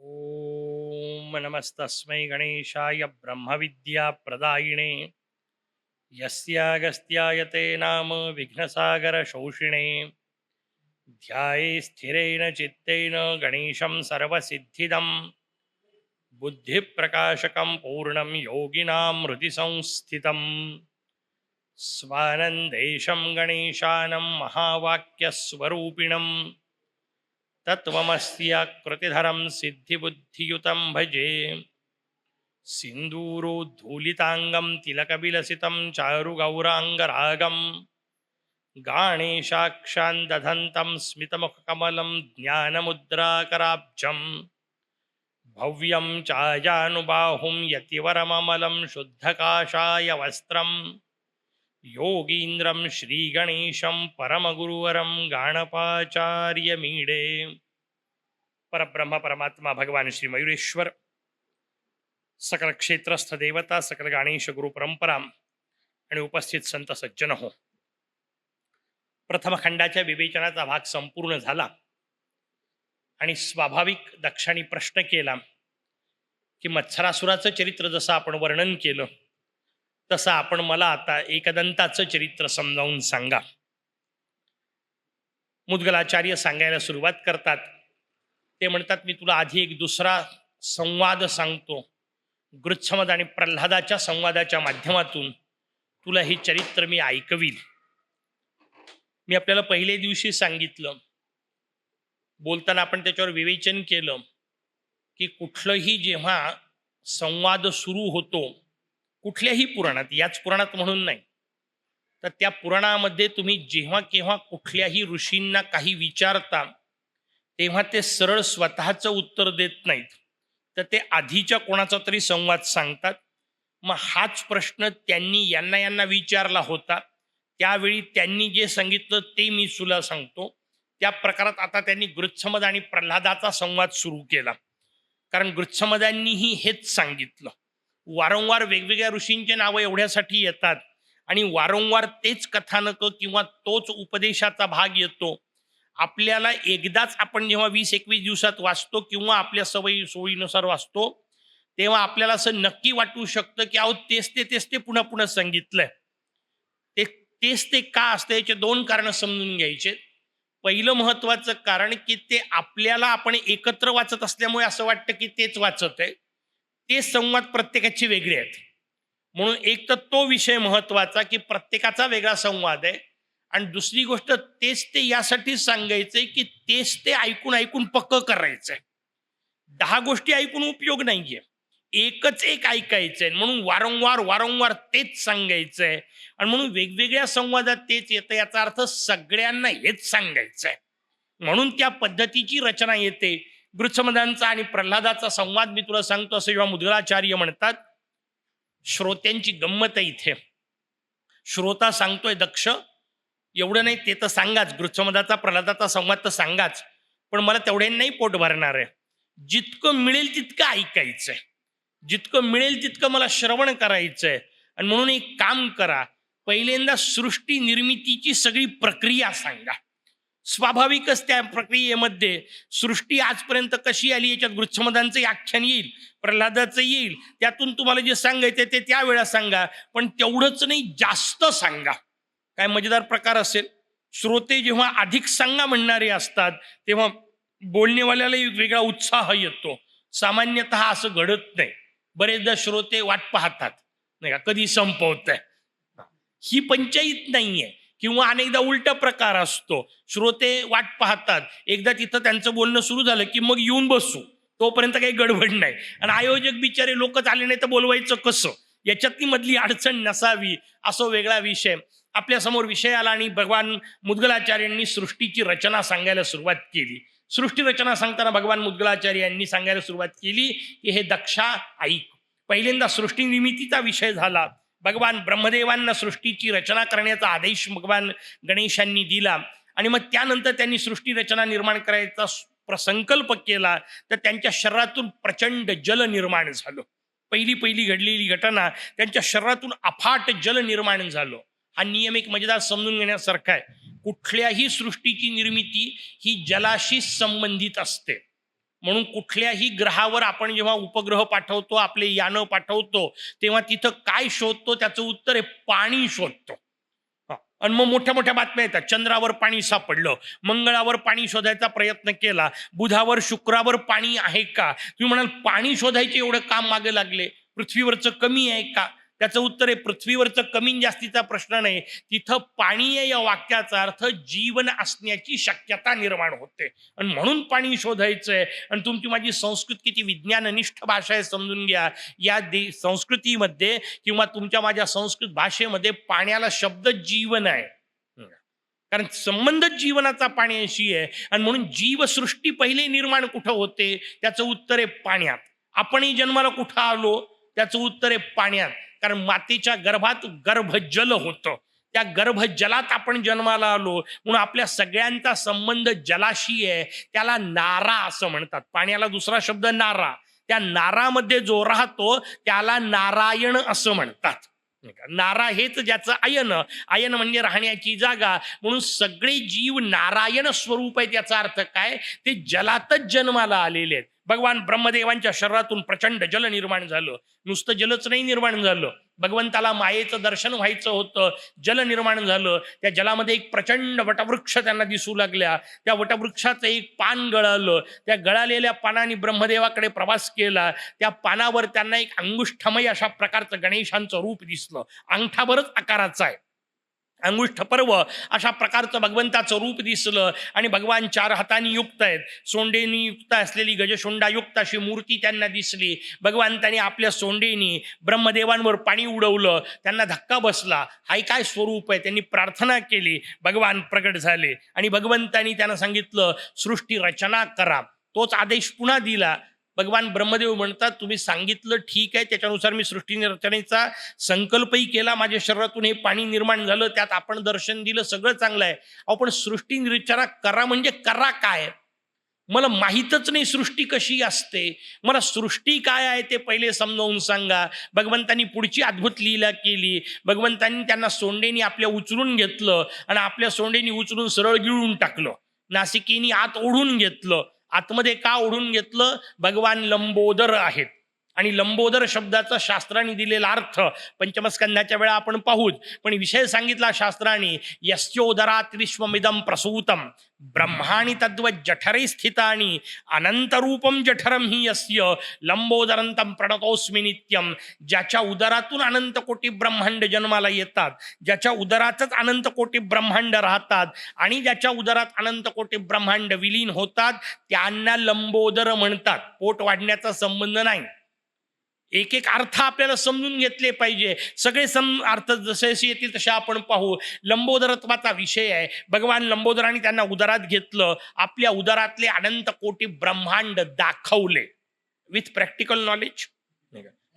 ओम नमस्तस्मै गणेशाय ब्रह्मविद्याप्रदायिने यस्यागस्त्याय ते नाम विघ्नसागरशोषिणे ध्याये स्थिरेण चित्तेन गणेशं सर्वसिद्धिदं बुद्धिप्रकाशकं पूर्णं योगिनां हृदि संस्थितं स्वानन्देशं गणेशानं महावाक्यस्वरूपिणं तत्त्वमस्याकृतिधरं सिद्धिबुद्धियुतं भजे सिन्दूरोद्धूलिताङ्गं तिलकविलसितं चारुगौराङ्गरागं गाणेशाक्षान् दधन्तं स्मितमुखकमलं ज्ञानमुद्राकराब्जं भव्यं चायानुबाहुं यतिवरममलं शुद्धकाषाय वस्त्रं योगीन्द्रं श्रीगणेशं परमगुरुवरं गाणपाचार्यमीडे परब्रह्म परमात्मा भगवान श्री मयुरेश्वर सकल क्षेत्रस्थ देवता सकल गणेश गुरु परंपरा आणि उपस्थित संत सज्जन हो. प्रथम खंडाच्या विवेचनाचा भाग संपूर्ण झाला आणि स्वाभाविक दक्षाने प्रश्न केला की मत्सरासुराचं चरित्र जसं आपण वर्णन केलं तसं आपण मला आता एकदंताचं चरित्र समजावून सांगा. मुद्गलाचार्य सांगायला सुरुवात करतात. ते म्हणतात, मी तुला आधी एक दुसरा संवाद सांगतो. गृच्छमद आणि प्रल्हादाच्या संवादाच्या माध्यमातून तुला हे चरित्र मी ऐकवील. मी आपल्याला पहिल्या दिवशी सांगितलं, बोलताना आपण त्याच्यावर विवेचन केलं की कुठलंही जेव्हा संवाद सुरू होतो कुठल्याही पुराणात, याच पुराणात म्हणून नाही, तर त्या पुराणामध्ये तुम्ही जेव्हा केव्हा कुठल्याही ऋषींना काही विचारता तेव्हा ते सरळ स्वतःचं उत्तर देत नाहीत, तर ते आधीच्या कोणाचा तरी संवाद सांगतात. मग हाच प्रश्न त्यांनी यांना विचारला होता, त्यावेळी त्यांनी जे सांगितलं ते मी तुला सांगतो. त्या प्रकारात आता त्यांनी गृच्छमद आणि प्रल्हादाचा संवाद सुरू केला. कारण गृच्छमदांनीही हेच सांगितलं. वारंवार वेगवेगळ्या ऋषींचे नावं एवढ्यासाठी येतात आणि वारंवार तेच कथानक किंवा तोच उपदेशाचा भाग येतो. आपल्याला एकदाच आपण जेव्हा 20-21 दिवसात वाचतो किंवा आपल्या सवयी सोयीनुसार वाचतो तेव्हा आपल्याला असं नक्की वाटू शकतं की अहो तेच ते पुन्हा पुन्हा सांगितलंय. तेच ते का असतं याचे दोन कारण समजून घ्यायचे. पहिलं महत्वाचं कारण की ते आपल्याला आपण एकत्र वाचत असल्यामुळे असं वाटतं की तेच वाचत आहे. ते संवाद प्रत्येकाचे वेगळे आहेत. म्हणून एक तर तो विषय महत्वाचा की प्रत्येकाचा वेगळा संवाद आहे. आणि दुसरी गोष्ट, तेच ते यासाठी सांगायचंय की तेच ते ऐकून ऐकून पक्क करायचंय. 10 गोष्टी ऐकून उपयोग नाहीये, एकच एक ऐकायचंय. म्हणून वारंवार तेच सांगायचंय आणि म्हणून वेगवेगळ्या संवादात तेच येतं. याचा अर्थ सगळ्यांना हेच सांगायचंय. म्हणून त्या पद्धतीची रचना येते. गृच्छमदांचा आणि प्रल्हादाचा संवाद मी तुला सांगतो असं जेव्हा मुद्गलाचार्य म्हणतात, श्रोत्यांची गंमत आहे इथे. श्रोता सांगतोय दक्ष, एवढं नाही ते तर सांगाच, गृच्छमदाचा प्रल्हादाचा संवाद तर सांगाच, पण मला तेवढ्यांनाही पोट भरणार आहे. जितकं मिळेल तितकं ऐकायचंय, जितकं मिळेल तितकं मला श्रवण करायचंय. आणि म्हणून एक काम करा, पहिल्यांदा सृष्टी निर्मितीची सगळी प्रक्रिया सांगा. स्वाभाविकच त्या प्रक्रियेमध्ये सृष्टी आजपर्यंत कशी आली याच्यात गृच्छमदांचं आख्यान येईल, प्रल्हादाचं येईल. त्यातून तुम्हाला जे सांगायचं ते त्यावेळेला सांगा, पण तेवढंच नाही, जास्त सांगा. काय मजेदार प्रकार असेल, श्रोते जेव्हा अधिक सांगा म्हणणारे असतात तेव्हा बोलणेवाल्याला एक वेगळा उत्साह येतो. सामान्यतः असं घडत नाही. बरेचदा श्रोते वाट पाहतात, नाही का, कधी संपवतंय. ही पंचायत नाहीये. किंवा अनेकदा उलटा प्रकार असतो, श्रोते वाट पाहतात, एकदा तिथं त्यांचं बोलणं सुरू झालं की मग येऊन बसू, तोपर्यंत काही गडबड नाही. आणि आयोजक बिचारे लोकच आले नाही तर बोलवायचं कसं, याच्यातली मधली अडचण नसावी, असं वेगळा विषय. आपल्या समोर विषय आला आणि भगवान मुद्गलाचार्यांनी सृष्टीची रचना सांगायला सुरुवात केली. सृष्टी रचना सांगताना भगवान मुद्गलाचार्यांनी सांगायला सुरुवात केली की हे दक्षा ऐक. पहिल्यांदा सृष्टी निर्मितीचा विषय झाला. भगवान ब्रह्मदेवांना सृष्टीची रचना करण्याचा आदेश भगवान गणेशांनी दिला आणि मग त्यानंतर त्यांनी सृष्टी रचना निर्माण करायचा संकल्प केला, तर त्यांच्या शरीरातून प्रचंड जल निर्माण झालं. पहिली घडलेली घटना, त्यांच्या शरीरातून अफाट जल निर्माण झालं. हा नियम एक मजेदार समजून घेण्यासारखा आहे. कुठल्याही सृष्टीची निर्मिती ही जलाशी संबंधित असते. म्हणून कुठल्याही ग्रहावर आपण जेव्हा उपग्रह पाठवतो, आपले यानं पाठवतो, तेव्हा तिथं काय शोधतो? त्याचं उत्तर आहे पाणी शोधतो. आणि मग मोठ्या मोठ्या बातम्या येतात, चंद्रावर पाणी सापडलं, मंगळावर पाणी शोधायचा प्रयत्न केला, बुधावर शुक्रावर पाणी आहे का? तुम्ही म्हणाल पाणी शोधायचे एवढं काम मागे लागले, पृथ्वीवरचं कमी आहे का? त्याचं उत्तर आहे पृथ्वीवरचं कमी जास्तीचा प्रश्न नाही, तिथं पाणी आहे या वाक्याचा अर्थ जीवन असण्याची शक्यता निर्माण होते आणि म्हणून पाणी शोधायचंय. आणि तुमची माझी संस्कृत किती विज्ञाननिष्ठ भाषा आहे समजून घ्या. या संस्कृतीमध्ये किंवा तुमच्या माझ्या संस्कृत भाषेमध्ये पाण्याला शब्द जीवन आहे, कारण संबंधच जीवनाचा पाण्याशी आहे. आणि म्हणून जीवसृष्टी पहिले निर्माण कुठं होते? त्याचं उत्तर आहे पाण्यात. आपणही जन्माला कुठं आलो? त्याचं उत्तर आहे पाण्यात, कारण मातेच्या गर्भात गर्भजल होतं, त्या गर्भजलात आपण जन्माला आलो, म्हणून आपल्या सगळ्यांचा संबंध जलाशी आहे. त्याला नारा असं म्हणतात. पाण्याला दुसरा शब्द नारा. त्या नारामध्ये जो राहतो त्याला नारायण असं म्हणतात. नारा हेच ज्याचं आयन, आयन म्हणजे राहण्याची जागा, म्हणून सगळे जीव नारायण स्वरूप आहे. त्याचा अर्थ काय? ते जलातच जन्माला आलेले आहेत. भगवान ब्रह्मदेवांच्या शरीरातून प्रचंड जल निर्माण झालं. नुसतं जलच नाही निर्माण झालं, भगवंताला मायेचं दर्शन व्हायचं होतं, जल निर्माण झालं. त्या जलामध्ये एक प्रचंड वटवृक्ष त्यांना दिसू लागल्या. त्या वटवृक्षाचं एक पान गळालं. त्या गळालेल्या पानाने ब्रह्मदेवाकडे प्रवास केला. त्या पानावर त्यांना एक अंगुष्ठमय अशा प्रकारचं गणेशांचं रूप दिसलं. अंगठाभरच आकाराचं आहे, अंगुष्ठ पर्व अशा प्रकारचं भगवंताचं रूप दिसलं. आणि भगवान 4 हातांनी युक्त आहेत, सोंडेनी युक्त असलेली गजशोंडायुक्त अशी मूर्ती त्यांना दिसली. भगवंतांनी आपल्या सोंडेनी ब्रह्मदेवांवर पाणी उडवलं. त्यांना धक्का बसला, हाय काय स्वरूप आहे? त्यांनी प्रार्थना केली, भगवान प्रगट झाले आणि भगवंतांनी त्यांना सांगितलं सृष्टी रचना करा. तोच आदेश पुन्हा दिला. भगवान ब्रह्मदेव म्हणतात, तुम्ही सांगितलं ठीक आहे, त्याच्यानुसार मी सृष्टी रचनेचा संकल्पही केला, माझ्या शरीरातून हे पाणी निर्माण झालं, त्यात आपण दर्शन दिलं, सगळं चांगलं आहे. आपण सृष्टी रचना करा म्हणजे करा काय? मला माहीतच नाही सृष्टी कशी असते, मला सृष्टी काय आहे ते पहिले समजावून सांगा. भगवंतांनी पुढची अद्भुत लीला केली. भगवंतांनी त्यांना सोंडेनी आपल्या उचलून घेतलं आणि आपल्या सोंडेनी उचलून सरळ गिळून टाकलं. नासिकेनी आत ओढून घेतलं. आतमध्ये का ओढून घेतलं? भगवान लंबोदर आहेत आणि लंबोदर शब्दाचा शास्त्राने दिलेला अर्थ पंचमस्कंधाच्या वेळा आपण पाहूच, पण विषय सांगितला शास्त्राने, यस्योदरात विश्वमिदं प्रसूतम ब्रह्माणि तद्वत जठरे स्थितानि अनंतरूपम जठरम ही यस्य लंबोदरंतम प्रणतोस्मि नित्यम. ज्याच्या उदरातून अनंत कोटी ब्रह्मांड जन्माला येतात, ज्याच्या उदरातच अनंत कोटी ब्रह्मांड राहतात आणि ज्याच्या उदरात अनंत कोटी ब्रह्मांड विलीन होतात, त्यांना लंबोदर म्हणतात. पोट वाढण्याचा संबंध नाही. एक एक अर्थ आपल्याला समजून घेतले पाहिजे. सगळे अर्थ जसे येतील तसे आपण पाहू. लंबोदरत्वाचा विषय आहे. भगवान लंबोदरांनी त्यांना उदरात घेतलं, आपल्या उदरातले अनंत कोटी ब्रह्मांड दाखवले विथ प्रॅक्टिकल नॉलेज.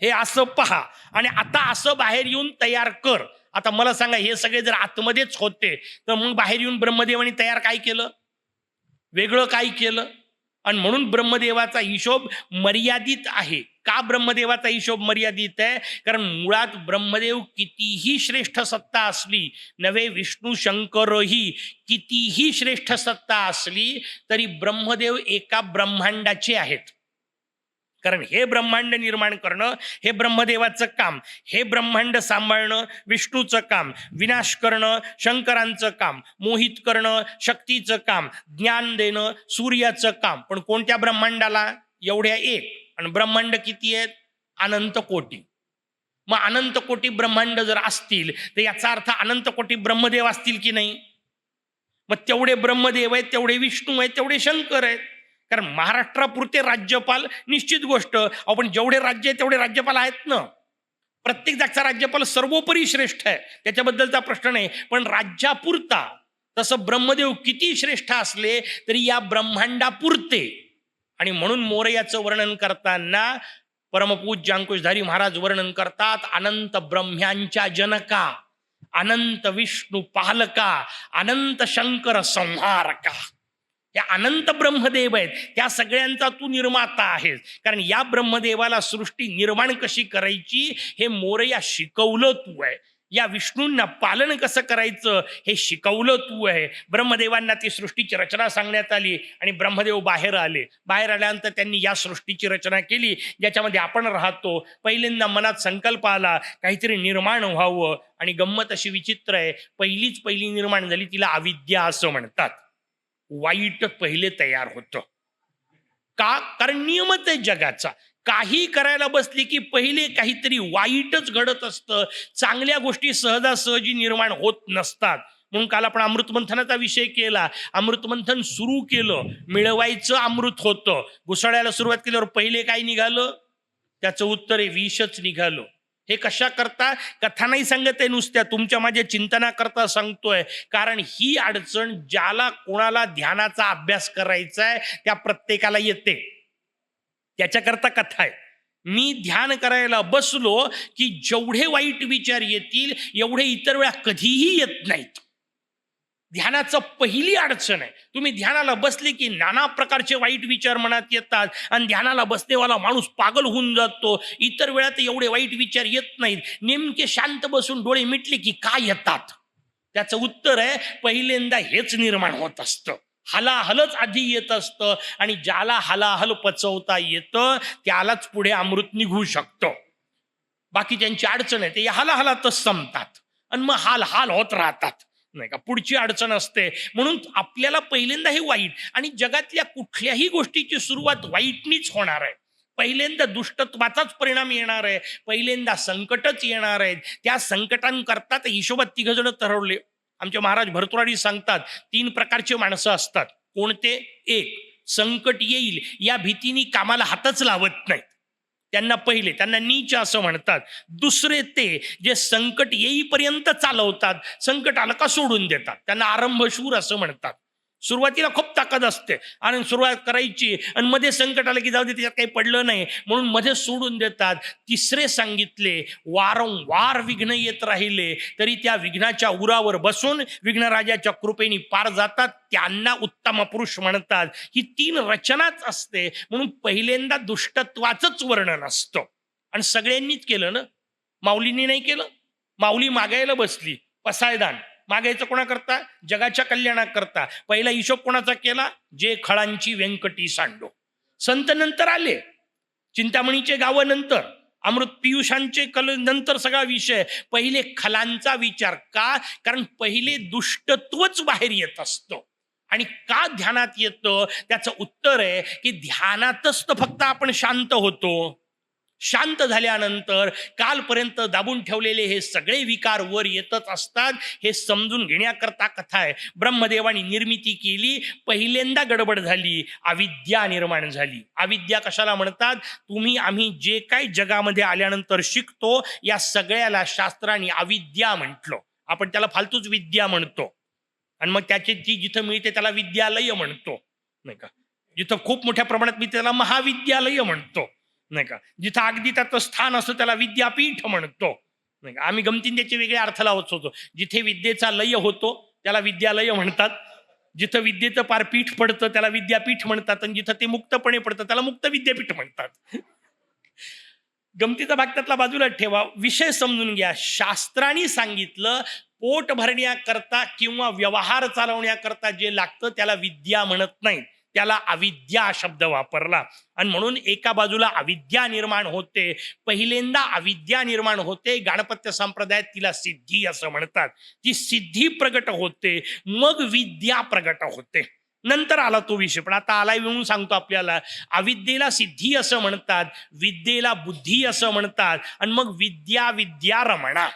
हे असं पहा आणि आता असं बाहेर येऊन तयार कर. आता मला सांगा, हे सगळे जर आतमध्येच होते तर मग बाहेर येऊन ब्रह्मदेवानी तयार काय केलं? वेगळं काय केलं? आणि म्हणून ब्रह्मदेवाचा हिशोब मर्यादित आहे. का ब्रह्मदेवाचा हिशोब मर्यादित आहे? कारण मुळात ब्रह्मदेव कितीही श्रेष्ठ सत्ता असली, नवे विष्णू शंकरही कितीही श्रेष्ठ सत्ता असली तरी ब्रह्मदेव एका ब्रह्मांडाचे आहेत. कारण हे ब्रह्मांड निर्माण करणं हे ब्रह्मदेवाचं काम, हे ब्रह्मांड सांभाळणं विष्णूचं काम, विनाश करणं शंकरांचं काम, मोहित करणं शक्तीचं काम, ज्ञान देणं सूर्याचं काम. पण कोणत्या ब्रह्मांडाला? एवढ्या एक. आणि ब्रह्मांड किती आहेत? अनंत कोटी. मग अनंत कोटी ब्रह्मांड जर असतील तर याचा अर्थ अनंत कोटी ब्रह्मदेव असतील की नाही? मग तेवढे ब्रह्मदेव आहेत, तेवढे विष्णू आहेत, तेवढे शंकर आहेत. कारण महाराष्ट्रापुरते राज्यपाल निश्चित गोष्ट, आपण जेवढे राज्य आहे तेवढे राज्यपाल आहेत ना. प्रत्येक जागचा राज्यपाल सर्वोपरी श्रेष्ठ आहे, त्याच्याबद्दलचा प्रश्न नाही. पण राज्यापुरता तसं ब्रह्मदेव किती श्रेष्ठ असले तरी या ब्रह्मांडापुरते. आणि म्हणून मोरयाचं वर्णन करताना परमपूज्य अंकुशधारी महाराज वर्णन करतात, अनंत ब्रह्म्यांच्या जनका, अनंत विष्णू पालका, अनंत शंकर संहारका. या अनंत ब्रह्मदेव आहेत, त्या सगळ्यांचा तू निर्माता आहेस. कारण या ब्रह्मदेवाला सृष्टी निर्माण कशी करायची हे मोरया शिकवलं तू आहे. या विष्णूंना पालन कसं करायचं हे शिकवलं तू आहे. ब्रह्मदेवांना ती सृष्टीची रचना सांगण्यात आली आणि ब्रह्मदेव बाहेर आले. बाहेर आल्यानंतर त्यांनी या सृष्टीची रचना केली ज्याच्यामध्ये आपण राहतो. पहिल्यांदा मनात संकल्प आला काहीतरी निर्माण व्हावं आणि गंमत अशी विचित्र आहे, पहिली निर्माण झाली तिला अविद्या असं म्हणतात. वाईट पहिले तयार होतं का? कारण नियमच आहे जगाचा. काही करायला बसली की पहिले काहीतरी वाईटच घडत असतं. चांगल्या गोष्टी सहजासहजी निर्माण होत नसतात. म्हणून काल आपण अमृतमंथनाचा विषय केला. अमृतमंथन सुरू केलं, मिळवायचं अमृत होतं. घुसळायला सुरुवात केल्यावर पहिले काय निघालं? त्याचं उत्तर आहे विषच निघालं. हे कशा करता? कथा नाही सांगत आहे नुसत्या, तुमच्या माझ्या चिंतना करता सांगतोय. कारण ही अडचण ज्याला कोणाला ध्यानाचा अभ्यास करायचा आहे त्या प्रत्येकाला येते. त्याच्याकरता कथा आहे. मी ध्यान करायला बसलो की जेवढे वाईट विचार येतील एवढे इतर वेळा कधीही येत नाहीत. ध्यानाचं पहिली अडचण आहे. तुम्ही ध्यानाला बसले की नाना प्रकारचे वाईट विचार मनात येतात आणि ध्यानाला बसलेवाला माणूस पागल होऊन जातो. इतर वेळात एवढे वाईट विचार येत नाहीत. नेमके शांत बसून डोळे मिटले की का येतात? त्याचं उत्तर आहे पहिल्यांदा हेच निर्माण होत असतं. हलाहलच आधी येत असतं आणि ज्याला हलाहल पचवता येतं त्यालाच पुढे अमृत निघू शकतं. बाकी त्यांची अडचण आहे ते हलाहलातच संपतात आणि मग हाल होत राहतात, नाही का? पुढची अडचण असते. म्हणून आपल्याला पहिल्यांदा हे वाईट, आणि जगातल्या कुठल्याही गोष्टीची सुरुवात वाईटनीच होणार आहे. पहिल्यांदा दुष्टत्वाचाच परिणाम येणार आहे. पहिल्यांदा संकटच येणार आहेत. त्या संकटांकरता तर हिशोबात 3 जण ठरवले. आमचे महाराज भरतुराडी सांगतात 3 प्रकारचे माणसं असतात. कोणते? एक, संकट येईल या भीतीने कामाला हातच लावत नाहीत, त्यांना नीच असं म्हणतात. दुसरे ते जे संकट येईपर्यंत चालवतात, संकट आलं का सोडून देतात, त्यांना आरंभशूर असं म्हणतात. सुरुवातीला खूप ताकद असते आणि सुरुवात करायची आणि मध्ये संकट आलं की जाऊ दे त्याच्यात काही पडलं नाही म्हणून मध्ये सोडून देतात. तिसरे सांगितले वारंवार विघ्न येत राहिले तरी त्या विघ्नाच्या उरावर बसून विघ्नराजाच्या कृपेने पार जातात, त्यांना उत्तम पुरुष म्हणतात. ही 3 रचनाच असते. म्हणून पहिल्यांदा दुष्टत्वाचंच वर्णन असतं आणि सगळ्यांनीच केलं ना. माऊलींनी नाही केलं. माऊली मागायला बसली पसायदान. मागायचं कोणाकरता? जगाच्या कल्याणाकरता. पहिला हिशोब कोणाचा केला? जे खळांची व्यंकटी सांडो. संत नंतर आले, चिंतामणीचे गावं नंतर, अमृत पियुषांचे कल नंतर सगळा विषय. पहिले खलांचा विचार का? कारण पहिले दुष्टत्वच बाहेर येत असतं. आणि का ध्यानात येतं? त्याचं उत्तर आहे की ध्यानातच तर फक्त आपण शांत होतो. शांत झाल्यानंतर कालपर्यंत दाबून ठेवलेले हे सगळे विकार वर येतच असतात. हे समजून घेण्याकरता कथा आहे. ब्रह्मदेवानी निर्मिती केली, पहिल्यांदा गडबड झाली, अविद्या निर्माण झाली. अविद्या कशाला म्हणतात? तुम्ही आम्ही जे काही जगामध्ये आल्यानंतर शिकतो या सगळ्याला शास्त्राने अविद्या म्हटलं. आपण त्याला फालतूच विद्या म्हणतो आणि मग त्याची ती जिथं मिळते त्याला विद्यालय म्हणतो, नाही का? जिथं खूप मोठ्या प्रमाणात मिळते त्याला महाविद्यालय म्हणतो, नाही का? जिथं अगदी त्याचं स्थान असतं त्याला विद्यापीठ म्हणतो, नाही का? आम्ही गमतीने त्याचे वेगळे अर्थ लावत होतो. जिथे विद्येचा लय होतो त्याला विद्यालय म्हणतात, जिथं विद्येचं पार पीठ पडतं त्याला विद्यापीठ म्हणतात, आणि जिथं ते मुक्तपणे पडतं त्याला मुक्त विद्यापीठ म्हणतात. गमतीचा भाग त्यातला बाजूला ठेवा, विषय समजून घ्या. शास्त्राने सांगितलं पोट भरण्याकरता किंवा व्यवहार चालवण्याकरता जे लागतं त्याला विद्या म्हणत नाही, त्याला अविद्या शब्द वापरला. आणि म्हणून एका बाजूला अविद्या निर्माण होते. पहिल्यांदा अविद्या निर्माण होते, गाणपत्य संप्रदायात तिला सिद्धी असं म्हणतात. ती सिद्धी प्रगट होते, मग विद्या प्रगट होते. नंतर आला तो विषय, पण आता आलाय म्हणून सांगतो आपल्याला. अविद्येला सिद्धी असं म्हणतात, विद्येला बुद्धी असं म्हणतात, आणि मग विद्या रमणा.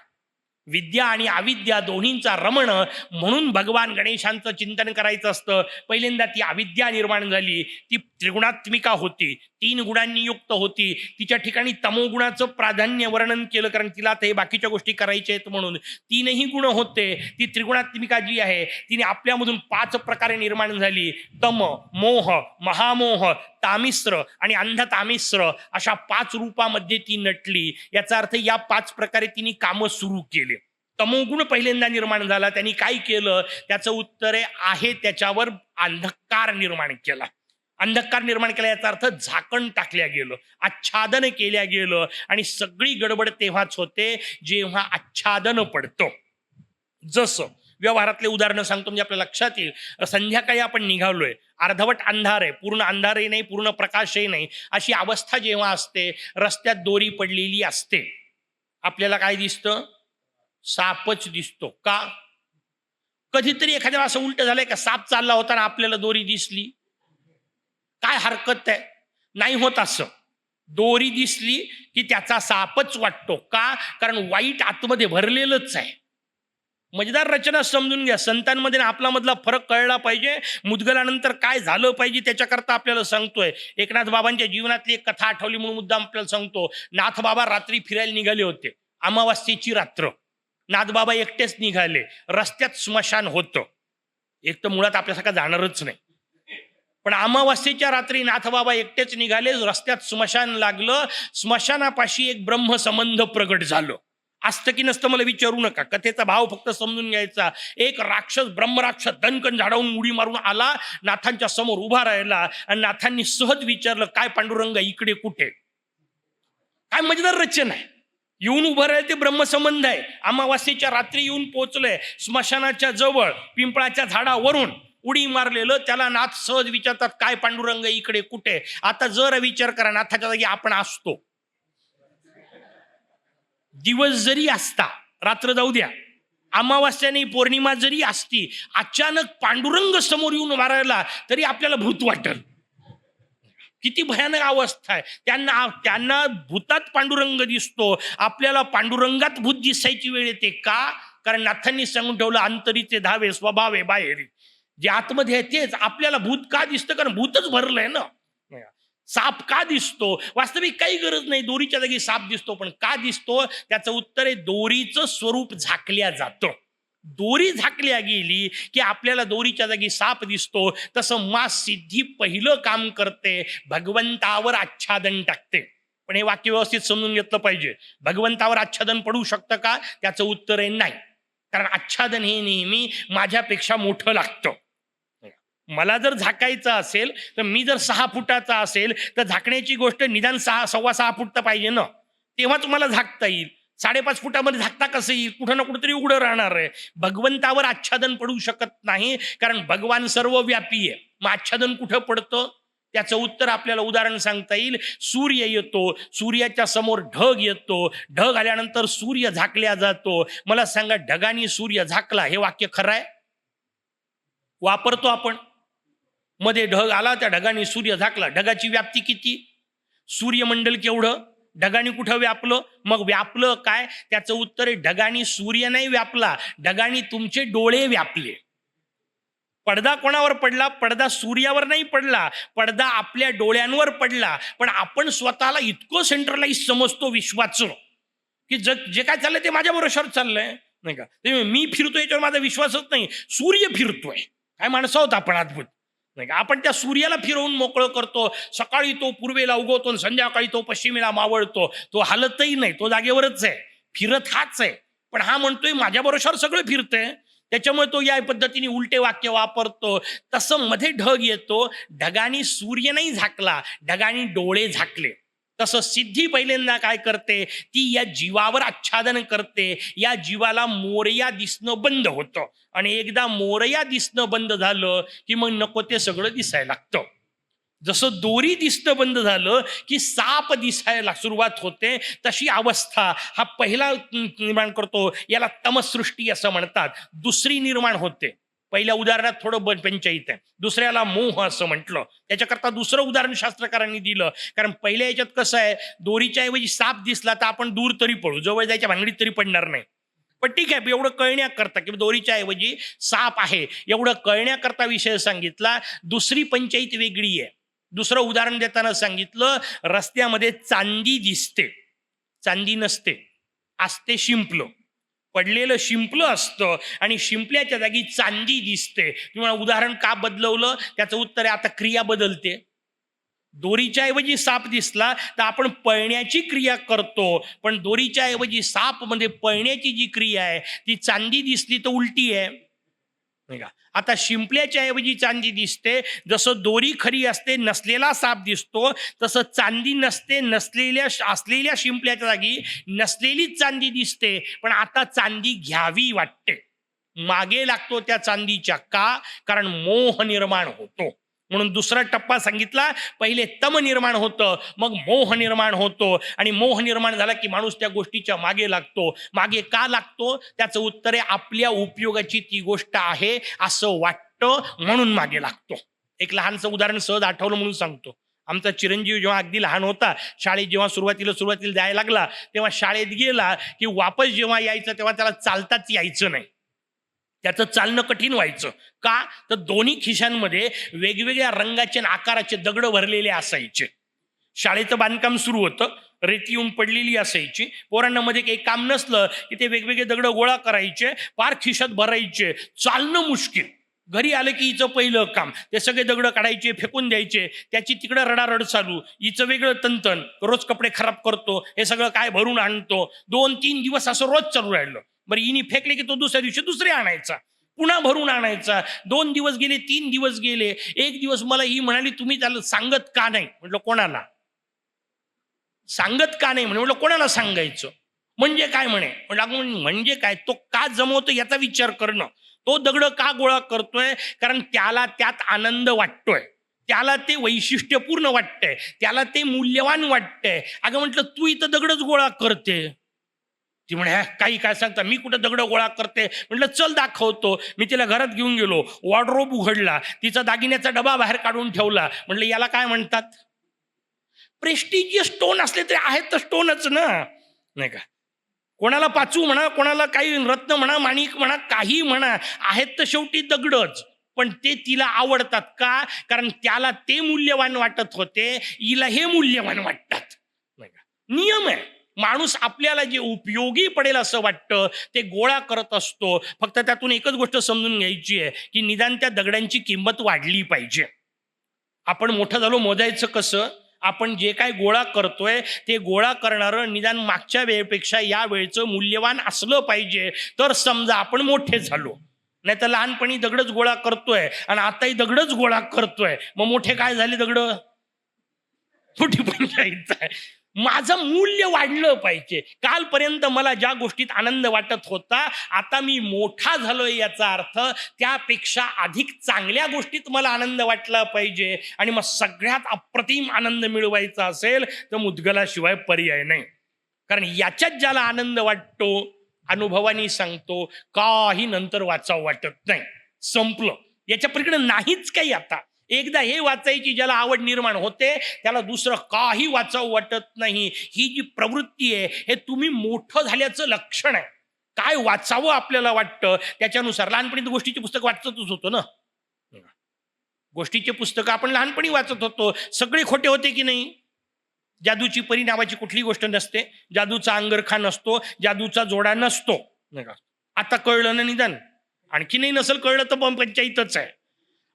विद्या आणि अविद्या दोन्हींचा रमण म्हणून भगवान गणेशांचं चिंतन करायचं असतं. पहिल्यांदा ती अविद्या निर्माण झाली, ती त्रिगुणात्मिका होती, 3 गुणांनी युक्त होती. तिच्या ठिकाणी तमोगुणाचं प्राधान्य वर्णन केलं, कारण तिला ते बाकीच्या गोष्टी करायच्या आहेत म्हणून. 3ही गुण होते. ती त्रिगुणात्मिका जी आहे तिने आपल्यामधून 5 प्रकारे निर्माण झाली. तम, मोह, महामोह, तामिश्र आणि अंधतामिश्र अशा 5 रूपामध्ये ती नटली. याचा अर्थ या 5 प्रकारे तिने कामं सुरू केले. तमोगुण पहिल्यांदा निर्माण झाला, त्यांनी काय केलं? त्याचं उत्तर आहे त्याच्यावर अंधकार निर्माण केला. अंधकार निर्माण केला याचा अर्थ झाकण टाकल्या गेलं, आच्छादन केल्या गेलं. आणि सगळी गडबड तेव्हाच होते जेव्हा आच्छादन पडतं. जसं व्यवहारातले उदाहरणं सांगतो म्हणजे आपल्या लक्षात येईल. संध्याकाळी आपण निघालोय, अर्धवट अंधार आहे, पूर्ण अंधारही नाही, पूर्ण प्रकाशही नाही, अशी अवस्था जेव्हा असते, रस्त्यात दोरी पडलेली असते, आपल्याला काय दिसतं? सापच दिसतो. का? कधीतरी एखाद्या असं उलट झालंय का, साप चालला होता ना आपल्याला दोरी दिसली? काय हरकत आहे? नाही होत असं. दोरी दिसली की त्याचा सापच वाटतो. का? कारण वाईट आतमध्ये भरलेलंच आहे. मजेदार रचना समजून घ्या. संतांमध्ये आपला मधला फरक कळला पाहिजे. मुदगलानंतर काय झालं पाहिजे त्याच्याकरता आपल्याला सांगतोय. एकनाथ बाबांच्या जीवनातली एक कथा आठवली म्हणून मुद्दाम आपल्याला सांगतो. नाथ बाबा रात्री फिरायला निघाले होते, अमावास्येची रात्र. नाथबाबा एकटेच निघाले, रस्त्यात स्मशान होतं. एक तर मुळात आपल्यासारखा जाणारच नाही, पण अमावास्येच्या रात्री नाथबाबा एकटेच निघाले, रस्त्यात स्मशान लागलं. स्मशानापाशी एक ब्रह्मसंबंध प्रगट झालं. असतं की नसतं मला विचारू नका, कथेचा भाव फक्त समजून घ्यायचा. एक राक्षस, ब्रह्मराक्षस दणकन झाडावून उडी मारून आला, नाथांच्या समोर उभा राहिला आणि नाथांनी सहज विचारलं, काय पांडुरंग इकडे कुठे? काय मजेदार रचना आहे. येऊन उभं राहिले ते ब्रह्मसंबंध आहे. अमावास्येच्या रात्री येऊन पोचलंय स्मशानाच्या जवळ, पिंपळाच्या झाडावरून उडी मारलेलं त्याला नाथ सहज विचारतात, काय पांडुरंग इकडे कुठे? आता जर विचार करा, नाथाच्या जागी आपण असतो, दिवस जरी असता, रात्र जाऊ द्या, अमावास्याने पौर्णिमा जरी असती, अचानक पांडुरंग समोर येऊन मारायला तरी आपल्याला भूत वाटेल. किती भयानक अवस्था आहे. त्यांना भूतात पांडुरंग दिसतो, आपल्याला पांडुरंगात भूत दिसायची वेळ येते. का? कारण नाथांनी सांगून ठेवलं, अंतरीचे धावे स्वभावे बाहेरी. जे आतमध्ये आहे तेच आपल्याला भूत का दिसतं? कारण भूतच भरलंय ना. साप का दिसतो? वास्तविक काही गरज नाही, दोरीच्या जागी साप दिसतो. पण का दिसतो? त्याचं उत्तर आहे, दोरीचं स्वरूप झाकल्या जातं. दोरी झाकल्या गेली की आपल्याला दोरीच्या जागी साप दिसतो. तसं मा सिद्धी पहिलं काम करते, भगवंतावर आच्छादन टाकते. पण हे वाक्य व्यवस्थित समजून घेतलं पाहिजे. भगवंतावर आच्छादन पडू शकतं का? त्याचं उत्तर आहे नाही. कारण आच्छादन हे नेहमी माझ्यापेक्षा मोठं लागतं. मला जर झाकायचं असेल तर मी जर 6 फुटाचा असेल तर झाकण्याची गोष्ट निदान 6.25 फूट तर पाहिजे ना, तेव्हा तुम्हाला झाकता येईल. 5.5 फुटामध्ये झाकता कसं येईल? कुठं ना कुठेतरी उघडं राहणार आहे. भगवंतावर आच्छादन पडू शकत नाही, कारण भगवान सर्वव्यापी आहे. मग आच्छादन कुठं पडतं? त्याचं उत्तर आपल्याला उदाहरण सांगता येईल. सूर्य येतो, सूर्याच्या समोर ढग येतो, ढग आल्यानंतर सूर्य झाकल्या जातो. मला सांगा, ढगानी सूर्य झाकला हे वाक्य खरं आहे? वापरतो आपण. मध्ये ढग आला, त्या ढगाने सूर्य झाकला. ढगाची व्याप्ती किती? सूर्यमंडल केवढं? ढगाने कुठं व्यापलं? मग व्यापलं काय? त्याचं उत्तर आहे, ढगाने सूर्य नाही व्यापला, ढगाने तुमचे डोळे व्यापले. पडदा कोणावर पडला? पडदा सूर्यावर नाही पडला, पडदा आपल्या डोळ्यांवर पडला. पण आपण स्वतःला इतकं सेंट्रलाइज समजतो विश्वाचं की जे काय चाललंय ते माझ्या बरोबर चाललंय, नाही का? ते मी फिरतोय याच्यावर माझा विश्वासच नाही, सूर्य फिरतोय. काय माणसं आहोत आपण अद्भुत, नाही का? आपण त्या सूर्याला फिरवून मोकळं करतो. सकाळी तो पूर्वेला उगवतो, संध्याकाळी तो पश्चिमेला मावळतो. तो हालतही नाही, तो जागेवरच आहे, फिरत हाच आहे. पण हा म्हणतोय माझ्या बरोबर सगळं फिरतंय, त्याच्यामुळे तो या पद्धतीने उलटे वाक्य वापरतो. तसं मध्ये ढग येतो, ढगानी सूर्य नाही झाकला, ढगानी डोळे झाकले. तसं सिद्धी पहिल्यांदा काय करते? ती या जीवावर आच्छादन करते. या जीवाला मोरया दिसणं बंद होतं, आणि एकदा मोरया दिसणं बंद झालं की मग नको ते सगळं दिसायला लागतं. जसं दोरी दिसणं बंद झालं की साप दिसायला सुरुवात होते, तशी अवस्था हा पहिला निर्माण करतो. याला तमसृष्टी असं म्हणतात. दुसरी निर्माण होते. पहिल्या उदाहरणात थोडं पंचायत आहे, दुसऱ्याला मोह असं म्हटलं. त्याच्याकरता दुसरं उदाहरण शास्त्रकारांनी दिलं. कारण पहिल्या याच्यात कसं आहे, दोरीच्या ऐवजी साप दिसला तर आपण दूर तरी पडू, जवळ जायच्या भानगडीत तरी पडणार नाही. पण ठीक आहे, एवढं कळण्याकरता की दोरीच्या ऐवजी साप आहे, एवढं कळण्याकरता विषय सांगितला. दुसरी पंचायत वेगळी आहे. दुसरं उदाहरण देताना सांगितलं, रस्त्यामध्ये चांदी दिसते, चांदी नसते, असते शिंपलं. पडलेलं शिंपलं असतं आणि शिंपल्याच्या जागी चांदी दिसते. तुम्हाला उदाहरण का बदलवलं? त्याचं उत्तर आहे, आता क्रिया बदलते. दोरीच्या ऐवजी साप दिसला तर आपण पळण्याची क्रिया करतो, पण दोरीच्या ऐवजी साप मध्ये पळण्याची जी क्रिया आहे ती चांदी दिसली तर उलटी आहे. नाही का. आता शिंपल्याच्या ऐवजी चांदी दिसते, जसं दोरी खरी असते नसलेला साप दिसतो, तसं चांदी नसते असलेल्या शिंपल्याच्या जागी नसलेलीच चांदी दिसते. पण आता चांदी घ्यावी वाटते, मागे लागतो त्या चांदीच्या. का? कारण मोह निर्माण होतो. म्हणून दुसरा टप्पा सांगितला. पहिले तम निर्माण होतं, मग मोह निर्माण होतो, आणि मोह निर्माण झाला की माणूस त्या गोष्टीच्या मागे लागतो. मागे का लागतो? त्याचं उत्तर आहे आपल्या उपयोगाची ती गोष्ट आहे असं वाटतं म्हणून मागे लागतो. एक लहानसं उदाहरण सहज आठवलं म्हणून सांगतो. आमचा चिरंजीव जेव्हा अगदी लहान होता, शाळेत जेव्हा सुरुवातीला जायला लागला, तेव्हा शाळेत गेला की वापस जेव्हा यायचं तेव्हा त्याला चालताच यायचं नाही. त्याचं चालणं कठीण व्हायचं. का? तर दोन्ही खिशांमध्ये वेगवेगळ्या रंगाचे आणि आकाराचे दगड भरलेले असायचे. शाळेचं बांधकाम सुरू होतं, रेती येऊन पडलेली असायची. पोरांना मध्ये काही काम नसलं की ते वेगवेगळे दगड गोळा करायचे, पार खिशात भरायचे. चालणं मुश्किल. घरी आलं की हिचं पहिलं काम ते सगळे दगड काढायचे, फेकून द्यायचे. त्याची तिकडं रडारड चालू, हिचं वेगळं तंतन, रोज कपडे खराब करतो, हे सगळं काय भरून आणतो. 2-3 दिवस असं रोज चालू राहिलं. बरं, हिने फेकले की तो दुसऱ्या दिवशी दुसरे आणायचा, पुन्हा भरून आणायचा. 2 दिवस गेले, 3 दिवस गेले. एक दिवस मला ही म्हणाली, तुम्ही त्याला सांगत का नाही? म्हटलं कोणाला सांगत का नाही? म्हटलं कोणाला सांगायचं म्हणजे काय? म्हटलं म्हणजे काय, तो का जमवतो याचा विचार करणं. तो दगड का गोळा करतोय? कारण त्याला त्यात आनंद वाटतोय, त्याला ते वैशिष्ट्यपूर्ण वाटतंय, त्याला ते मूल्यवान वाटतंय. अगं म्हटलं तू इथं दगडच गोळा करते. ती म्हणे काही काय सांगता, मी कुठं दगड गोळा करते? म्हटलं चल दाखवतो. मी तिला घरात घेऊन गेलो, वॉर्डरोब उघडला, तिचा दागिन्याचा डबा बाहेर काढून ठेवला. म्हटलं याला काय म्हणतात? प्रेस्टिजियस स्टोन असले तरी आहेत तर स्टोनच ना, नाही का. कोणाला पाचू म्हणा, कोणाला काही रत्न म्हणा, माणिक म्हणा, काही म्हणा, आहेत तर शेवटी दगडच. पण ते तिला आवडतात का? कारण त्याला ते मूल्यवान वाटत होते, हिला हे मूल्यवान वाटतात. नाही का. नियम आहे. माणूस आपल्याला जे उपयोगी पडेल असं वाटतं ते गोळा करत असतो. फक्त त्यातून एकच गोष्ट समजून घ्यायची आहे की निदान त्या दगडांची किंमत वाढली पाहिजे. आपण मोठं झालो मोजायचं कसं? आपण जे काय गोळा करतोय ते गोळा करणारं निदान मागच्या वेळेपेक्षा या वेळेचं मूल्यवान असलं पाहिजे, तर समजा आपण मोठे झालो. नाही तर लहानपणी दगडच गोळा करतोय आणि आताही दगडच गोळा करतोय, मग मोठे काय झाले दगड? मोठी पंचायत आहे. माझं मूल्य वाढलं पाहिजे. कालपर्यंत मला ज्या गोष्टीत आनंद वाटत होता, आता मी मोठा झालोय याचा अर्थ त्यापेक्षा अधिक चांगल्या गोष्टीत मला आनंद वाटला पाहिजे. आणि मग सगळ्यात अप्रतिम आनंद मिळवायचा असेल तर मुद्गलाशिवाय पर्याय नाही. कारण याच्यात ज्याला आनंद वाटतो, अनुभवानी सांगतो, काही नंतर वाचावं वाटत नाही. संपलं. याच्या पलीकडे नाहीच काही. आता एकदा हे वाचायची ज्याला आवड निर्माण होते त्याला दुसरं काही वाचावं वाटत नाही. ही जी प्रवृत्ती आहे हे तुम्ही मोठं झाल्याचं लक्षण आहे. काय वाचावं आपल्याला वाटतं त्याच्यानुसार. लहानपणी तर गोष्टीची पुस्तकं वाचतच होतो ना. गोष्टीचे पुस्तकं आपण लहानपणी वाचत होतो. सगळे खोटे होते की नाही? जादूची परी नावाची कुठली गोष्ट नसते, जादूचा अंगरखा नसतो, जादूचा जोडा नसतो. आता कळलं ना निदान. आणखीनही नसेल कळलं तर पंचायतच आहे.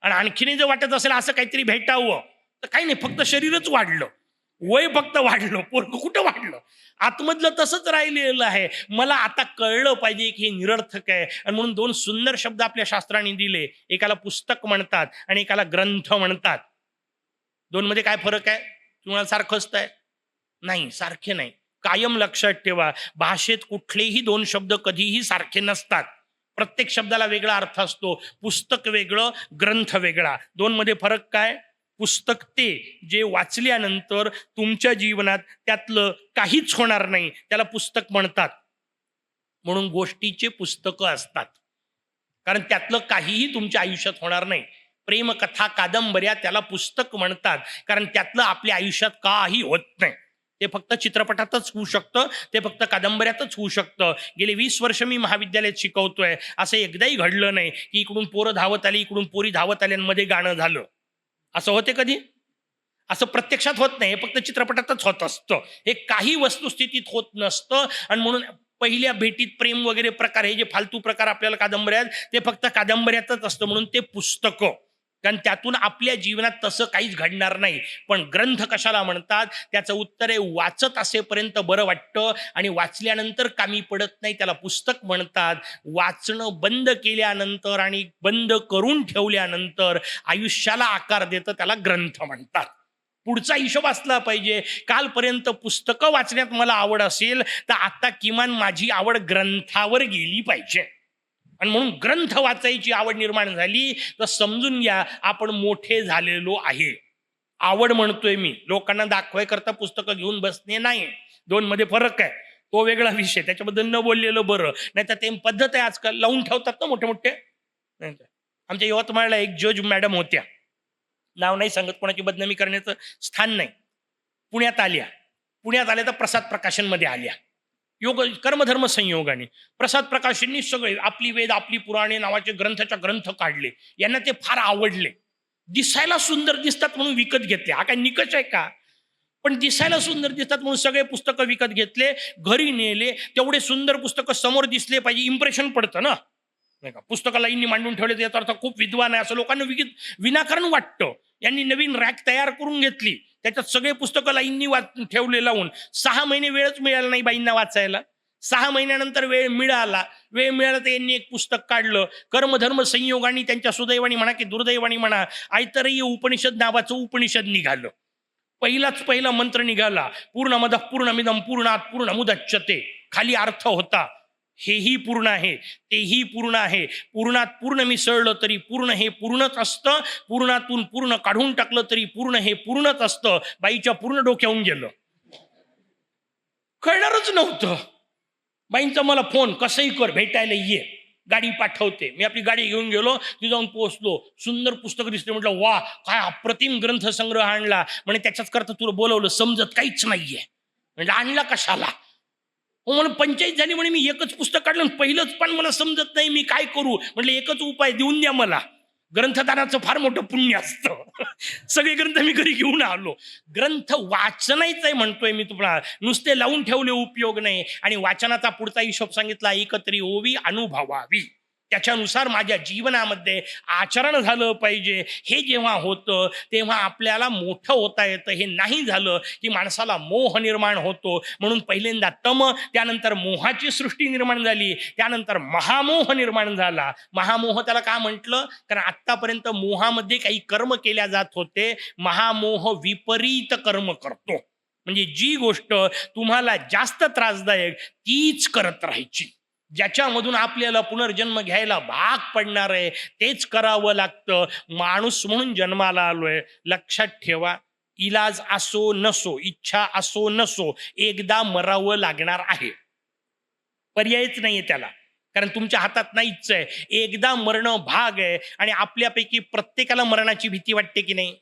आणि आणखीनही जर वाटत असेल असं काहीतरी भेटावं तर काही नाही, फक्त शरीरच वाढलं, वय फक्त वाढलं, पोरग कुठं वाढलं? आतमधलं तसंच राहिलेलं आहे. मला आता कळलं पाहिजे की हे निरर्थक आहे. आणि म्हणून 2 सुंदर शब्द आपल्या शास्त्राने दिले. एकाला पुस्तक म्हणतात आणि एकाला ग्रंथ म्हणतात. 2 मध्ये काय फरक आहे? तुम्हाला सारखंच आहे? नाही, सारखे नाही. कायम लक्षात ठेवा, भाषेत कुठलेही 2 शब्द कधीही सारखे नसतात. प्रत्येक शब्दाला वेगळा अर्थ असतो. पुस्तक वेगळं, ग्रंथ वेगळा. 2 मध्ये फरक काय? पुस्तक ते जे वाचल्यानंतर तुमच्या जीवनात त्यातलं काहीच होणार नाही, त्याला पुस्तक म्हणतात. म्हणून गोष्टीचे पुस्तकं असतात, कारण त्यातलं काहीही तुमच्या आयुष्यात होणार नाही. प्रेमकथा, कादंबऱ्या त्याला पुस्तक म्हणतात, कारण त्यातलं आपल्या आयुष्यात काही होत नाही. ते फक्त चित्रपटातच होऊ शकतं, ते फक्त कादंबऱ्यातच होऊ शकतं. गेले 20 वर्ष मी महाविद्यालयात शिकवतोय, असं एकदाही घडलं नाही की इकडून पोरं धावत आली, इकडून पोरी धावत आल्यांमध्ये गाणं झालं. असं होते कधी? असं प्रत्यक्षात होत नाही, हे फक्त चित्रपटातच होत असतं. हे काही वस्तुस्थितीत होत नसतं. आणि म्हणून पहिल्या भेटीत प्रेम वगैरे प्रकार, हे जे फालतू प्रकार आपल्याला कादंबऱ्यात, ते फक्त कादंबऱ्यातच असतं, म्हणून ते पुस्तकं. कारण त्यातून आपल्या जीवनात तसं काहीच घडणार नाही. पण ग्रंथ कशाला म्हणतात, त्याचं उत्तर आहे वाचत असेपर्यंत बरं वाटतं आणि वाचल्यानंतर कामी पडत नाही, त्याला पुस्तक म्हणतात. वाचणं बंद केल्यानंतर आणि बंद करून ठेवल्यानंतर आयुष्याला आकार देतं, त्याला ग्रंथ म्हणतात. पुढचा हिशोब असला पाहिजे. कालपर्यंत पुस्तकं वाचण्यात मला आवड असेल तर आता किमान माझी आवड ग्रंथावर गेली पाहिजे. आणि म्हणून ग्रंथ वाचायची आवड निर्माण झाली तर समजून घ्या आपण मोठे झालेलो आहे. आवड म्हणतोय मी, लोकांना दाखवाय करता पुस्तकं घेऊन बसणे नाही. दोन मध्ये फरक आहे, तो वेगळा विषय, त्याच्याबद्दल न बोललेलं बरं. नाही तर ते पद्धत आहे आजकाल, लावून ठेवतात ना मोठे मोठे. आमच्या यवतमाळला एक जज मॅडम होत्या, नाव नाही सांगत, कोणाची बदनामी करण्याचं स्थान नाही. पुण्यात आल्या तर प्रसाद प्रकाशनमध्ये आल्या. योग कर्मधर्म संयोगाने प्रसाद प्रकाशननी सगळे आपली वेद आपली पुराणे नावाचे ग्रंथ काढले. यांना ते फार आवडले. दिसायला सुंदर दिसतात म्हणून विकत घेतले. हा काय निकष आहे का? पण दिसायला सुंदर दिसतात म्हणून सगळे पुस्तकं विकत घेतले, घरी नेले. तेवढे सुंदर पुस्तकं समोर दिसले पाहिजे, इम्प्रेशन पडतं ना, नाही का? पुस्तकं लाईननी मांडून ठेवले याचा अर्थ खूप विद्वान आहे असं लोकांना विनाकारण वाटतं. यांनी नवीन रॅक तयार करून घेतली, त्याच्यात सगळे पुस्तकं लाईननी ठेवले लावून. 6 महिने वेळच मिळाला नाही बाईंना वाचायला. 6 महिन्यानंतर वेळ मिळाला तर यांनी एक पुस्तक काढलं. कर्मधर्म संयोगाने त्यांच्या सुदैवानी म्हणा की दुर्दैवानी म्हणा, ऐतरेय उपनिषद नावाचं उपनिषद निघालं. पहिला मंत्र निघाला, पूर्णमदः पूर्णमिदं पूर्णात् पूर्णमुदच्यते. खाली अर्थ होता, हेही पूर्ण आहे तेही पूर्ण आहे. पूर्णात पूर्ण मिसळलं तरी पूर्ण हे पूर्णच असतं, पूर्णातून पूर्ण काढून टाकलं तरी पूर्ण हे पूर्णच असतं. बाईच्या पूर्ण डोक्यावून गेलं, कळणारच नव्हतं. बाईंचा मला फोन, कसंही कर भेटायला ये, गाडी पाठवते. मी आपली गाडी घेऊन गेलो, ती जाऊन पोहोचलो. सुंदर पुस्तक दिसले, म्हटलं वा काय अप्रतिम ग्रंथसंग्रह आणला. म्हणे त्याच्याच करता तुला बोलवलं, समजत काहीच नाहीये. म्हणजे आणला कशाला? म्हणून पंचायत झाली म्हणे, मी एकच पुस्तक काढलं, पहिलंच पण मला समजत नाही, मी काय करू? म्हटलं एकच उपाय देऊन द्या मला. ग्रंथदानाचं फार मोठं पुण्य असतं. सगळे ग्रंथ मी घरी घेऊन आलो. ग्रंथ वाचनायचं आहे म्हणतोय मी तुम्हाला, नुसते लावून ठेवले उपयोग नाही. आणि वाचनाचा पुढचा हिशोब सांगितला, एकत्री ओवी अनुभवावी, त्याच्यानुसार माझ्या जीवनामध्ये आचरण झालं पाहिजे. हे जेव्हा होतं तेव्हा आपल्याला मोठं होता येतं. हे नाही झालं की माणसाला मोह निर्माण होतो. म्हणून पहिल्यांदा तम, त्यानंतर मोहाची सृष्टी निर्माण झाली, त्यानंतर महामोह निर्माण झाला. महामोह त्याला का म्हटलं? कारण आत्तापर्यंत मोहामध्ये काही कर्म केल्या जात होते. महामोह विपरीत कर्म करतो. म्हणजे जी गोष्ट तुम्हाला जास्त त्रासदायक तीच करत राहायची. ज्याच्यामधून आपल्याला पुनर्जन्म घ्यायला भाग पडणार आहे तेच करावं लागतं. माणूस म्हणून जन्माला आलोय, लक्षात ठेवा. इलाज असो नसो, इच्छा असो नसो, एकदा मरावं लागणार आहे. पर्यायच नाहीये त्याला, कारण तुमच्या हातात नाहीच आहे. एकदा मरणं भाग आहे. आणि आपल्यापैकी प्रत्येकाला मरणाची भीती वाटते की नाही?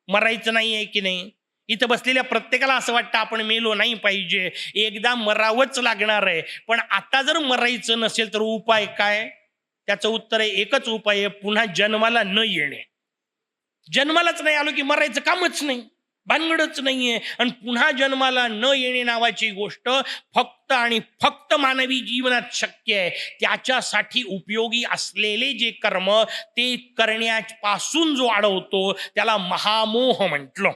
मरायचं नाही आहे की नाही? इथं बसलेल्या प्रत्येकाला असं वाटतं आपण मेलो नाही पाहिजे, एकदा मरावंच लागणार आहे. पण आता जर मरायचं नसेल तर उपाय काय? त्याचं उत्तर आहे, एकच उपाय आहे, पुन्हा जन्माला न येणे. जन्मालाच नाही आलो की मरायचं कामच नाही, भानगडच नाहीये. आणि पुन्हा जन्माला न येणे नावाची गोष्ट फक्त आणि फक्त मानवी जीवनात शक्य आहे. त्याच्यासाठी उपयोगी असलेले जे कर्म ते करण्यापासून जो अडवतो त्याला महामोह म्हटलं.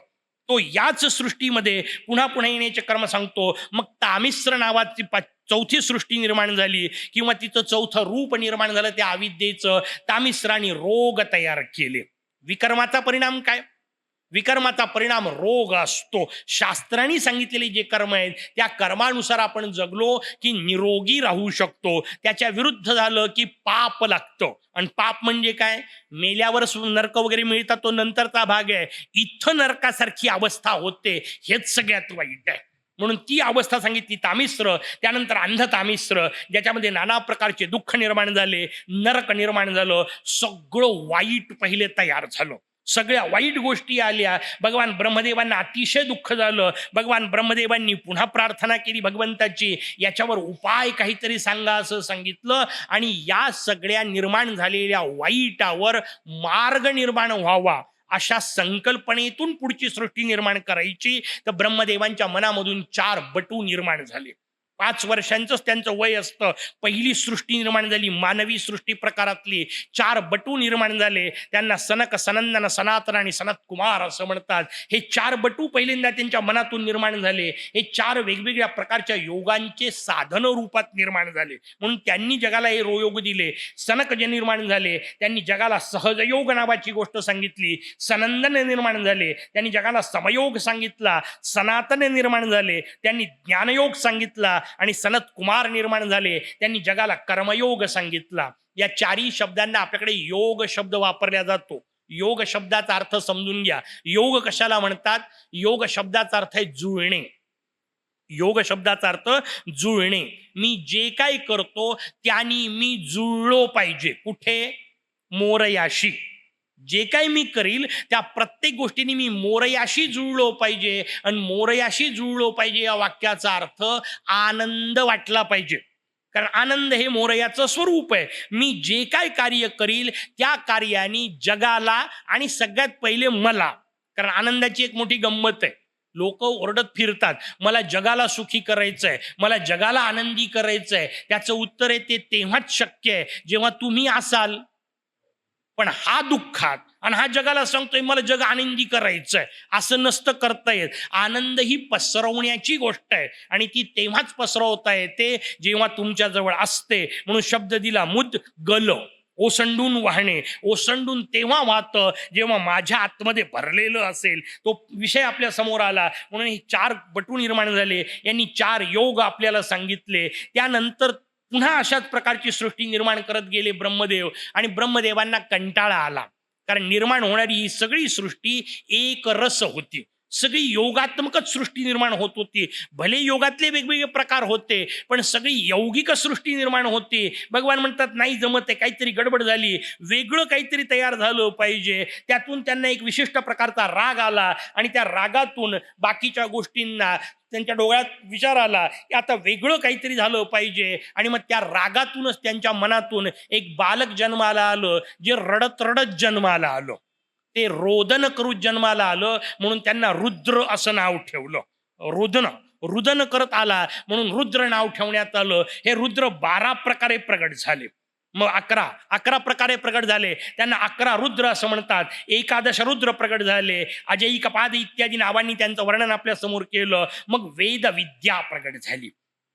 तो याच सृष्टीमध्ये पुन्हा पुन्हा येण्याचे कर्म सांगतो. मग तामिश्र नावाची चौथी सृष्टी निर्माण झाली किंवा तिचं चौथं रूप निर्माण झालं, त्या अविद्येचं. तामिश्राने रोग तयार केले. विकर्माचा परिणाम काय? विकर्माचा परिणाम रोग असतो. शास्त्रांनी सांगितलेले जे कर्म आहेत त्या कर्मानुसार आपण जगलो की निरोगी राहू शकतो. त्याच्या विरुद्ध झालं की पाप लागतं. आणि पाप म्हणजे काय? मेल्यावर नरक वगैरे मिळतात, तो नंतरचा भाग आहे. इथं नरकासारखी अवस्था होते, हेच सगळ्यात वाईट आहे. म्हणून ती अवस्था सांगितली तामिश्र. त्यानंतर अंध तामिश्र, ज्याच्यामध्ये नाना प्रकारचे दुःख निर्माण झाले, नरक निर्माण झालं, सगळं वाईट पहिले तयार झालं. सगळ्या वाईट गोष्टी आल्या. भगवान ब्रह्मदेवांना अतिशय दुःख झालं. भगवान ब्रह्मदेवांनी पुन्हा प्रार्थना केली भगवंताची, याच्यावर उपाय काहीतरी सांगा असं सांगितलं. आणि या सगळ्या निर्माण झालेल्या वाईटावर मार्ग निर्माण व्हावा अशा संकल्पनेतून पुढची सृष्टी निर्माण करायची. तर ब्रह्मदेवांच्या मनामधून 4 बटू निर्माण झाले. 5 वर्षांचंच त्यांचं वय असतं. पहिली सृष्टी निर्माण झाली, मानवी सृष्टी प्रकारातली. 4 बटू निर्माण झाले. त्यांना सनक, सनंदन, सनातन आणि सनत कुमार असं म्हणतात. हे 4 बटू पहिल्यांदा त्यांच्या मनातून निर्माण झाले. हे 4 वेगवेगळ्या प्रकारच्या योगांचे साधन रूपात निर्माण झाले. म्हणून त्यांनी जगाला हे योग दिले. सनक जे निर्माण झाले त्यांनी जगाला सहजयोग नावाची गोष्ट सांगितली. सनंदन निर्माण झाले, त्यांनी जगाला समयोग सांगितला. सनातन निर्माण झाले, त्यांनी ज्ञानयोग सांगितला. आणि सनत कुमार निर्माण झाले, त्यांनी जगाला कर्मयोग सांगितला. या 4ही शब्दांना आपल्याकडे योग शब्द वापरला जातो. योग शब्दाचा अर्थ समजून घ्या. योग कशाला म्हणतात? योग शब्दाचा अर्थ आहे जुळणे. योग शब्दाचा अर्थ जुळणे. मी जे काय करतो त्यानी मी जुळलो पाहिजे. कुठे? मोरयाशी. जे काही मी करील त्या प्रत्येक गोष्टीने मी मोरयाशी जुळलो पाहिजे. आणि मोरयाशी जुळलो पाहिजे या वाक्याचा अर्थ आनंद वाटला पाहिजे. कारण आनंद हे मोरयाचं स्वरूप आहे. मी जे काय कार्य करील त्या कार्याने जगाला आणि सगळ्यात पहिले मला, कारण आनंदाची एक मोठी गंमत आहे. लोक ओरडत फिरतात, मला जगाला सुखी करायचंय, मला जगाला आनंदी करायचंय. त्याचं उत्तर आहे ते तेव्हाच शक्य आहे जेव्हा तुम्ही असाल. पण हा दुःखात आणि हा जगाला सांगतोय मला जग आनंदी करायचंय, असं नसतं करता येत. आनंद ही पसरवण्याची गोष्ट आहे आणि ती तेव्हाच पसरवता येते जेव्हा तुमच्या जवळ असते. म्हणून शब्द दिला मुद गल, ओसंडून वाहणे. ओसंडून तेव्हा वाहतं जेव्हा माझ्या आतमध्ये भरलेलं असेल. तो विषय आपल्या समोर आला. म्हणून हे 4 बटू निर्माण झाले. यांनी 4 योग आपल्याला सांगितले. त्यानंतर पुन्हा अशाच प्रकारची सृष्टी निर्माण करत गेले ब्रह्मदेव. आणि ब्रह्मदेवांना कंटाळा आला, कारण निर्माण होणारी ही सगळी सृष्टी एक रस होती. सगळी योगात्मकच सृष्टी निर्माण होत होती. भले योगातले वेगवेगळे प्रकार होते, पण सगळी यौगिक सृष्टी निर्माण होती. भगवान म्हणतात नाही जमत आहे, काहीतरी गडबड झाली, वेगळं काहीतरी तयार झालं पाहिजे. त्यातून त्यांना एक विशिष्ट प्रकारचा राग आला आणि त्या रागातून बाकीच्या गोष्टींना त्यांच्या डोळ्यात विचार आला की आता वेगळं काहीतरी झालं पाहिजे. आणि मग त्या रागातूनच त्यांच्या मनातून एक बालक जन्माला आलं, जे रडत रडत जन्माला आलं. ते रोदन करून जन्माला आलं, म्हणून त्यांना रुद्र असं नाव ठेवलं. रुदन करत आला म्हणून रुद्र नाव ठेवण्यात आलं. हे रुद्र 12 प्रकारे प्रगट झाले. मग 11 प्रकारे प्रगट झाले, त्यांना 11 रुद्र असं म्हणतात. 11 रुद्र प्रगट झाले. अजयी कपाद इत्यादी नावांनी त्यांचं वर्णन आपल्या समोर केलं. मग वेद विद्या प्रगट झाली.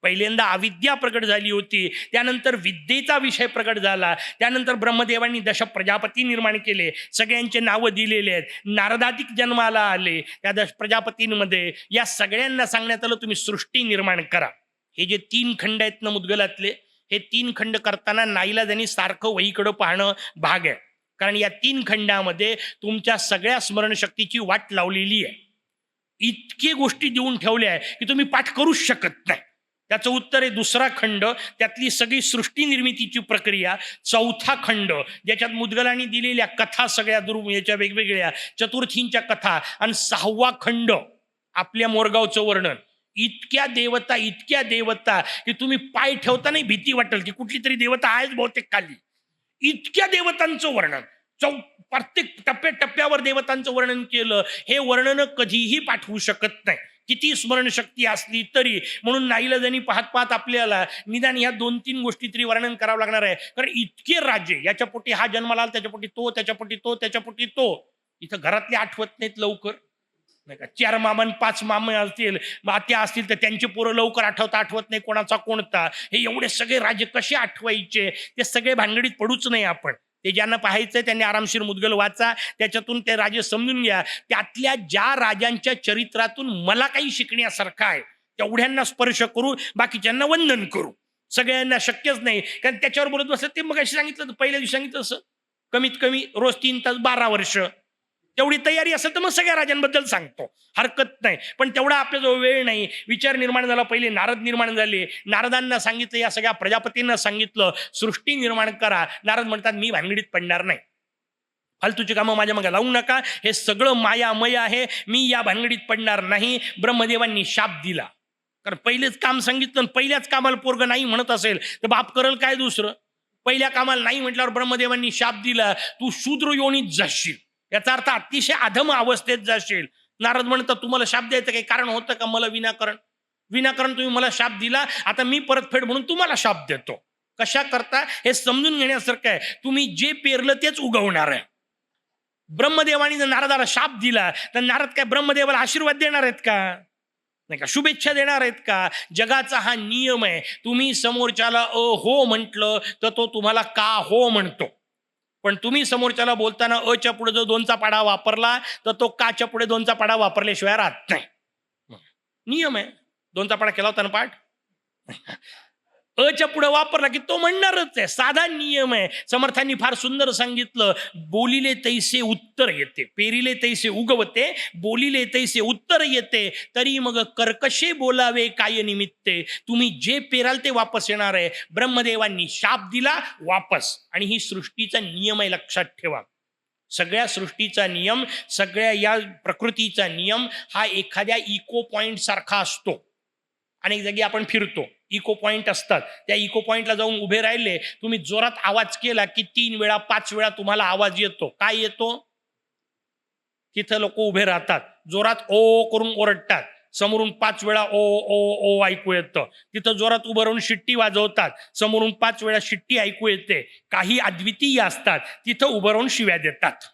पहिल्यांदा अविद्या प्रगट झाली होती, त्यानंतर विद्येचा विषय प्रगट झाला. त्यानंतर ब्रह्मदेवांनी 10 प्रजापती निर्माण केले, सगळ्यांचे नावं दिलेले आहेत. नारदादिक जन्माला आले त्या 10 प्रजापतींमध्ये. या सगळ्यांना सांगण्यात आलं तुम्ही सृष्टी निर्माण करा. हे जे 3 खंड आहेत ना मुद्गलातले, हे 3 खंड करताना नाईलाजानी सारखं वहीकडं पाहणं भाग आहे. कारण या 3 खंडामध्ये तुमच्या सगळ्या स्मरणशक्तीची वाट लावलेली आहे. इतकी गोष्टी देऊन ठेवल्या आहे की तुम्ही पाठ करूच शकत नाही. त्याचं उत्तर आहे 2रा खंड, त्यातली सगळी सृष्टी निर्मितीची प्रक्रिया. 4था खंड, ज्याच्यात मुद्गलांनी दिलेल्या कथा सगळ्या याच्या वेगवेगळ्या चतुर्थींच्या कथा. आणि 6वा खंड आपल्या मोरगावचं वर्णन. इतक्या देवता की तुम्ही पाय ठेवताना भीती वाटेल की कुठली तरी देवता आहेच बहुतेक खाली. इतक्या देवतांचं वर्णन, प्रत्येक टप्प्यावर देवतांचं वर्णन केलं. हे वर्णन कधीही पाठवू शकत नाही, किती स्मरणशक्ती असली तरी. म्हणून नाईलाजानी पाहत आपल्याला निदान ह्या 2-3 गोष्टी तरी वर्णन करावं लागणार आहे. कारण इतके राज्य, याच्या पोटी हा जन्माला आला, त्याच्या पोटी तो, त्याच्या पोटी तो, त्याच्या पोटी तो. इथं घरातले आठवत नाहीत लवकर, नाही का? 4 मामा 5 मामे असतील, आत्या असतील तर त्यांचे पोरं लवकर आठवत नाही कोणाचा कोणता. हे एवढे सगळे राज्य कसे आठवायचे, ते सगळे भानगडीत पडूच नाही आपण. ते ज्यांना पाहायचंय त्यांनी आरामशीर मुद्गल वाचा, त्याच्यातून ते राजे समजून घ्या. त्यातल्या ज्या राजांच्या चरित्रातून मला काही शिकण्यासारखं आहे तेवढ्यांना स्पर्श करू, बाकीच्यांना वंदन करू. सगळ्यांना शक्यच नाही, कारण त्याच्यावर बोलत बसलं. ते मग अशी सांगितलं, पहिल्या दिवशी सांगितलं असं कमीत कमी रोज 3 तास 12 वर्ष तेवढी तयारी असेल तर मग सगळ्या राजांबद्दल सांगतो, हरकत नाही. पण तेवढा आपल्याजवळ वेळ नाही. विचार निर्माण झाला, पहिले नारद निर्माण झाले. नारदांना सांगितलं, या सगळ्या प्रजापतींना सांगितलं सृष्टी निर्माण करा. नारद म्हणतात मी भानगडीत पडणार नाही, फालतूची कामं माझ्या मागे लावू नका, हे सगळं मायामय आहे, मी या भानगडीत पडणार नाही. ब्रह्मदेवांनी शाप दिला, कारण पहिलेच काम सांगितलं, पहिल्याच कामाला पोरग नाही म्हणत असेल तर बाप करल काय दुसरं. पहिल्या कामाला नाही म्हटल्यावर ब्रह्मदेवांनी शाप दिला, तू शूद्र योनीत जाशील, याचा अर्थ अतिशय अधम अवस्थेत जाशील. नारद म्हणतात तुम्हाला शाप द्यायचं काही कारण होतं का मला विनाकारण? विनाकारण तुम्ही मला शाप दिला, आता मी परतफेड म्हणून तुम्हाला शाप देतो. कशा करता हे समजून घेण्यासारखं आहे. तुम्ही जे पेरलं तेच उगवणार आहे. ब्रह्मदेवानी जर नारदाला शाप दिला तर नारद काय ब्रह्मदेवाला आशीर्वाद देणार आहेत का? नाही का, शुभेच्छा देणार आहेत का? जगाचा हा नियम आहे. तुम्ही समोरच्याला हो म्हटलं तर तो तुम्हाला का हो म्हणतो. पण तुम्ही समोरच्याला बोलताना अच्या पुढे जो दोनचा पाडा वापरला तर तो काच्या पुढे दोनचा पाडा वापरल्याशिवाय राहत नाही. नियम आहे. दोनचा पाडा केला होता ना पाठ. अच्या पुढे वापरला की तो म्हणणारच आहे. साधा नियम आहे. समर्थांनी फार सुंदर सांगितलं, बोलिले तैसे उत्तर येते, पेरिले तैसे उगवते, बोलिले तैसे उत्तर येते, तरी मग कर्कशे बोलावे काय निमित्ते. तुम्ही जे पेराल ते वापस येणार आहे. ब्रह्मदेवांनी शाप दिला, वापस. आणि ही सृष्टीचा नियम आहे, लक्षात ठेवा. सगळ्या सृष्टीचा नियम, सगळ्या या प्रकृतीचा नियम हा एखाद्या इको पॉइंट सारखा असतो. अनेक जागी आपण फिरतो, इको पॉइंट असतात. त्या इको पॉइंटला जाऊन उभे राहिले, तुम्ही जोरात आवाज केला की 3 वेळा 5 वेळा तुम्हाला आवाज येतो. काय येतो? तिथं लोक उभे राहतात, जोरात ओ करून ओरडतात, समोरून 5 वेळा ओ ओ ओ ऐकू येतं. तिथं जोरात उभं राहून शिट्टी वाजवतात, समोरून 5 वेळा शिट्टी ऐकू येते. काही अद्वितीय असतात, तिथं उभं राहून शिव्या देतात.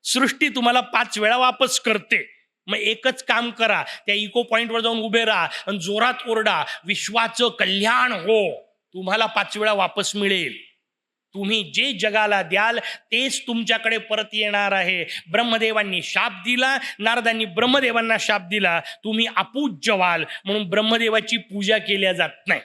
सृष्टी तुम्हाला 5 वेळा वापस करते. मग एकच काम करा, त्या इको पॉइंटवर जाऊन उभे राहा आणि जोरात ओरडा, विश्वाचं कल्याण हो. तुम्हाला 5 वेळा वापस मिळेल. तुम्ही जे जगाला द्याल तेच तुमच्याकडे परत येणार आहे. ब्रह्मदेवांनी शाप दिला, नारदांनी ब्रह्मदेवांना शाप दिला. तुम्ही अपूज्य व्हाल म्हणून ब्रह्मदेवाची पूजा केल्या जात नाही,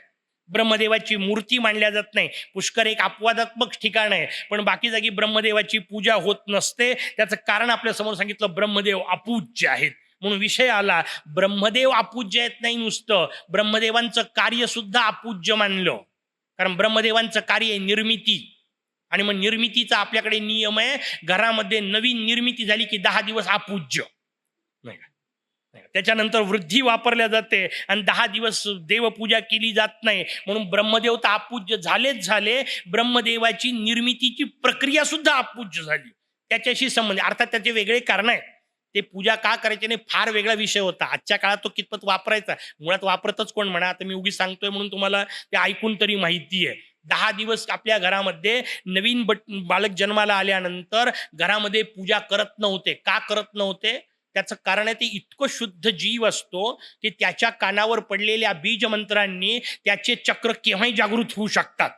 ब्रह्मदेवाची मूर्ती मांडल्या जात नाही. पुष्कर एक अपवादात्मक ठिकाण आहे, पण बाकी जागी ब्रह्मदेवाची पूजा होत नसते. त्याचं कारण आपल्या समोर सांगितलं, ब्रह्मदेव अपूज्य आहेत. म्हणून विषय आला, ब्रह्मदेव अपूज्य आहेत नाही, नुसतं ब्रह्मदेवांचं कार्य सुद्धा अपूज्य मानलं. कारण ब्रह्मदेवांचं कार्य आहे निर्मिती. आणि मग निर्मितीचा आपल्याकडे नियम आहे, घरामध्ये नवीन निर्मिती झाली की 10 दिवस अपूज्य नाही. त्याच्यानंतर वृद्धी वापरल्या जाते आणि 10 दिवस देवपूजा केली जात नाही. म्हणून ब्रह्मदेव तर अपूज्य झालेच झाले, ब्रह्मदेवाची निर्मितीची प्रक्रिया सुद्धा अपूज्य झाली. त्याच्याशी संबंध, अर्थात त्याचे वेगळे कारण आहेत. ते पूजा का करायचे नाही फार वेगळा विषय होता. आजच्या काळात तो कितपत वापरायचा, मुळात वापरतच कोण म्हणा. आता मी उगीच सांगतोय म्हणून तुम्हाला ते ऐकून तरी माहिती आहे. 10 दिवस आपल्या घरामध्ये नवीन बालक जन्माला आल्यानंतर घरामध्ये पूजा करत नव्हते. का करत नव्हते? त्याचं कारण आहे, ते इतकं शुद्ध जीव असतो की त्याच्या कानावर पडलेल्या बीजमंत्रांनी त्याचे चक्र केव्हाही जागृत होऊ शकतात.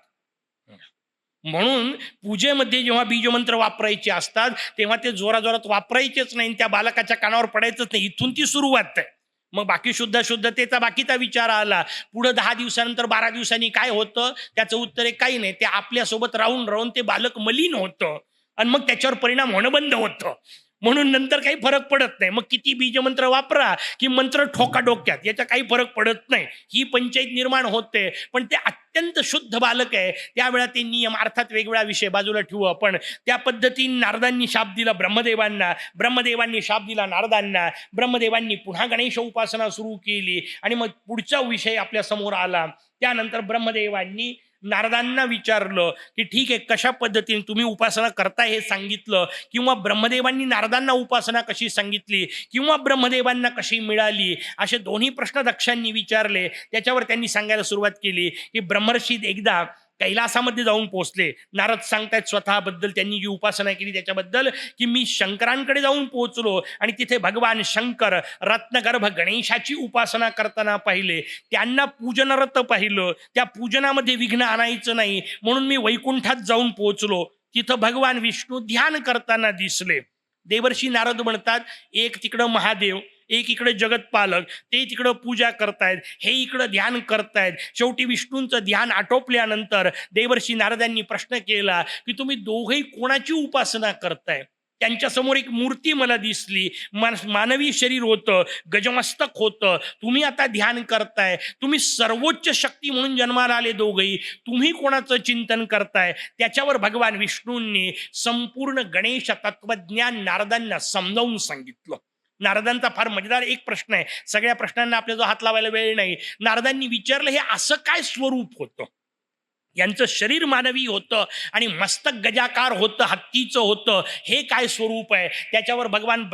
म्हणून पूजेमध्ये जेव्हा बीजमंत्र वापरायचे असतात तेव्हा ते जोराजोरात वापरायचेच नाही, त्या बालकाच्या कानावर पडायचंच नाही. इथून ती सुरुवात आहे. मग बाकी शुद्धतेचा बाकीचा विचार आला. पुढे 10 दिवसानंतर 12 दिवसांनी काय होतं, त्याचं उत्तर आहे काही नाही. ते आपल्यासोबत राहून राहून ते बालक मलिन होतं आणि मग त्याच्यावर परिणाम होणं बंद होतं. म्हणून नंतर काही फरक पडत नाही. मग किती बीजमंत्र वापरा की मंत्र ठोका डोक्यात, याचा काही फरक पडत नाही. ही पंचायत निर्माण होते. पण ते अत्यंत शुद्ध बालक आहे, त्यावेळा ते नियम, अर्थात वेगवेगळा विषय बाजूला ठेवू आपण. त्या पद्धतीने नारदांनी शाप दिला ब्रह्मदेवांना, ब्रह्मदेवांनी शाप दिला नारदांना. ब्रह्मदेवांनी पुन्हा गणेश उपासना सुरू केली आणि मग पुढचा विषय आपल्या समोर आला. त्यानंतर ब्रह्मदेवांनी नारदांना विचारलं की ठीक आहे, कशा पद्धतीने तुम्ही उपासना करताय हे सांगितलं, किंवा ब्रह्मदेवांनी नारदांना उपासना कशी सांगितली, किंवा ब्रह्मदेवांना कशी मिळाली, असे दोन्ही प्रश्न दक्षांनी विचारले. त्याच्यावर त्यांनी सांगायला सुरुवात केली की ब्रह्मर्षी एकदा कैलासामध्ये जाऊन पोहोचले. नारद सांगतायत स्वतःबद्दल, त्यांनी जी उपासना केली त्याच्याबद्दल, की मी शंकरांकडे जाऊन पोहोचलो आणि तिथे भगवान शंकर रत्नगर्भ गणेशाची उपासना करताना पाहिले. त्यांना पूजनरत पाहिलं. त्या पूजनामध्ये विघ्न आणायचं नाही म्हणून मी वैकुंठात जाऊन पोहोचलो. तिथं भगवान विष्णू ध्यान करताना दिसले. देवर्षी नारद म्हणतात, एक तिकडं महादेव, एक इकडे जगतपालक, ते तिकडं पूजा करतायत, हे इकडं ध्यान करतायत. शेवटी विष्णूंचं ध्यान आटोपल्यानंतर देवर्षी नारदांनी प्रश्न केला की तुम्ही दोघेही कोणाची उपासना करताय? त्यांच्यासमोर एक मूर्ती मला दिसली, मानवी शरीर होतं, गजमस्तक होतं. तुम्ही आता ध्यान करताय, तुम्ही सर्वोच्च शक्ती म्हणून जन्माला आले दोघेही, तुम्ही कोणाचं चिंतन करताय? त्याच्यावर भगवान विष्णूंनी संपूर्ण गणेश तत्वज्ञान नारदांना समजावून सांगितलं. नारदांचा फार मजेदार एक प्रश्न आहे, सगळ्या प्रश्नांना आपल्या जो हात लावायला वेळ नाही. नारदांनी विचारलं, हे असं काय स्वरूप होतं? यांचं शरीर मानवी होतं आणि मस्तक गजाकार होतं, हत्तीचं होतं. हे काय स्वरूप आहे? त्याच्यावर भगवान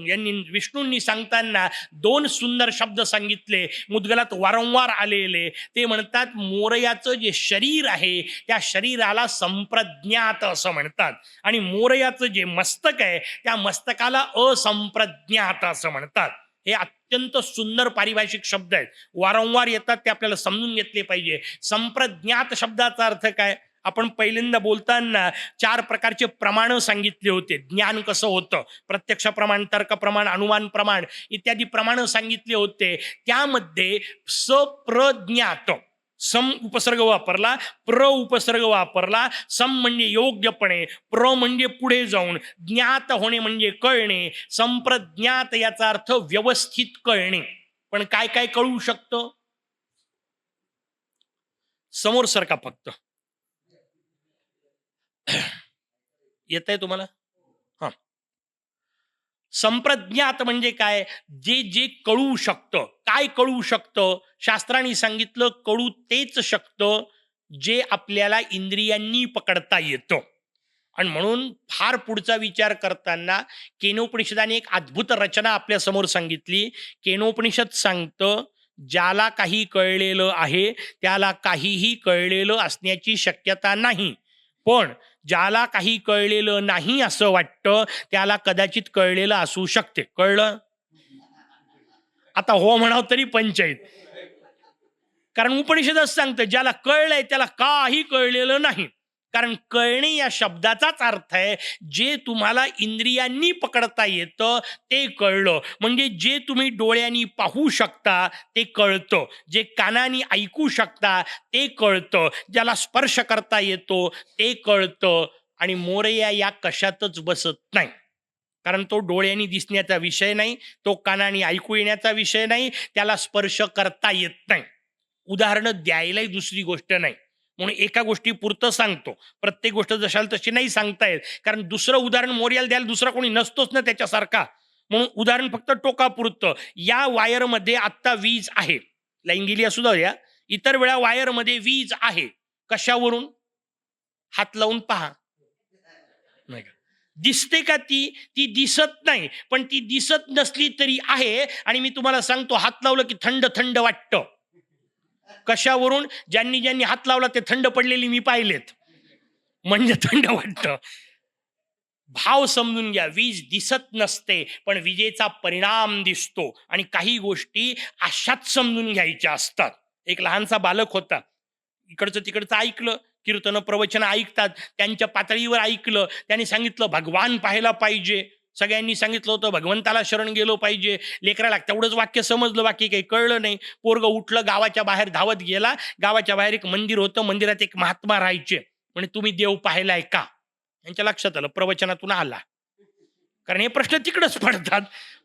यांनी विष्णूंनी सांगताना 2 सुंदर शब्द सांगितले, मुद्गलात वारंवार आलेले. ते म्हणतात मोरयाचं जे शरीर आहे त्या शरीराला संप्रज्ञात असं म्हणतात आणि मोरयाचं जे मस्तक आहे त्या मस्तकाला असंप्रज्ञात असं म्हणतात. हे अत्यंत सुंदर पारिभाषिक शब्द आहेत, वारंवार येतात, ते आपल्याला समजून घेतले पाहिजे. संप्रज्ञात शब्दाचा अर्थ काय? आपण पहिल्यांदा बोलताना 4 प्रकारचे प्रमाण सांगितले होते. ज्ञान कसं होतं, प्रत्यक्ष प्रमाण, तर्क प्रमाण, अनुमान प्रमाण इत्यादी प्रमाण सांगितले होते. त्यामध्ये सप्रज्ञात, सम उपसर्ग वापरला, प्र उपसर्ग वापरला. सम म्हणजे योग्यपणे, प्र म्हणजे पुढे जाऊन, ज्ञात होणे म्हणजे कळणे. संप्रज्ञात याचा अर्थ व्यवस्थित कळणे. पण काय काय कळू शकतं? समोर सरका फक्त. येत आहे तुम्हाला? हा. संप्रज्ञात म्हणजे काय? जे जे कळू शकतं. काय कळू शकतं? शास्त्रांनी सांगितलं कळू तेच शकतं जे आपल्याला इंद्रियांनी पकडता येतं. आणि म्हणून फार पुढचा विचार करताना केनोपनिषदाने एक अद्भुत रचना आपल्या समोर सांगितली. केनोपनिषद सांगतं ज्याला काही कळलेलं आहे त्याला काहीही कळलेलं असण्याची शक्यता नाही, पण ज्याला काही कळलेलं नाही असं वाटतं त्याला कदाचित कळलेलं असू शकते. कळलं? आता हो म्हणावं तरी पंचायत. कारण उपनिषदच सांगतं ज्याला कळलंय त्याला काही कळलेलं नाही. कारण कळणे या शब्दाचाच अर्थ आहे जे तुम्हाला इंद्रियांनी पकडता येतं ते कळलं. म्हणजे जे तुम्ही डोळ्यांनी पाहू शकता ते कळतं, जे कानाने ऐकू शकता ते कळतं, ज्याला स्पर्श करता येतो ते कळतं. आणि मोरया या कशातच बसत नाही. कारण तो डोळ्यांनी दिसण्याचा विषय नाही, तो कानाने ऐकू येण्याचा विषय नाही, त्याला स्पर्श करता येत नाही. उदाहरणं द्यायलाही दुसरी गोष्ट नाही, म्हणून एका गोष्टी पुरतं सांगतो. प्रत्येक गोष्ट जशाल तशी नाही सांगता येत, कारण दुसरं उदाहरण मोर्याला द्यायला दुसरा कोणी नसतोच ना त्याच्यासारखा. म्हणून उदाहरण फक्त टोकापुरतं. या वायरमध्ये आत्ता वीज आहे, लाईन गेली असू द्या, इतर वेळा वायरमध्ये वीज आहे. कशावरून? हात लावून पहा. नाही का? दिसते का? ती दिसत नाही, पण ती दिसत नसली तरी आहे. आणि मी तुम्हाला सांगतो हात लावलं की थंड थंड वाटतं. कशावरून? ज्यांनी ज्यांनी हात लावला ते थंड पडलेली मी पाहिलेत, म्हणजे थंड वाटतं. भाव समजून घ्या. वीज दिसत नसते पण विजेचा परिणाम दिसतो. आणि काही गोष्टी अशाच समजून घ्यायच्या असतात. एक लहानसा बालक होता, इकडचं तिकडचं ऐकलं, कीर्तन प्रवचन ऐकतात, त्यांच्या पातळीवर ऐकलं. त्यांनी सांगितलं भगवान पाहायला पाहिजे. सगळ्यांनी सांगितलं होतं भगवंताला शरण गेलो पाहिजे. लेकराला तेवढंच वाक्य समजलं, बाकी काही कळलं नाही. पोरग उठलं, गावाच्या बाहेर धावत गेला. गावाच्या बाहेर एक मंदिर होतं, मंदिरात एक महात्मा राहायचे. म्हणजे तुम्ही देव पाहिलाय का? यांच्या लक्षात आलं, प्रवचनातून आला. कारण हे प्रश्न तिकडच पडतात.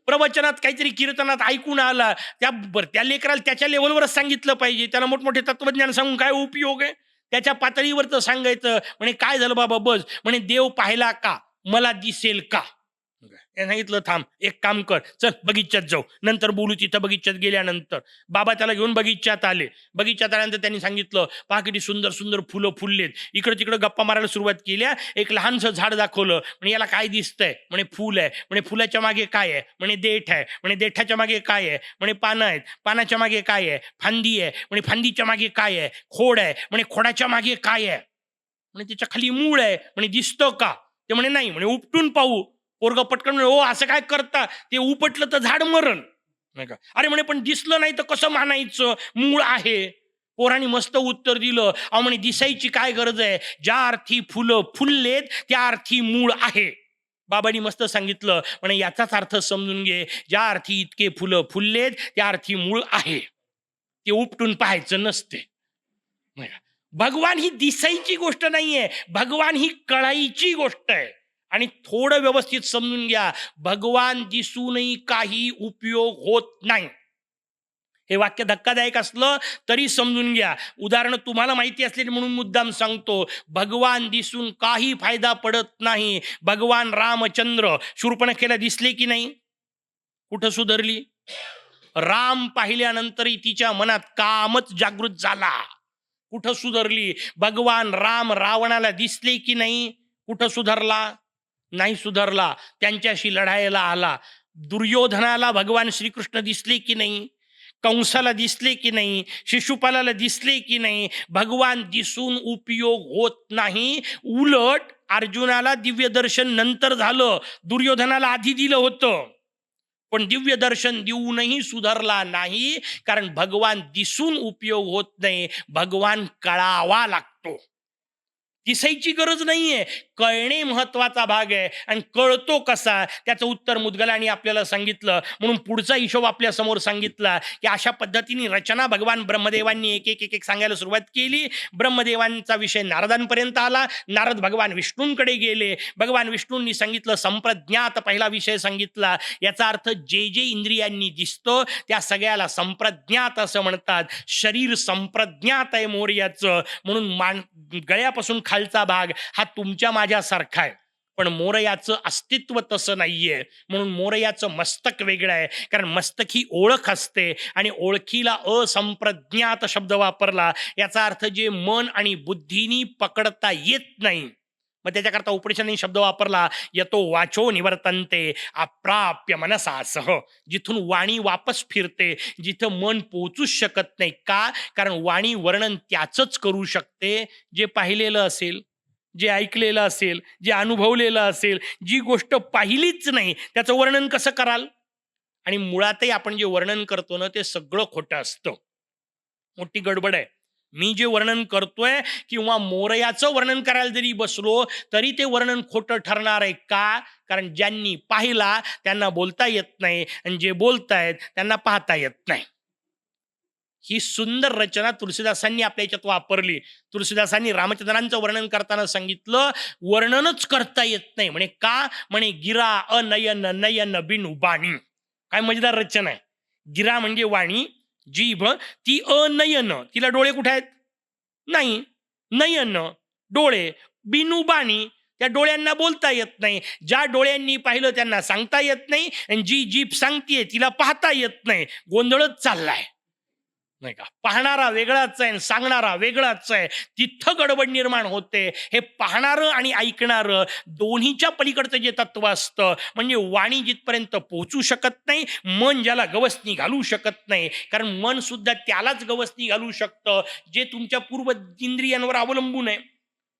प्रवचनात काहीतरी कीर्तनात ऐकून आला, त्या लेकराला त्याच्या लेवलवरच सांगितलं पाहिजे. त्याला मोठमोठे तत्वज्ञान सांगून काय उपयोग आहे? त्याच्या पातळीवर तर सांगायचं. म्हणे काय झालं बाबा? बस. म्हणे देव पाहिला का? मला दिसेल का? सांगितलं थांब, एक काम कर, चल बगीच्यात जाऊ, नंतर बोलू. तिथं बगीच्यात गेल्यानंतर बाबा त्याला घेऊन बगीच्यात आले. बगीच्यात आल्यानंतर त्यांनी सांगितलं पहा किती सुंदर सुंदर फुलं फुललेत. इकडं तिकडं गप्पा मारायला सुरुवात केल्या. एक लहानसं झाड दाखवलं. म्हणे याला काय दिसतंय? म्हणे फूल आहे. म्हणे फुलाच्या मागे काय आहे? म्हणे देठ आहे. म्हणे देठाच्या मागे काय आहे? म्हणे पानं आहेत. पानाच्या मागे काय आहे? फांदी आहे. म्हणे फांदीच्या मागे काय आहे? खोड आहे. म्हणे खोडाच्या मागे काय आहे? म्हणे त्याच्या खाली मूळ आहे. म्हणे दिसतं का? ते म्हणे नाही. म्हणे उपटून पाहू. पोरग पटकन म्हणे, हो असं काय करता? ते उपटलं तर झाड मरण. नाही का? अरे म्हणे पण दिसलं नाही तर कसं मानायचं? मूळ आहे. पोरांनी मस्त उत्तर दिलं, अहो म्हणे दिसायची काय गरज आहे? ज्या अर्थी फुलं फुललेत त्या अर्थी मूळ आहे. बाबांनी मस्त सांगितलं, म्हणे याचाच अर्थ समजून घे, ज्या अर्थी इतके फुलं फुललेत त्या अर्थी मूळ आहे. ते उपटून पाहायचं नसते. नाही का? भगवान ही दिसायची गोष्ट नाहीये, भगवान ही कळायची गोष्ट आहे. आणि थोडं व्यवस्थित समजून घ्या, भगवान दिसूनही काही उपयोग होत नाही. हे वाक्य धक्कादायक असलं तरी समजून घ्या. उदाहरण तुम्हाला माहिती असलेली म्हणून मुद्दाम सांगतो. भगवान दिसून काही फायदा पडत नाही. भगवान रामचंद्र शूर्पणखेला दिसले की नाही? कुठं सुधारली? राम पाहिल्यानंतरही तिच्या मनात कामच जागृत झाला. कुठं सुधारली? भगवान राम रावणाला दिसले की नाही? कुठं सुधारला? नाही सुधारला. त्यांच्याशी लढायला आला. दुर्योधनाला भगवान श्रीकृष्ण दिसले की नाही? कंसाला दिसले की नाही? शिशुपालाला दिसले की नाही? भगवान दिसून उपयोग होत नाही. उलट अर्जुनाला दिव्य दर्शन नंतर झालं, दुर्योधनाला आधी दिलं होतं. पण दिव्य दर्शन देऊनही सुधारला नाही, कारण भगवान दिसून उपयोग होत नाही, भगवान कळावा लागतो. दिसायची गरज नाहीये, कळणे महत्वाचा भाग आहे. आणि कळतो कसा, त्याचं उत्तर मुद्गलांनी आपल्याला सांगितलं. म्हणून पुढचा हिशोब आपल्या समोर सांगितला की अशा पद्धतीने रचना भगवान ब्रह्मदेवांनी एक एक एक एक सांगायला सुरुवात केली. ब्रह्मदेवांचा विषय नारदांपर्यंत आला. नारद भगवान विष्णूंकडे गेले. भगवान विष्णूंनी सांगितलं संप्रज्ञात, पहिला विषय सांगितला. याचा अर्थ जे जे इंद्रियांनी दिसतं त्या सगळ्याला संप्रज्ञात असं म्हणतात. शरीर संप्रज्ञात आहे मोरयाचं, म्हणून गळ्यापासून खालचा भाग हा तुमच्या माझ्यासारखा आहे. पण मोरयाचं अस्तित्व तसं नाहीये. म्हणून मोरयाचं मस्तक वेगळं आहे, कारण मस्तक ही ओळख असते आणि ओळखीला असंप्रज्ञात शब्द वापरला. याचा अर्थ जे मन आणि बुद्धीनी पकडता येत नाही. मग त्याच्याकरता उपनिषदांनी शब्द वापरला, यतो वाचो निवर्तन्ते अप्राप्य मनसासह. जिथून वाणी वापस फिरते, जिथं मन पोचूच शकत नाही. का? कारण वाणी वर्णन त्याचंच करू शकते जे पाहिलेलं असेल, जे ऐकलेलं असेल, जे अनुभवलेलं असेल. जी गोष्ट पाहिलीच नाही त्याचं वर्णन कसं कराल? आणि मुळातही आपण जे वर्णन करतो ना, ते सगळं खोटं असतं. मोठी गडबड आहे. मी जे वर्णन करतोय किंवा मोरयाचं वर्णन करायला जरी बसलो तरी ते वर्णन खोटं ठरणार आहे. का? कारण ज्यांनी पाहिला त्यांना बोलता येत नाही, आणि जे बोलतायत त्यांना पाहता येत नाही. ही सुंदर रचना तुलसीदासांनी आपल्या याच्यात वापरली. तुलसीदासांनी रामचंद्रांचं वर्णन करताना सांगितलं, वर्णनच करता येत नाही म्हणे. का? म्हणे गिरा अनयन नयन बिनु बाणी. काय मजेदार रचना आहे. गिरा म्हणजे वाणी, जीभ, ती अनयन, तिला डोळे कुठे आहेत? नाही. नयन डोळे, बिनु बाणी, त्या डोळ्यांना बोलता येत नाही. ज्या डोळ्यांनी पाहिलं त्यांना सांगता येत नाही, आणि जी जीभ सांगतीये तिला पाहता येत नाही. गोंधळच चाललाय, नाही का? पाहणारा वेगळाच आहे, सांगणारा वेगळाच आहे. तिथं गडबड निर्माण होते. हे पाहणारं आणि ऐकणारं दोन्हीच्या पलीकडचं जे तत्व असतं, म्हणजे वाणी जिथपर्यंत पोहोचू शकत नाही, मन ज्याला गवसणी घालू शकत नाही. कारण मन सुद्धा त्यालाच गवसणी घालू शकतं जे तुमच्या पूर्व इंद्रियांवर अवलंबून आहे.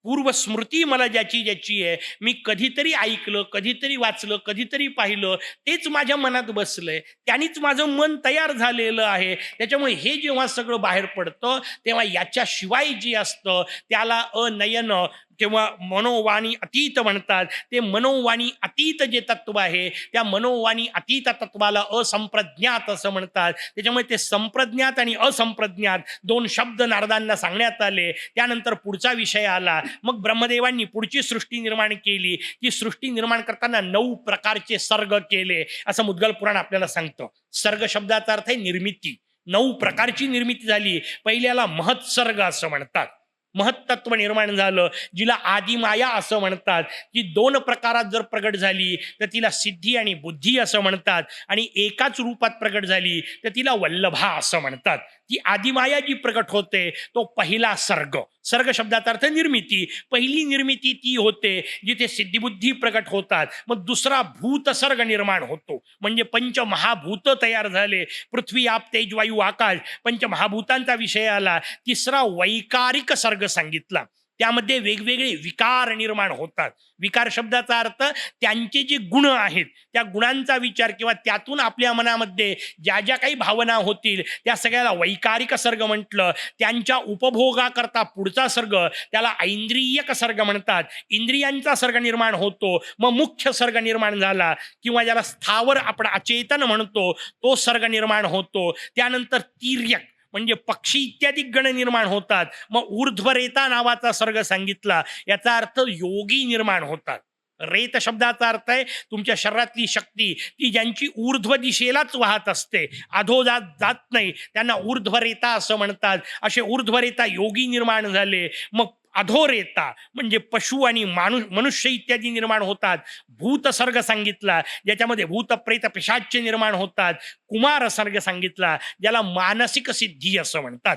पूर्व स्मृती मला ज्याची ज्याची आहे, मी कधीतरी ऐकलं, कधीतरी वाचलं, कधीतरी पाहिलं, तेच माझ्या मनात बसलंय, त्यांनीच माझं मन तयार झालेलं आहे. त्याच्यामुळे हे जेव्हा सगळं बाहेर पडतं तेव्हा याच्याशिवाय जे असतं त्याला अनयन किंवा मनोवाणी अतीत म्हणतात. ते मनोवाणी अतीत जे तत्व आहे त्या मनोवाणी अतीत तत्वाला असंप्रज्ञात असं म्हणतात. त्याच्यामुळे ते संप्रज्ञात आणि असंप्रज्ञात दोन शब्द नारदांना सांगण्यात आले. त्यानंतर पुढचा विषय आला. मग ब्रह्मदेवांनी पुढची सृष्टी निर्माण केली. ती सृष्टी निर्माण करताना 9 प्रकारचे सर्ग केले असं मुद्गल पुराण आपल्याला सांगतं. सर्ग शब्दाचा अर्थ आहे निर्मिती. 9 प्रकारची निर्मिती झाली. पहिल्याला महत्सर्ग असं म्हणतात. महत्त्व निर्माण झालं, जिला आदिमाया असं म्हणतात. ती 2 प्रकारात जर प्रगट झाली तर तिला सिद्धी आणि बुद्धी असं म्हणतात, आणि एकाच रूपात प्रगट झाली तर तिला वल्लभा असं म्हणतात. ती आदिमाया जी प्रगट होते तो पहिला सर्ग. सर्ग शब्दाचा अर्थ निर्मिती. पहिली निर्मिती ती होते जिथे सिद्धिबुद्धी प्रगट होतात. मग दुसरा भूतसर्ग निर्माण होतो, म्हणजे पंचमहाभूत तयार झाले. पृथ्वी, आप, तेज, वायू, आकाश, पंचमहाभूतांचा विषय आला. तिसरा वैकारिक सर्ग सांगितला. त्यामध्ये वेगवेगळे विकार निर्माण होतात. विकार शब्दाचा अर्थ त्यांचे जे गुण आहेत त्या गुणांचा विचार, किंवा त्यातून आपल्या मनामध्ये ज्या ज्या काही भावना होतील त्या सगळ्याला वैकारिक सर्ग म्हटलं. त्यांच्या उपभोगाकरता पुढचा सर्ग त्याला ऐंद्रियक सर्ग म्हणतात. इंद्रियांचा सर्ग निर्माण होतो. मग मुख्य सर्ग निर्माण झाला, किंवा ज्याला स्थावर आपण अचेतन म्हणतो तो सर्ग निर्माण होतो. त्यानंतर तिर्यक म्हणजे पक्षी इत्यादी गण निर्माण होतात. मग ऊर्ध्वरेता नावाचा सर्ग सांगितला. याचा अर्थ योगी निर्माण होतात. रेत शब्दाचा अर्थ आहे तुमच्या शरीरातली शक्ती, ती ज्यांची ऊर्ध्व दिशेलाच वाहत असते, अधोजात जात नाही, त्यांना ऊर्ध्वरेता असं म्हणतात. असे ऊर्ध्वरेता योगी निर्माण झाले. मग अधोरेता म्हणजे पशु आणि मनुष्य इत्यादी निर्माण होतात. भूत सर्ग सांगितला, ज्याच्यामध्ये भूत प्रेत पिशाच्य निर्माण होतात. कुमार सर्ग सांगितला, ज्याला मानसिक सिद्धी असं म्हणतात.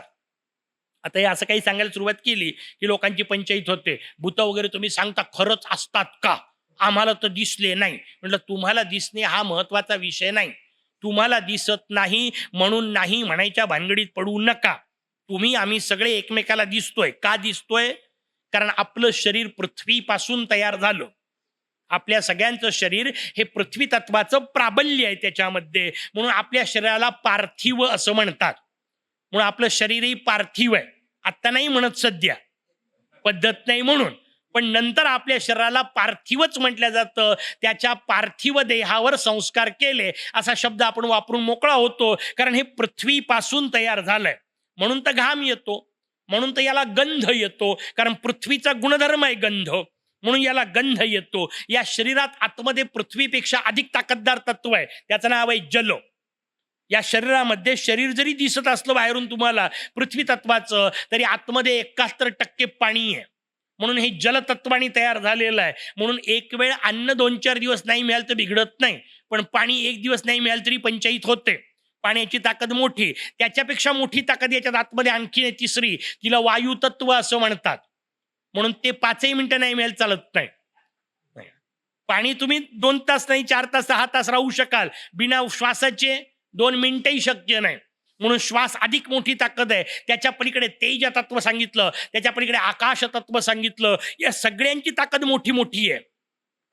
आता हे असं काही सांगायला सुरुवात केली की लोकांची पंचायत होते, भूत वगैरे तुम्ही सांगता खरंच असतात का, आम्हाला तर दिसले नाही. म्हटलं तुम्हाला दिसणे हा महत्वाचा विषय नाही. तुम्हाला दिसत नाही म्हणून नाही म्हणायच्या भानगडीत पडू नका. तुम्ही आम्ही सगळे एकमेकाला दिसतोय. का दिसतोय? कारण आपलं शरीर पृथ्वीपासून तयार झालं. आपल्या सगळ्यांचं शरीर हे पृथ्वी तत्वाचं प्राबल्य आहे त्याच्यामध्ये, म्हणून आपल्या शरीराला पार्थिव असं म्हणतात. म्हणून आपलं शरीरही पार्थिव आहे. आत्ता नाही म्हणत, सध्या पद्धत नाही म्हणून, पण नंतर आपल्या शरीराला पार्थिवच म्हटलं जातं. त्याच्या पार्थिव देहावर संस्कार केले असा शब्द आपण वापरून मोकळा होतो, कारण हे पृथ्वीपासून तयार झालंय. म्हणून तर घाम येतो, म्हणून तर याला गंध येतो, कारण पृथ्वीचा गुणधर्म आहे गंध, म्हणून याला गंध येतो. या शरीरात आतमध्ये पृथ्वीपेक्षा अधिक ताकददार तत्व आहे, त्याचं नाव आहे जल. या शरीरामध्ये शरीर जरी दिसत असलं बाहेरून तुम्हाला पृथ्वी तत्वाचं, तरी आतमध्ये 71% पाणी आहे. म्हणून हे जलतत्वाने तयार झालेलं आहे. म्हणून एक वेळ अन्न 2-4 दिवस नाही मिळालं तर बिघडत नाही, पण पाणी 1 दिवस नाही मिळालं तरी पंचायत होते. पाण्याची ताकद मोठी. त्याच्यापेक्षा मोठी ताकद याच्यात आतमध्ये आणखी आहे तिसरी, तिला वायू तत्व असं म्हणतात. म्हणून ते 5 मिनिटं नाही मिळालं चालत नाही. पाणी तुम्ही 2 तास नाही, 4 तास, 6 तास राहू शकाल. बिना श्वासाचे 2 मिनिटंही शक्य नाही. म्हणून श्वास अधिक मोठी ताकद आहे. त्याच्या पलीकडे तेज तत्व सांगितलं, त्याच्या पलीकडे आकाश तत्व सांगितलं. या सगळ्यांची ताकद मोठी मोठी आहे.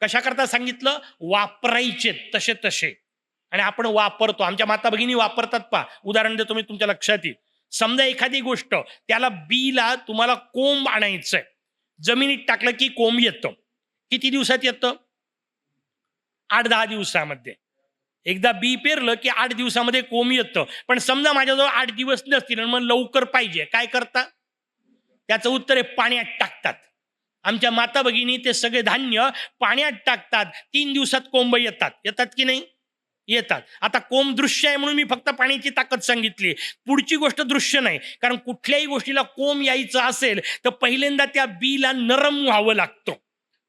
कशा करता सांगितलं? वापरायचे तसे तसे, आणि आपण वापरतो. आमच्या माता भगिनी वापरतात. पा उदाहरण देतो मी, तुमच्या लक्षात येईल. समजा एखादी गोष्ट, त्याला बीला तुम्हाला कोंब आणायचंय, जमिनीत टाकलं की कोंब येतं. किती दिवसात येतं? 8-10 दिवसामध्ये. एकदा बी पेरलं की 8 दिवसामध्ये कोंब येतं. पण समजा माझ्याजवळ 8 दिवस नसतील आणि मग लवकर पाहिजे, काय करता? त्याचं उत्तर आहे पाण्यात टाकतात. आमच्या माता भगिनी ते सगळे धान्य पाण्यात टाकतात. 3 दिवसात कोंब येतात. येतात की नाही? येतात. आता कोंब दृश्य आहे म्हणून मी फक्त पाण्याची ताकद सांगितली. पुढची गोष्ट दृश्य नाही, कारण कुठल्याही गोष्टीला कोंब यायचं असेल तर पहिल्यांदा त्या बीला नरम व्हावं लागतं.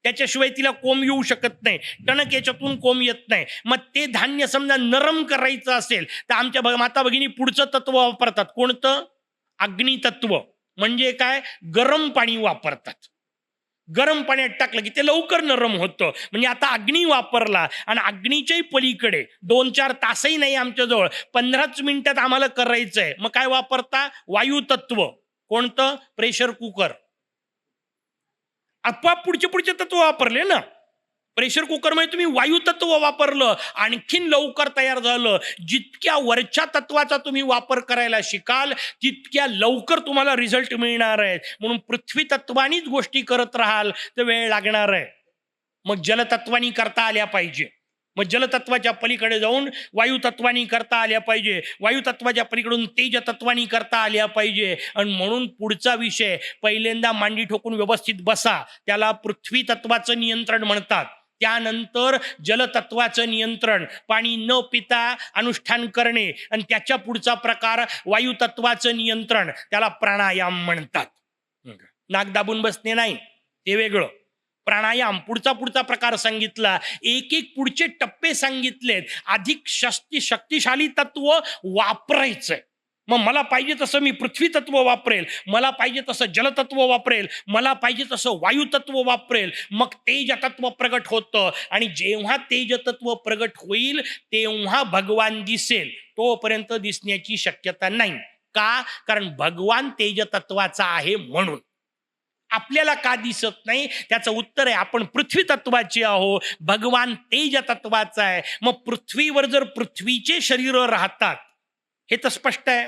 त्याच्याशिवाय तिला कोंब येऊ शकत नाही. टणक याच्यातून कोंब येत नाही. मग ते धान्य समजा नरम करायचं असेल तर आमच्या माता भगिनी पुढचं तत्व वापरतात. कोणतं? अग्नितत्व. म्हणजे काय? गरम पाणी वापरतात. गरम पाण्यात टाकलं की ते लवकर नरम होतं. म्हणजे आता अग्नी वापरला, आणि अग्नीच्याही पलीकडे 2-4 तासही नाही आमच्याजवळ, 15च मिनिटात आम्हाला करायचंय. मग काय वापरता? वायू तत्व. कोणतं? Pressure cooker. आपोआप पुढचे तत्व वापरले ना. प्रेशर कुकरमध्ये तुम्ही वायू तत्व वापरलं, आणखीन लवकर तयार झालं. जितक्या वरच्या तत्वाचा तुम्ही वापर करायला शिकाल तितक्या लवकर तुम्हाला रिझल्ट मिळणार आहे. म्हणून पृथ्वी तत्वानीच गोष्टी करत राहाल तर वेळ लागणार आहे. मग जलतत्वानी करता आल्या पाहिजे. मग जलतत्वाच्या पलीकडे जाऊन वायू तत्वानी करता आल्या पाहिजे. वायू तत्वाच्या पलीकडून तेज तत्वानी करता आल्या पाहिजे. आणि म्हणून पुढचा विषय, पहिल्यांदा मांडी ठोकून व्यवस्थित बसा, त्याला पृथ्वी तत्वाचं नियंत्रण म्हणतात. त्यानंतर जलतत्वाचं नियंत्रण, पाणी न पिता अनुष्ठान करणे, आणि त्याच्या पुढचा प्रकार वायू तत्वाचं नियंत्रण, त्याला प्राणायाम म्हणतात. नाक दाबून बसणे नाही, ते वेगळं. प्राणायाम पुढचा प्रकार सांगितला. एक पुढचे टप्पे सांगितलेत. अधिक शक्तिशाली तत्व वापरायचंय. मग मला पाहिजे तसं मी पृथ्वी तत्व वापरेल, मला पाहिजे तसं जलतत्व वापरेल, मला पाहिजे तसं वायू तत्व वापरेल. मग तेज तत्व प्रगट होतं, आणि जेव्हा तेज तत्व प्रगट होईल तेव्हा भगवान दिसेल. तोपर्यंत दिसण्याची शक्यता नाही. का? कारण भगवान तेज तत्वाचा आहे म्हणून. आपल्याला का दिसत नाही? त्याचं उत्तर आहे, आपण पृथ्वी तत्वाचे आहो, भगवान तेज तत्वाचा आहे. मग पृथ्वीवर जर पृथ्वीचे शरीर राहतात, हे तर स्पष्ट आहे.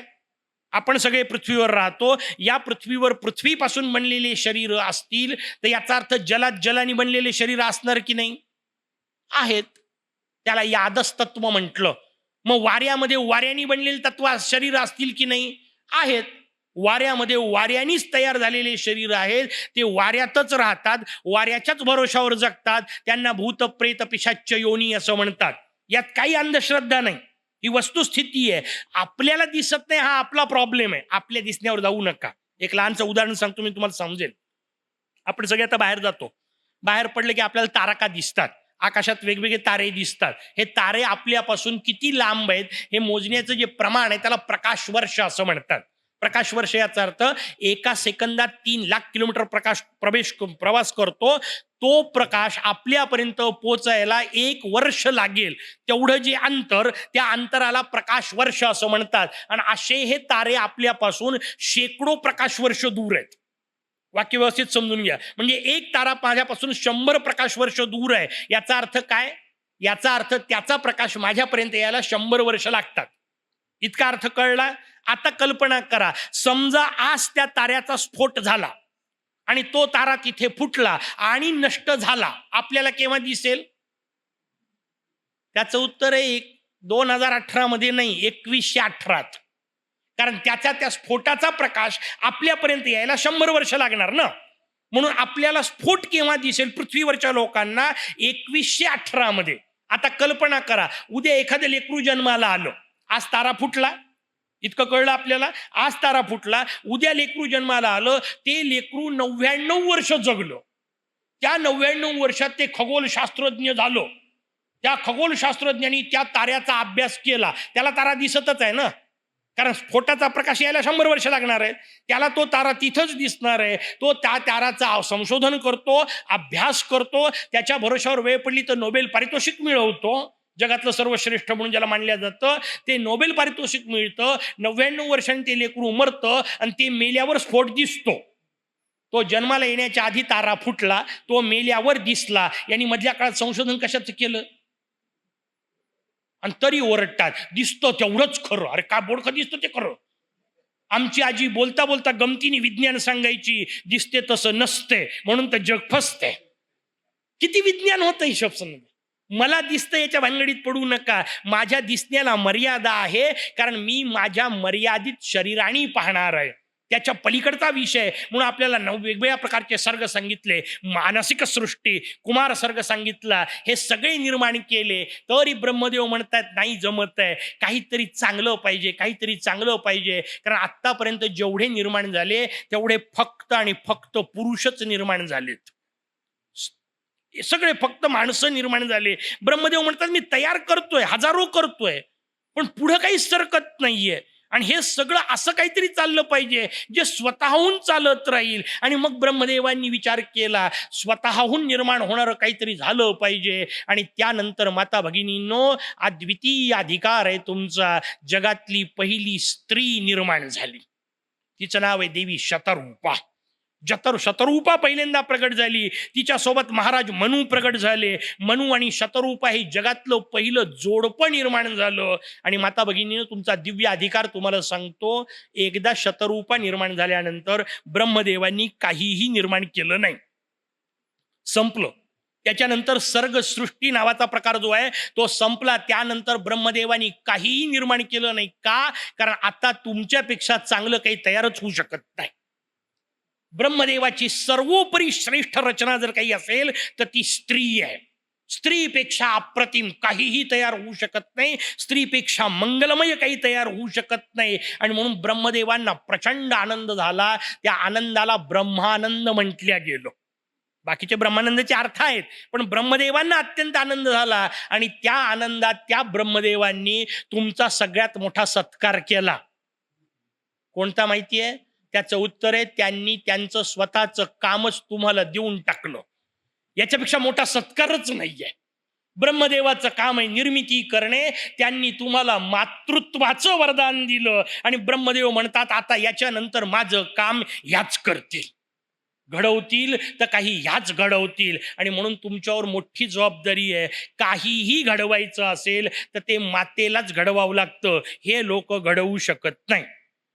आपण सगळे पृथ्वीवर राहतो. या पृथ्वीवर पृथ्वीपासून बनलेले शरीर असतील तर याचा अर्थ जलात जलाने बनलेले शरीर असणार की नाही? आहेत. त्याला यादस तत्व म्हटलं. मग वाऱ्यामध्ये वाऱ्याने बनलेले तत्व शरीर असतील की नाही? आहेत. वाऱ्यामध्ये वाऱ्यानीच तयार झालेले शरीर आहेत. ते वाऱ्यातच राहतात, वाऱ्याच्याच भरोशावर जगतात. त्यांना भूत प्रेत पिशाच्च योनी असं म्हणतात. यात काही अंधश्रद्धा नाही, ही वस्तुस्थिती आहे. आपल्याला दिसत नाही, हा आपला प्रॉब्लेम आहे. आपल्या दिसण्यावर जाऊ नका. एक लहानचं उदाहरण सांगतो मी, तुम्हाला समजेल. आपण सगळे आता बाहेर जातो. बाहेर पडले की आपल्याला तारका दिसतात. आकाशात वेगवेगळे तारे दिसतात. हे तारे आपल्यापासून किती लांब आहेत हे मोजण्याचं जे प्रमाण आहे त्याला प्रकाश वर्ष असं म्हणतात. प्रकाश वर्ष याचा अर्थ एका सेकंदात 3 लाख किलोमीटर प्रवास करतो. तो प्रकाश आपल्यापर्यंत पोहोचायला 1 वर्ष लागेल. तेवढं जे अंतर, त्या अंतराला प्रकाश वर्ष असं म्हणतात. आणि असे हे तारे आपल्यापासून शेकडो प्रकाश वर्ष दूर आहेत. वाक्य व्यवस्थित समजून घ्या. म्हणजे एक तारा माझ्यापासून 100 प्रकाश वर्ष दूर आहे. याचा अर्थ काय? याचा अर्थ त्याचा प्रकाश माझ्यापर्यंत यायला 100 वर्ष लागतात. इतका अर्थ कळला? आता कल्पना करा, समजा आज त्या ताऱ्याचा स्फोट झाला आणि तो तारा तिथे फुटला आणि नष्ट झाला, आपल्याला केव्हा दिसेल? त्याचं उत्तर आहे 2018 मध्ये नाही, 2118. कारण त्या स्फोटाचा प्रकाश आपल्यापर्यंत यायला 100 वर्ष लागणार ना. म्हणून आपल्याला स्फोट केव्हा दिसेल पृथ्वीवरच्या लोकांना? 2118 मध्ये. आता कल्पना करा, उद्या एखादं लेकरू जन्माला आलं, आज तारा फुटला, इतकं कळलं आपल्याला. आज तारा फुटला, उद्या लेकरू जन्माला आलं, ते लेकरू 99 वर्ष जगलं. त्या 99 वर्षात ते खगोलशास्त्रज्ञ झालं. त्या खगोलशास्त्रज्ञांनी त्या ताऱ्याचा अभ्यास केला. त्याला तारा दिसतच आहे ना, कारण स्फोटाचा प्रकाश यायला 100 वर्ष लागणार आहे. त्याला तो तारा तिथंच दिसणार आहे. तो त्या ताराचा संशोधन करतो, अभ्यास करतो, त्याच्या भरोशावर वेळ पडली तर नोबेल पारितोषिक मिळवतो. जगातलं सर्वश्रेष्ठ म्हणून ज्याला मानलं जातं ते नोबेल पारितोषिक मिळतं. 99 वर्षांनी ते लेकरू उमरतं आणि ते मेल्यावर स्फोट दिसतो. तो जन्माला येण्याच्या आधी तारा फुटला, तो मेल्यावर दिसला. यांनी मधल्या काळात संशोधन कशाचं केलं? आणि तरी ओरडतात, दिसतं तेवढंच खरं. अरे का बोडखं दिसतं ते खरं. आमची आजी बोलता बोलता गमतीने विज्ञान सांगायची, दिसते तसं नसते म्हणून तर जग फसते. किती विज्ञान होतं हिशोब समज. मला दिसतं याच्या भानगडीत पडू नका. माझ्या दिसण्याला मर्यादा आहे, कारण मी माझ्या मर्यादित शरीराने पाहणार आहे. त्याच्या पलीकडचा विषय म्हणून आपल्याला वेगवेगळ्या प्रकारचे सर्ग सांगितले. मानसिक सृष्टी, कुमार सर्ग सांगितला, हे सगळे निर्माण केले. तरी ब्रह्मदेव म्हणतात नाही जमत आहे, काहीतरी चांगलं पाहिजे, काहीतरी चांगलं पाहिजे. कारण आत्तापर्यंत जेवढे निर्माण झाले तेवढे फक्त आणि फक्त पुरुषच निर्माण झालेत. सगळे फक्त माणसं निर्माण झाले. ब्रह्मदेव म्हणतात मी तयार करतोय, हजारो करतोय, पण पुढं काही सरकत नाहीये. आणि हे सगळं असं काहीतरी चाललं पाहिजे जे स्वतःहून चालत राहील. आणि मग ब्रह्मदेवांनी विचार केला, स्वतःहून निर्माण होणारं काहीतरी झालं पाहिजे. आणि त्यानंतर माता भगिनींनो, अद्वितीय अधिकार आहे तुमचा. जगातली पहिली स्त्री निर्माण झाली. तिचं नाव आहे देवी शतरूपा. शतरूपा पहिल्यांदा प्रगट झाली. तिच्यासोबत महाराज मनू प्रगट झाले. मनू आणि शतरूपा हे जगातलं पहिलं जोडपं निर्माण झालं. आणि माता भगिनीनं तुमचा दिव्य अधिकार तुम्हाला सांगतो, एकदा शतरूपा निर्माण झाल्यानंतर ब्रह्मदेवांनी काहीही निर्माण केलं नाही, संपलं. त्याच्यानंतर सर्ग सृष्टी नावाचा प्रकार जो आहे तो संपला. त्यानंतर ब्रह्मदेवानी काहीही निर्माण केलं नाही. का? कारण आता तुमच्यापेक्षा चांगलं काही तयारच होऊ शकत नाही. ब्रह्मदेवाची सर्वोपरी श्रेष्ठ रचना जर काही असेल तर ती स्त्री आहे. स्त्रीपेक्षा अप्रतिम काहीही तयार होऊ शकत नाही. स्त्रीपेक्षा मंगलमय काही तयार होऊ शकत नाही. आणि म्हणून ब्रह्मदेवांना प्रचंड आनंद झाला. त्या आनंदाला ब्रह्मानंद म्हटल्या गेलो. बाकीचे ब्रह्मानंदाचे अर्थ आहेत, पण ब्रह्मदेवांना अत्यंत आनंद झाला. आणि त्या आनंदात त्या ब्रह्मदेवांनी तुमचा सगळ्यात मोठा सत्कार केला. कोणता माहितीये? त्याचं उत्तर आहे, त्यांनी त्यांचं स्वतःचं कामच तुम्हाला देऊन टाकलं. याच्यापेक्षा मोठा सत्कारच नाहीये. ब्रह्मदेवाचं काम आहे निर्मिती करणे. त्यांनी तुम्हाला मातृत्वाचं वरदान दिलं. आणि ब्रह्मदेव म्हणतात आता याच्यानंतर माझं काम ह्याच करतील. घडवतील तर काही ह्याच घडवतील. आणि म्हणून तुमच्यावर मोठी जबाबदारी आहे. काहीही घडवायचं असेल तर ते मातेलाच घडवावं लागतं. हे लोक घडवू शकत नाही.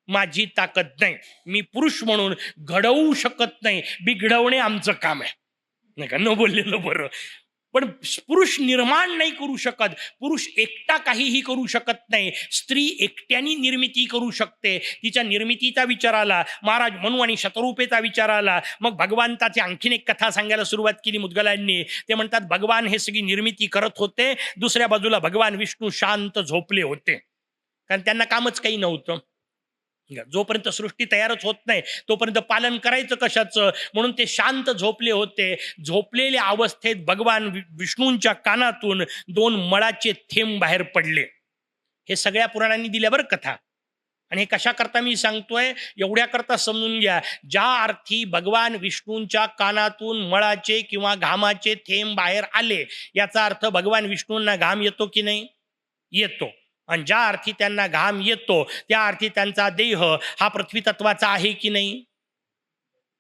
माझी ताकद नाही, मी पुरुष म्हणून घडवू शकत नाही. बिघडवणे आमचं काम आहे, नाही का? न बोललेलं बरं. पण पुरुष निर्माण नाही करू शकत. पुरुष एकटा काहीही करू शकत नाही. स्त्री एकट्याने निर्मिती करू शकते. तिच्या निर्मितीचा विचार आला, महाराज मनू आणि शतरूपेचा विचार आला. मग भगवंताची आणखीन एक कथा सांगायला सुरुवात केली मुद्गलांनी. ते म्हणतात भगवान हे सगळी निर्मिती करत होते, दुसऱ्या बाजूला भगवान विष्णू शांत झोपले होते. कारण त्यांना कामच काही नव्हतं. जोपर्यंत सृष्टी तयारच होत नाही तोपर्यंत पालन करायचं कशाचं, म्हणून ते शांत झोपले होते. झोपलेल्या अवस्थेत भगवान विष्णूंच्या कानातून 2 मळाचे थेंब बाहेर पडले. हे सगळ्या पुराणांनी दिल्या बरं कथा. आणि हे कशा करता मी सांगतोय, एवढ्या करता समजून घ्या, ज्या अर्थी भगवान विष्णूंच्या कानातून मळाचे किंवा घामाचे थेंब बाहेर आले, याचा अर्थ भगवान विष्णूंना घाम येतो की नाही? येतो. आणि ज्या अर्थी त्यांना घाम येतो त्या अर्थी त्यांचा देह हा पृथ्वी तत्वाचा आहे की नाही?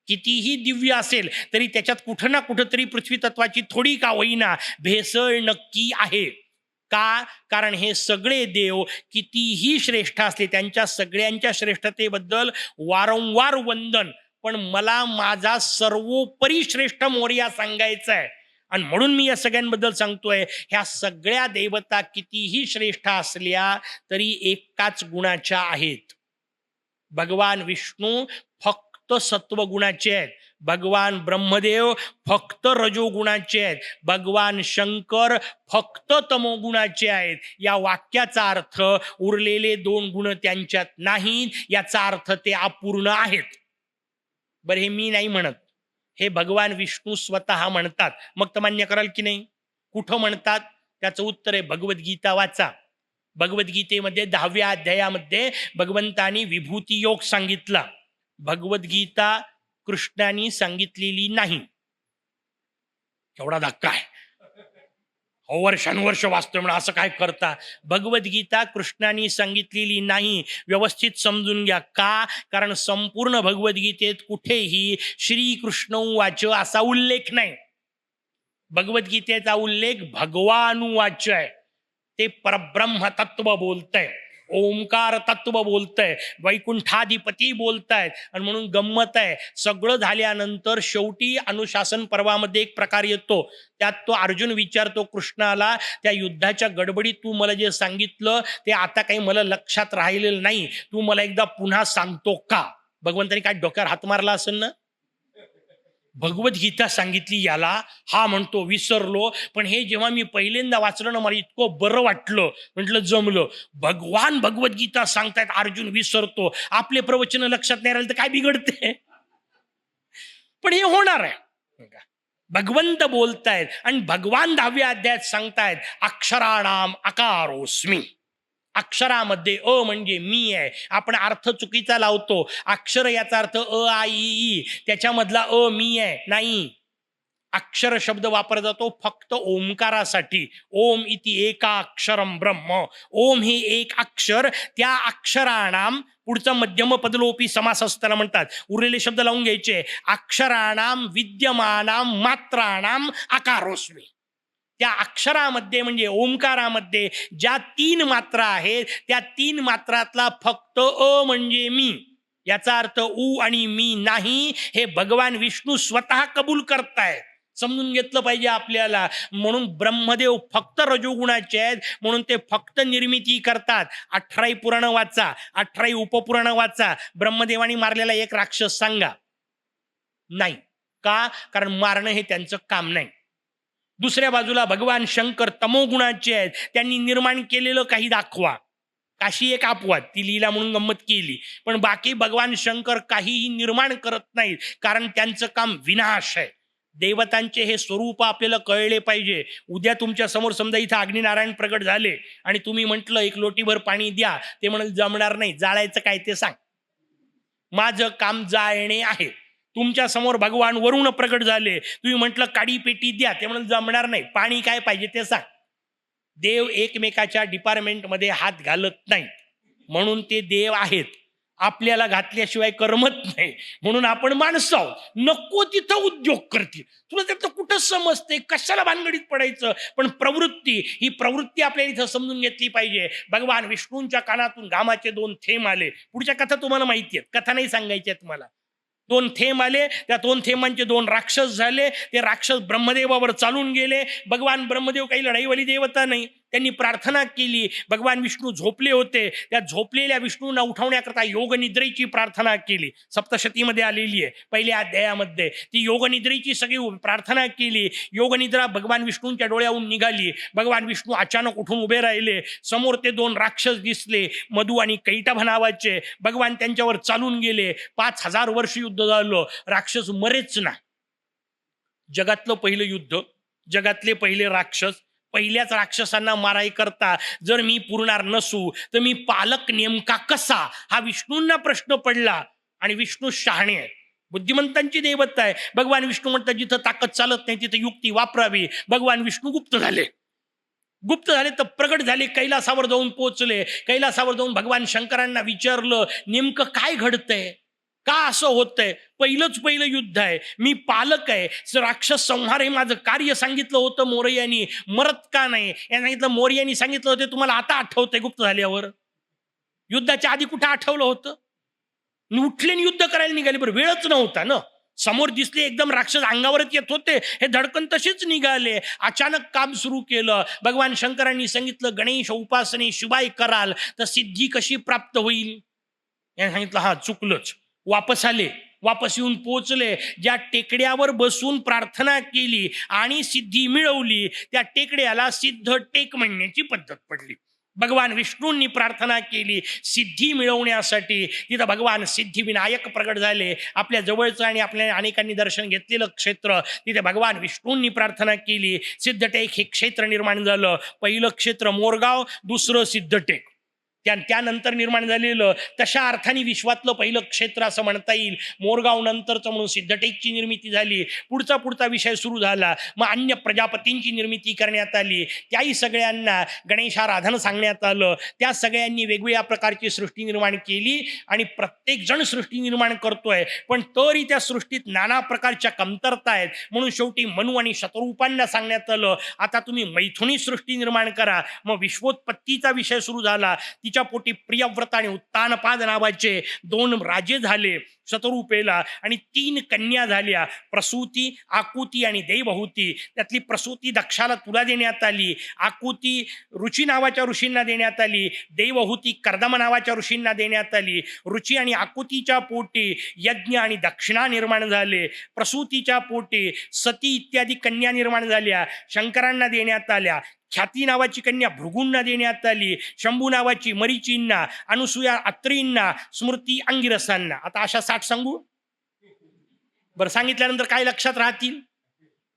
कितीही दिव्य असेल तरी त्याच्यात कुठं ना कुठंतरी पृथ्वी तत्वाची थोडी का होईना भेसळ नक्की आहे. का? कारण हे सगळे देव कितीही श्रेष्ठ असले, त्यांच्या सगळ्यांच्या श्रेष्ठतेबद्दल वारंवार वंदन, पण मला माझा सर्वोपरी श्रेष्ठ मोरया सांगायचा आहे. आणि म्हणून मी या सगळ्यांबद्दल सांगतोय, ह्या सगळ्या देवता कितीही श्रेष्ठ असल्या तरी एकाच गुणाच्या आहेत. भगवान विष्णू फक्त सत्वगुणाचे आहेत, भगवान ब्रह्मदेव फक्त रजोगुणाचे आहेत, भगवान शंकर फक्त तमोगुणाचे आहेत. या वाक्याचा अर्थ उरलेले 2 गुण त्यांच्यात नाहीत, याचा अर्थ ते अपूर्ण आहेत. बरं, हे मी नाही म्हणत, हे भगवान विष्णू स्वतः म्हणतात. मग तर मान्य कराल की नाही? कुठं म्हणतात? त्याचं उत्तर आहे भगवद्गीता वाचा. भगवद्गीतेमध्ये 10व्या अध्यायामध्ये भगवंतानी विभूती योग सांगितला. भगवद्गीता कृष्णाने सांगितलेली नाही. एवढा धक्का आहे. वर्षानुवर्ष वाचतोय म्हणून असं काय करता? भगवद्गीता कृष्णाने सांगितलेली नाही. व्यवस्थित समजून घ्या. का? कारण संपूर्ण भगवद्गीतेत कुठेही श्रीकृष्ण उवाच असा उल्लेख नाही. भगवद्गीतेचा उल्लेख भगवानुवाच आहे. ते परब्रह्म तत्व बोलतंय, ओंकार तत्व बोलतंय, वैकुंठाधिपती बोलतायत. आणि म्हणून गंमत आहे, सगळं झाल्यानंतर शेवटी अनुशासन पर्वामध्ये एक प्रकार येतो. त्यात तो अर्जुन विचारतो कृष्णाला, त्या युद्धाच्या गडबडीत तू मला जे सांगितलं ते आता काही मला लक्षात राहिलेलं नाही, तू मला एकदा पुन्हा सांगतो का? भगवंतानी काय डोक्यावर हात मारला असेल ना? भगवद्गीता सांगितली याला, हा म्हणतो विसरलो. पण हे जेव्हा मी पहिल्यांदा वाचलं ना, मला इतकं बरं वाटलं, म्हटलं जमलं. भगवान भगवद्गीता सांगतायत, अर्जुन विसरतो. आपले प्रवचन लक्षात नाही राहिले तर काय बिघडते? पण हे होणार आहे. भगवंत बोलतायत आणि भगवान 10व्या अध्यायात सांगतायत अक्षराणाम अकारोस्मी. अक्षरामध्ये अ म्हणजे मी आहे. आपण अर्थ चुकीचा लावतो. अक्षर याचा अर्थ अ आ इ ई, त्याच्यामधला अ मी आहे नाही. अक्षर शब्द वापरला जातो फक्त ओंकारासाठी. ओम इति एका अक्षरम ब्रह्म. ओम हे एक अक्षर, त्या अक्षराणाम पुढचा मध्यम पदलोपी समास असताना म्हणतात. उरलेले शब्द लावून घ्यायचे. अक्षराणाम विद्यमानाम मात्राणाम अकारोस्मी. त्या अक्षरामध्ये म्हणजे ओंकारामध्ये ज्या 3 मात्रा आहेत त्या 3 मात्रातला फक्त अ म्हणजे मी. याचा अर्थ उ आणि मी नाही, हे भगवान विष्णू स्वतः कबूल करतायत. समजून घेतलं पाहिजे आपल्याला. म्हणून ब्रह्मदेव फक्त रजोगुणाचे आहेत, म्हणून ते फक्त निर्मिती करतात. 18 पुराण वाचा, 18 उपपुराण वाचा. ब्रह्मदेवानी मारलेला एक राक्षस सांगा. नाही. का? कारण मारणं हे त्यांचं काम नाही. दुसऱ्या बाजूला भगवान शंकर तमोगुणाचे आहेत, त्यांनी निर्माण केलेलं काही दाखवा. काशी एक अपवाद, ती लीला म्हणून गंमत केली. पण बाकी भगवान शंकर काहीही निर्माण करत नाहीत, कारण त्यांचं काम विनाश आहे. देवतांचे हे स्वरूप आपल्याला कळले पाहिजे. उद्या तुमच्या समोर समजा इथं अग्निनारायण प्रगट झाले आणि तुम्ही म्हटलं 1 लोटीभर पाणी द्या, ते म्हणाल जमणार नाही. जाळायचं काय ते सांग, माझं काम जाळणे आहे. तुमच्या समोर भगवान वरुण प्रगट झाले, तुम्ही म्हटलं काडी पेटी द्या, ते म्हणून जमणार नाही. पाणी काय पाहिजे ते सांग. देव एकमेकाच्या डिपार्टमेंटमध्ये हात घालत नाही, म्हणून ते देव आहेत. आपल्याला घातल्याशिवाय करमत नाही, म्हणून आपण माणसं आहोत. नको तिथं उद्योग करतील. तुला त्यातलं कुठं समजते? कशाला भानगडीत पडायचं? पण प्रवृत्ती, ही प्रवृत्ती आपल्याला इथं समजून घेतली पाहिजे. भगवान विष्णूंच्या कानातून घामाचे 2 थेंब आले. पुढच्या कथा तुम्हाला माहिती आहेत, कथा नाही सांगायची आहे तुम्हाला. 2 थेंब आले, त्या 2 थेंबांचे 2 राक्षस झाले. ते राक्षस ब्रह्मदेवावर चालून गेले. भगवान ब्रह्मदेव काही लढाईवाली देवता नाही, त्यांनी प्रार्थना केली. भगवान विष्णू झोपले होते, त्या झोपलेल्या विष्णूंना उठवण्याकरता योगनिद्रेची प्रार्थना केली. सप्तशतीमध्ये आलेली आहे, पहिल्या अध्यायामध्ये. ती योगनिद्रेची सगळी प्रार्थना केली. योगनिद्रा भगवान विष्णूंच्या डोळ्याहून निघाली. भगवान विष्णू अचानक उठून उभे राहिले. समोर ते 2 राक्षस दिसले, मधु आणि कैटभ नावाचे. भगवान त्यांच्यावर चालून गेले. 5000 वर्ष युद्ध झालं, राक्षस मरेच ना. जगातलं पहिलं युद्ध, जगातले पहिले राक्षस पहिल्याच राक्षसांना माराई करता जर मी पुरणार नसू तर मी पालक नेमका कसा, हा विष्णूंना प्रश्न पडला. आणि विष्णू शहाणे आहे, बुद्धिमंतांची देवता आहे. भगवान विष्णू म्हणतात जिथं ताकद चालत नाही तिथं युक्ती वापरावी. भगवान विष्णू गुप्त झाले, गुप्त झाले तर प्रगट झाले, कैलासावर जाऊन पोहोचले. कैलासावर जाऊन भगवान शंकरांना विचारलं नेमकं काय घडतंय, का असं होतंय. पहिलं युद्ध आहे, मी पालक आहे, राक्षस संहार हे माझं कार्य सांगितलं होतं मोरयांनी, मरत का नाही या सांगितलं. मोरयांनी सांगितलं होतं, तुम्हाला आता आठवतंय गुप्त झाल्यावर, युद्धाच्या आधी कुठं आठवलं होतं. उठले युद्ध करायला निघाले, बरं वेळच नव्हता ना. समोर दिसले एकदम राक्षस अंगावरच येत होते, हे धडकन तसेच निघाले. अचानक काम सुरू केलं. भगवान शंकरांनी सांगितलं गणेश उपासने शिवाय कराल तर सिद्धी कशी प्राप्त होईल. याने सांगितलं हा चुकलंच. वापस आले, वापस येऊन पोहोचले. ज्या टेकड्यावर बसून प्रार्थना केली आणि सिद्धी मिळवली त्या टेकड्याला सिद्ध टेक म्हणण्याची पद्धत पडली. भगवान विष्णूंनी प्रार्थना केली सिद्धी मिळवण्यासाठी, तिथं भगवान सिद्धिविनायक प्रगट झाले. आपल्या जवळचं आणि आपल्या अनेकांनी दर्शन घेतलेलं क्षेत्र, तिथे भगवान विष्णूंनी प्रार्थना केली, सिद्धटेक हे क्षेत्र निर्माण झालं. पहिलं क्षेत्र मोरगाव, दुसरं सिद्धटेक. त्यानंतर निर्माण झालेलं तशा अर्थाने विश्वातलं पहिलं क्षेत्र असं म्हणता येईल. मोरगाव नंतरचं म्हणून सिद्धटेकची निर्मिती झाली. पुढचा विषय सुरू झाला. मग अन्य प्रजापतींची निर्मिती करण्यात आली. त्याही सगळ्यांना गणेशाराधन सांगण्यात आलं. त्या सगळ्यांनी वेगवेगळ्या प्रकारची सृष्टी निर्माण केली आणि प्रत्येक जण सृष्टी निर्माण करतोय, पण तरी त्या सृष्टीत नाना प्रकारच्या कमतरता आहेत. म्हणून शेवटी मनु आणि शतरूपांना सांगण्यात आलं आता तुम्ही मैथुनी सृष्टी निर्माण करा. मग विश्वोत्पत्तीचा विषय सुरू झाला. तिच्या पोटी प्रियव्रत आणि उत्तानपाद नावाचे 2 राजे झाले शतरूपेला, आणि 3 कन्या झाल्या, प्रसूती, आकुती आणि देवहूती. त्यातली प्रसूती दक्षाला तुला देण्यात आली, आकुती रुची नावाच्या ऋषींना देण्यात आली, देवहूती कर्दम नावाच्या ऋषींना देण्यात आली. रुची आणि आकुतीच्या पोटी यज्ञ आणि दक्षिणा निर्माण झाले. प्रसूतीच्या पोटी सती इत्यादी कन्या निर्माण झाल्या, शंकरांना देण्यात आल्या. ख्याती नावाची कन्या भृगूंना देण्यात आली, शंभू नावाची मरीचींना, अनुसूया अत्रींना, स्मृती अंगिरसांना. आता अशा 60 सांगू बरं, सांगितल्यानंतर काय लक्षात राहतील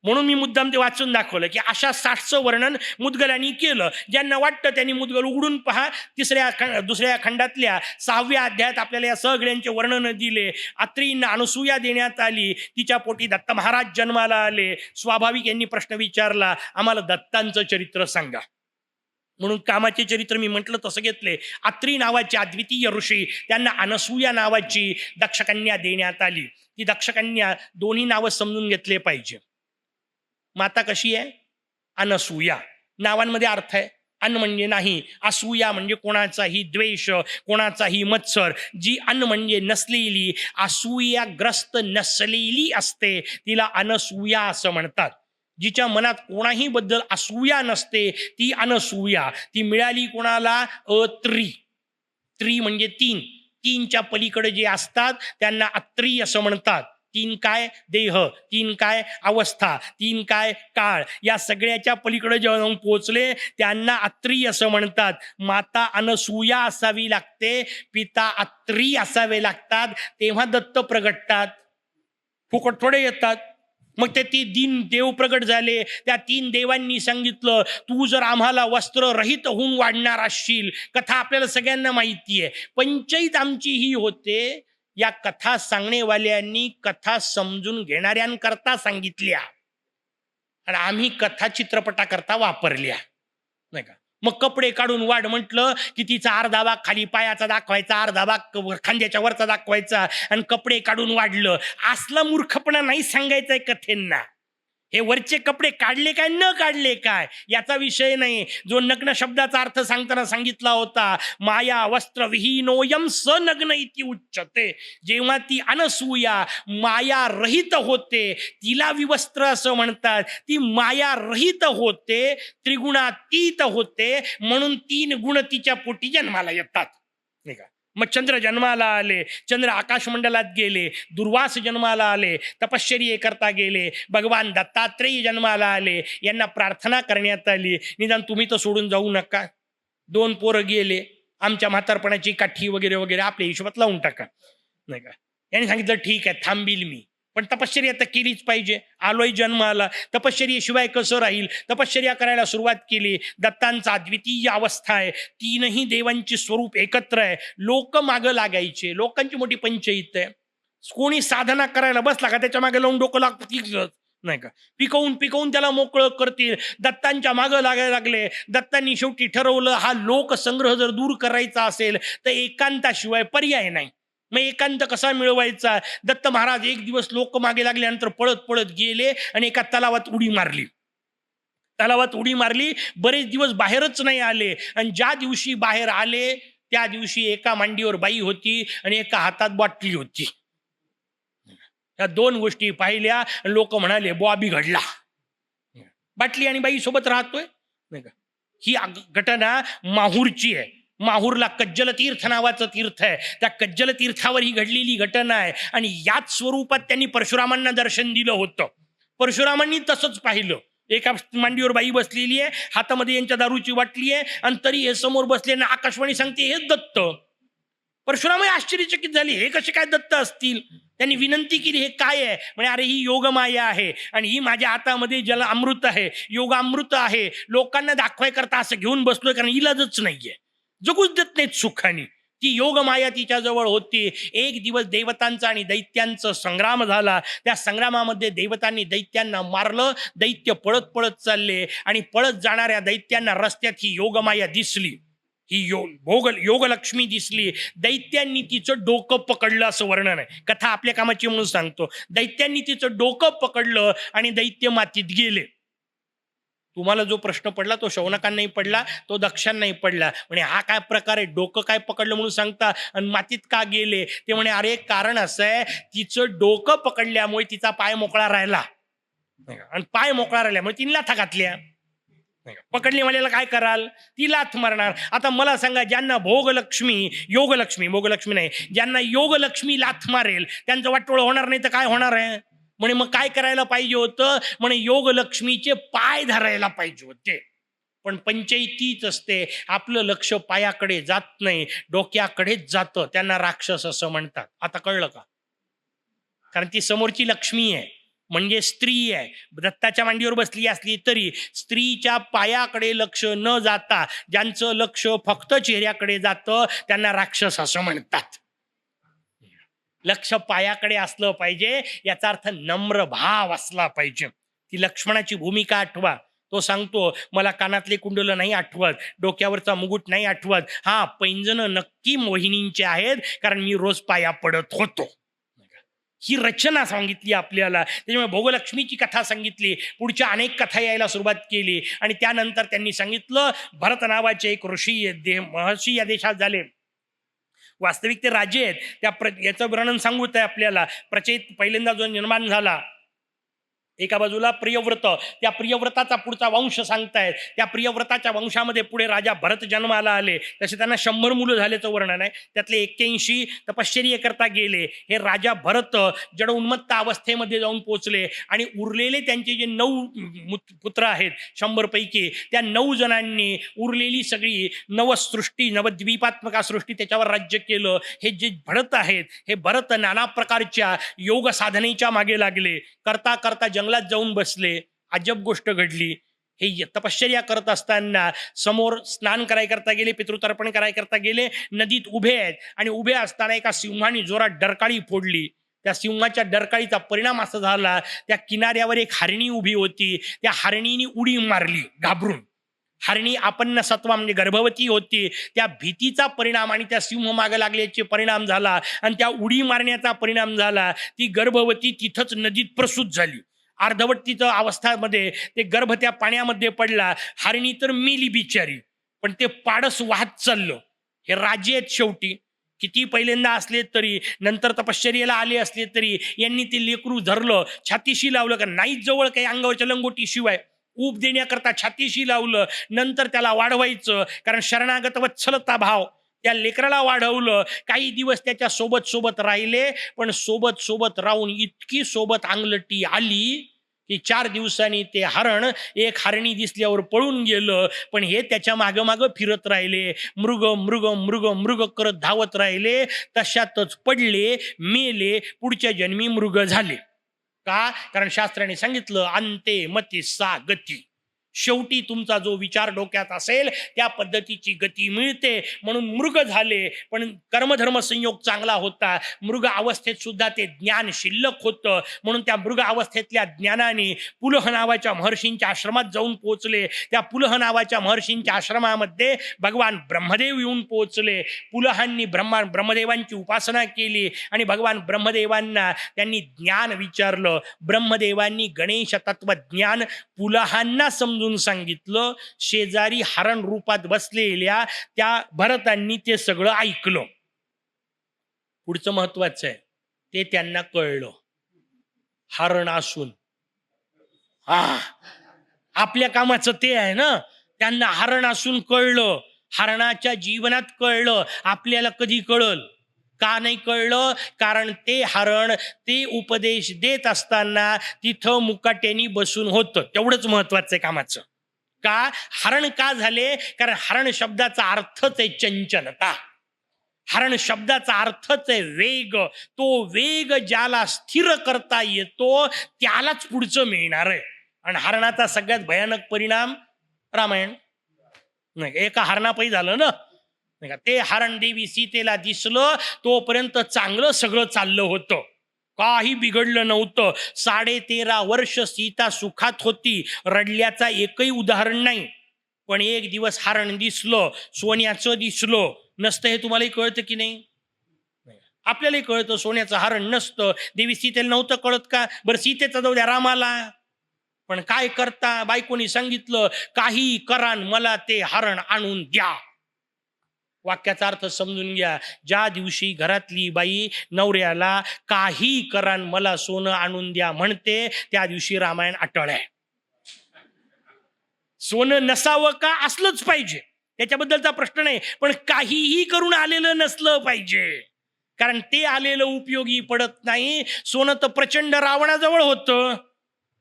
म्हणून मी मुद्दाम ते वाचून दाखवलं की अशा 60चं वर्णन मुद्गलांनी केलं. ज्यांना वाटतं त्यांनी मुद्गल उघडून पहा. दुसऱ्या खंडातल्या 6व्या अध्यायात आपल्याला या सगळ्यांचे वर्णन दिले. अत्रींना अनुसूया देण्यात आली, तिच्या पोटी दत्त महाराज जन्माला आले. स्वाभाविक यांनी प्रश्न विचारला आम्हाला दत्तांचं चरित्र सांगा. म्हणून कामाचे चरित्र मी म्हटलं तसं घेतले. अत्री नावाचे अद्वितीय ऋषी, त्यांना अनसूया नावाची दक्षकन्या देण्यात आली. ती दक्षकन्या, दोन्ही नावं समजून घेतले पाहिजे. माता कशी आहे? अनसूया. नावांमध्ये अर्थ आहे. अन्न म्हणजे नाही, असूया म्हणजे कोणाचाही द्वेष, कोणाचाही मत्सर. जी अन्न म्हणजे नसलेली, असूयाग्रस्त नसलेली असते तिला अनसूया असं म्हणतात. जिच्या मनात कोणाही बद्दल असूया नसते ती अनसूया. ती मिळाली कोणाला? अत्री. त्री म्हणजे 3. 3च्या पलीकडे जे असतात त्यांना अत्री असं म्हणतात. 3 काय? देह. 3 काय? अवस्था. 3 काय? काळ. या सगळ्याच्या पलीकडे जेव्हा जाऊन पोहोचले त्यांना अत्री असं म्हणतात. माता अनसूया असावी लागते, पिता अत्री असावे लागतात, तेव्हा दत्त प्रगटतात. फुकट थोडे येतात. मग ते 3 देव प्रगट झाले. त्या 3 देवांनी सांगितलं तू जर आम्हाला वस्त्ररहित होऊन वाढणार असशील. कथा आपल्याला सगळ्यांना माहिती आहे. पंचायत आमची ही होते, या कथा सांगणेवाल्यांनी कथा समजून घेणाऱ्यांकरता सांगितल्या आणि आम्ही कथा चित्रपटाकरता वापरल्या, नाही का. मग कपडे काढून वाढ म्हटलं की तिचा अर्धा भाग खाली पायाचा दाखवायचा, अर्धा भाग खांद्याच्या वरचा दाखवायचा, आणि कपडे काढून वाढलं. असला मूर्खपणा नाही सांगायचाय कथेंना. हे वरचे कपडे काढले काय न काढले काय याचा विषय नाही. जो नग्न शब्दाचा अर्थ सांगताना सांगितला होता, माया वस्त्र विहीनोयम सनग्न इति उच्चते. जेव्हा ती अनसूया माया रहित होते तिला विवस्त्र असं म्हणतात. ती माया रहित होते, त्रिगुणातीत होते, म्हणून 3 गुण तिच्या पोटी जन्माला येतात, नाही का. मग चंद्र जन्माला आले, चंद्र आकाशमंडलात गेले, दुर्वास जन्माला आले, तपश्चर्ये करता गेले, भगवान दत्तात्रेय जन्माला आले. यांना प्रार्थना करण्यात आली, निदान तुम्ही तर सोडून जाऊ नका. 2 पोरं गेले, आमच्या म्हातारपणाची काठी वगैरे वगैरे आपल्या हिशोबात लावून टाका, नाही का. यांनी सांगितलं ठीक आहे थांबील मी. पण तपश्चर्या तर केलीच पाहिजे. आलोय जन्माला, तपश्चर्येशिवाय कसं राहील? तपश्चर्या करायला सुरुवात केली. दत्तांचा अद्वितीय अवस्था आहे, तीनही देवांची स्वरूप एकत्र आहे. लोक मागं लागायचे, लोकांची मोठी पंचायत आहे. कोणी साधना करायला बसला का त्याच्या मागे लावून डोकं लागतं नाही का, पिकवून पिकवून त्याला मोकळं करतील. दत्तांच्या मागं लागायला लागले. दत्तांनी शेवटी ठरवलं, हा लोकसंग्रह जर दूर करायचा असेल तर एकांताशिवाय पर्याय नाही. मग एकांत कसा मिळवायचा? दत्त महाराज एक दिवस लोक मागे लागल्यानंतर पळत पळत गेले आणि एका तलावात उडी मारली. तलावात उडी मारली, बरेच दिवस बाहेरच नाही आले. आणि ज्या दिवशी बाहेर आले त्या दिवशी एका मांडीवर बाई होती आणि एका हातात बाटली होती. या दोन गोष्टी पाहिल्या. लोक म्हणाले बुवा बिघडला, बाटली आणि बाई सोबत राहतोय नाही का. ही घटना माहूरची आहे. माहूरला कज्जल तीर्थ नावाचं तीर्थ आहे. त्या कज्जल तीर्थावर ही घडलेली घटना आहे. आणि याच स्वरूपात त्यांनी परशुरामांना दर्शन दिलं होतं. परशुरामांनी तसंच पाहिलं. एका मांडीवर बाई बसलेली आहे, हातामध्ये यांच्या दारूची बाटली आहे, आणि तरी हे समोर बसले ना आकाशवाणी सांगते हेच दत्त. परशुरामही आश्चर्यचकित झाले, हे कसे काय दत्त असतील? त्यांनी विनंती केली, हे काय आहे? म्हणजे अरे ही योगमाया आहे आणि ही माझ्या हातामध्ये जल अमृत आहे, योगामृत आहे. लोकांना दाखवाय करता असं घेऊन बसलोय, कारण इलाजच नाहीये, जगूच देत नाहीत सुखाने. ती योगमाया तिच्या जवळ होती. एक दिवस देवतांचा आणि दैत्यांचा संग्राम झाला. त्या संग्रामामध्ये देवतांनी दैत्यांना मारलं. दैत्य पळत पळत चालले आणि पळत जाणाऱ्या दैत्यांना रस्त्यात ही योगमाया दिसली. ही योगलक्ष्मी दिसली. दैत्यांनी तिचं डोकं पकडलं असं वर्णन आहे. कथा आपल्या कामाची म्हणून सांगतो. दैत्यांनी तिचं डोकं पकडलं आणि दैत्य मातीत गेले. तुम्हाला जो प्रश्न पडला तो शौनकांनाही पडला, तो दक्षांनाही पडला. म्हणे हा काय प्रकार आहे? डोकं काय पकडलं म्हणून सांगता आणि मातीत का गेले? ते म्हणे अरे कारण असं आहे, तिचं डोकं पकडल्यामुळे तिचा पाय मोकळा राहिला आणि पाय मोकळा राहिल्यामुळे तिने लाथा घातल्या. पकडली मला काय कराल? ती लाथ मारणार. आता मला सांगा, ज्यांना भोगलक्ष्मी नाही, ज्यांना योगलक्ष्मी लाथ मारेल त्यांचं वाटोळं होणार नाही तर काय होणार आहे? म्हणे मग काय करायला पाहिजे होतं? म्हणे योगलक्ष्मीचे पाय धरायला पाहिजे होते. पण पंचायतीच असते, आपलं लक्ष पायाकडे जात नाही, डोक्याकडेच जातं. त्यांना राक्षस असं म्हणतात. आता कळलं का? कारण ती समोरची लक्ष्मी आहे, म्हणजे स्त्री आहे. दत्ताच्या मांडीवर बसली असली तरी स्त्रीच्या पायाकडे लक्ष न जाता ज्यांचं लक्ष फक्त चेहऱ्याकडे जातं त्यांना राक्षस असं म्हणतात. लक्ष पायाकडे असलं पाहिजे, याचा अर्थ नम्र भाव असला पाहिजे. ती लक्ष्मणाची भूमिका आठवा. तो सांगतो, मला कानातले कुंडल नाही आठवत, डोक्यावरचा मुकुट नाही आठवत, हा पैंजण नक्की मोहिनींचे आहेत, कारण मी रोज पाया पडत होतो. ही रचना सांगितली आपल्याला. त्याच्यामुळे भोगलक्ष्मीची कथा सांगितली. पुढच्या अनेक कथा यायला सुरुवात केली. आणि त्यानंतर त्यांनी सांगितलं, भरत नावाचे एक ऋषी महर्षी या देशात झाले. वास्तविक ते राजे आहेत. याचं वर्णन सांगूत आहे आपल्याला. प्रचेत पहिल्यांदा जो निर्माण झाला, एका बाजूला प्रियव्रत, त्या प्रियव्रताचा पुढचा वंश सांगतायत. त्या प्रियव्रताच्या वंशामध्ये पुढे राजा भरत जन्माला आले. तसे त्यांना 100 मुलं झाल्याचं वर्णन आहे. त्यातले 81 तपश्चर्येकरता गेले. हे राजा भरत जड उन्मत्त अवस्थेमध्ये जाऊन पोचले आणि उरलेले त्यांचे जे 9 पुत्र आहेत 100 पैकी, त्या 9 जणांनी उरलेली सगळी नवसृष्टी, नवद्वीपात्मका सृष्टी त्याच्यावर राज्य केलं. हे जे भरत आहेत, हे भरत नाना प्रकारच्या योग साधनेच्या मागे लागले. करता करता जंगलात जाऊन बसले. अजब गोष्ट घडली. हे तपश्चर्या करत असताना समोर स्नान कराय करता गेले, पितृतर्पण कराय करता गेले. नदीत उभे आहेत आणि उभे असताना एका सिंहाने जोरात डरकाळी फोडली. त्या सिंहाच्या डरकाळीचा परिणाम असा झाला, त्या किनाऱ्यावर एक हरणी उभी होती. त्या हरणीने उडी मारली घाबरून. हरणी आपन्न सत्वा म्हणजे गर्भवती होती. त्या भीतीचा परिणाम आणि त्या सिंह मागे लागल्याचे परिणाम झाला आणि त्या उडी मारण्याचा परिणाम झाला. ती गर्भवती तिथंच नदीत प्रसूत झाली. अर्धवट तिचं अवस्थामध्ये ते गर्भ त्या पाण्यामध्ये पडला. हरणी तर मेली बिचारी, पण ते पाडस वाहत चाललं. हे राजे आहेत शेवटी. किती पहिल्यांदा असले तरी, नंतर तपश्चर्येला आले असले तरी, यांनी ते लेकरू धरलं, छातीशी लावलं. का नाही जवळ काही अंगावरच्या लंगोटी शिवाय ऊब देण्याकरता छातीशी लावलं. नंतर त्याला वाढवायचं, कारण शरणागत वत्सलता भाव. त्या लेकराला वाढवलं. काही दिवस त्याच्या सोबत सोबत राहिले, पण सोबत सोबत राहून इतकी सोबत अंगलटी आली की 4 दिवसांनी ते हरण एक हरणी दिसल्यावर पळून गेलं. पण हे त्याच्या मागं मागं फिरत राहिले. मृग मृग मृग मृग करत धावत राहिले. तशातच पडले, मेले, पुढच्या जन्मी मृग झाले. का? कारण शास्त्राने सांगितलं अंते मती सा गती. शेवटी तुमचा जो विचार डोक्यात असेल त्या पद्धतीची गती मिळते. म्हणून मृग झाले पण कर्मधर्म संयोग चांगला होता. मृग अवस्थेत सुद्धा ते ज्ञान शिल्लक होतं. म्हणून त्या मृग अवस्थेतल्या ज्ञानाने पुलह नावाच्या महर्षींच्या आश्रमात जाऊन पोहोचले. त्या पुलह नावाच्या महर्षींच्या आश्रमामध्ये भगवान ब्रह्मदेव येऊन पोहोचले. पुलहांनी ब्रह्मदेवांची उपासना केली आणि भगवान ब्रह्मदेवांना त्यांनी ज्ञान विचारलं. ब्रह्मदेवांनी गणेश तत्वज्ञान पुलहांना समजून सांगितलं. शेजारी हरण रूपात बसलेल्या त्या भरतांनी ते सगळं ऐकलं. पुढचं महत्वाचं आहे, ते त्यांना कळलं. हरण असून आपल्या कामाचं ते आहे ना. त्यांना हरण असून कळलं. हरणाच्या जीवनात कळलं. आपल्याला कधी कळल? का नाही कळलं? कारण ते हरण ते उपदेश देत असताना तिथं मुकाट्यानी बसून होतं. तेवढंच महत्वाचं आहे कामाचं. का हरण का झाले? कारण हरण शब्दाचा अर्थच आहे चंचलता. हरण शब्दाचा अर्थच आहे वेग. तो वेग ज्याला स्थिर करता येतो त्यालाच पुढचं मिळणार आहे. आणि हरणाचा सगळ्यात भयानक परिणाम रामायण नाही. एका हरणापायी झालं ना. ते हरण देवी सीतेला दिसलं तोपर्यंत चांगलं सगळं चाललं होतं. काही बिघडलं नव्हतं. 13.5 वर्ष सीता सुखात होती. रडल्याचा एकही उदाहरण नाही. पण एक दिवस हरण दिसलं, सोन्याचं दिसलं. नसतं हे तुम्हालाही कळतं की नाही? आपल्यालाही कळतं सोन्याचं हरण नसतं. देवी सीतेला नव्हतं कळत का? बरं सीतेचा जाऊ द्या, रामाला. पण काय करता? बायकोनी सांगितलं काही करान मला ते हरण आणून द्या. वाक्याचा अर्थ समजून घ्या. ज्या दिवशी घरातली बाई नवऱ्याला काही करान मला सोनं आणून द्या म्हणते त्या दिवशी रामायण अटळ आहे. सोनं नसावं का? असलंच पाहिजे, त्याच्याबद्दलचा प्रश्न नाही. पण काहीही करून आलेलं नसलं पाहिजे. कारण ते आलेलं उपयोगी पडत नाही. सोनं तर प्रचंड रावणाजवळ होतं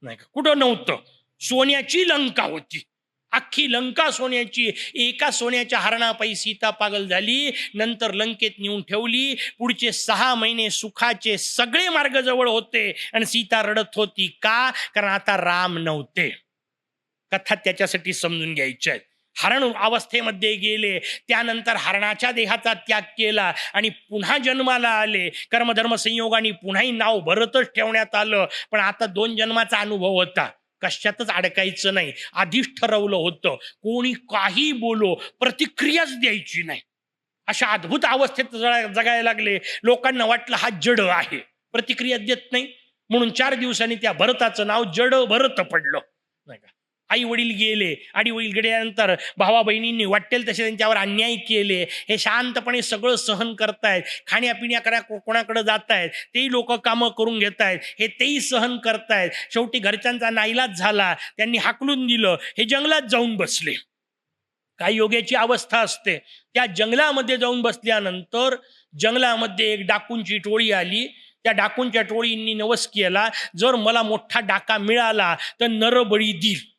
नाही का? कुठं नव्हतं. सोन्याची लंका होती. अख्खी लंका सोन्याची. एका सोन्याच्या हरणापायी सीता पागल झाली. नंतर लंकेत नेऊन ठेवली. पुढचे 6 महिने सुखाचे सगळे मार्ग जवळ होते आणि सीता रडत होती. का? कारण आता राम नव्हते. कथा त्याच्यासाठी समजून घ्यायच्या आहेत. हरण अवस्थेमध्ये गेले, त्यानंतर हरणाच्या देहाचा त्याग केला आणि पुन्हा जन्माला आले. कर्मधर्म संयोगाने पुन्हाही नाव भरतच ठेवण्यात आलं. पण आता 2 जन्माचा अनुभव होता. कशातच अडकायचं नाही. आधीच ठरवलं होतं. कोणी काही बोलो प्रतिक्रियाच द्यायची नाही. अशा अद्भुत अवस्थेत जगायला लागले. लोकांना वाटलं हा जड आहे, प्रतिक्रिया देत नाही. म्हणून 4 दिवसांनी त्या भरताचं नाव जड भरत पडलं नाही का? आई वडील गेले. आई वडील गेल्यानंतर भावा बहिणींनी वाटेल तसे त्यांच्यावर अन्याय केले. हे शांतपणे सगळं सहन करतायत. खाण्यापिण्याकडे कोणाकडे जात आहेत, तेही लोक कामं करून घेत आहेत, हे तेही सहन करतायत. शेवटी घरच्यांचा नाईलाज झाला. त्यांनी हाकलून दिलं. हे जंगलात जाऊन बसले. काही योग्याची अवस्था असते. त्या जंगलामध्ये जाऊन बसल्यानंतर जंगलामध्ये एक डाकूंची टोळी आली. त्या डाकूंच्या टोळींनी नवस केला, जर मला मोठा डाका मिळाला तर नरबळी देईल.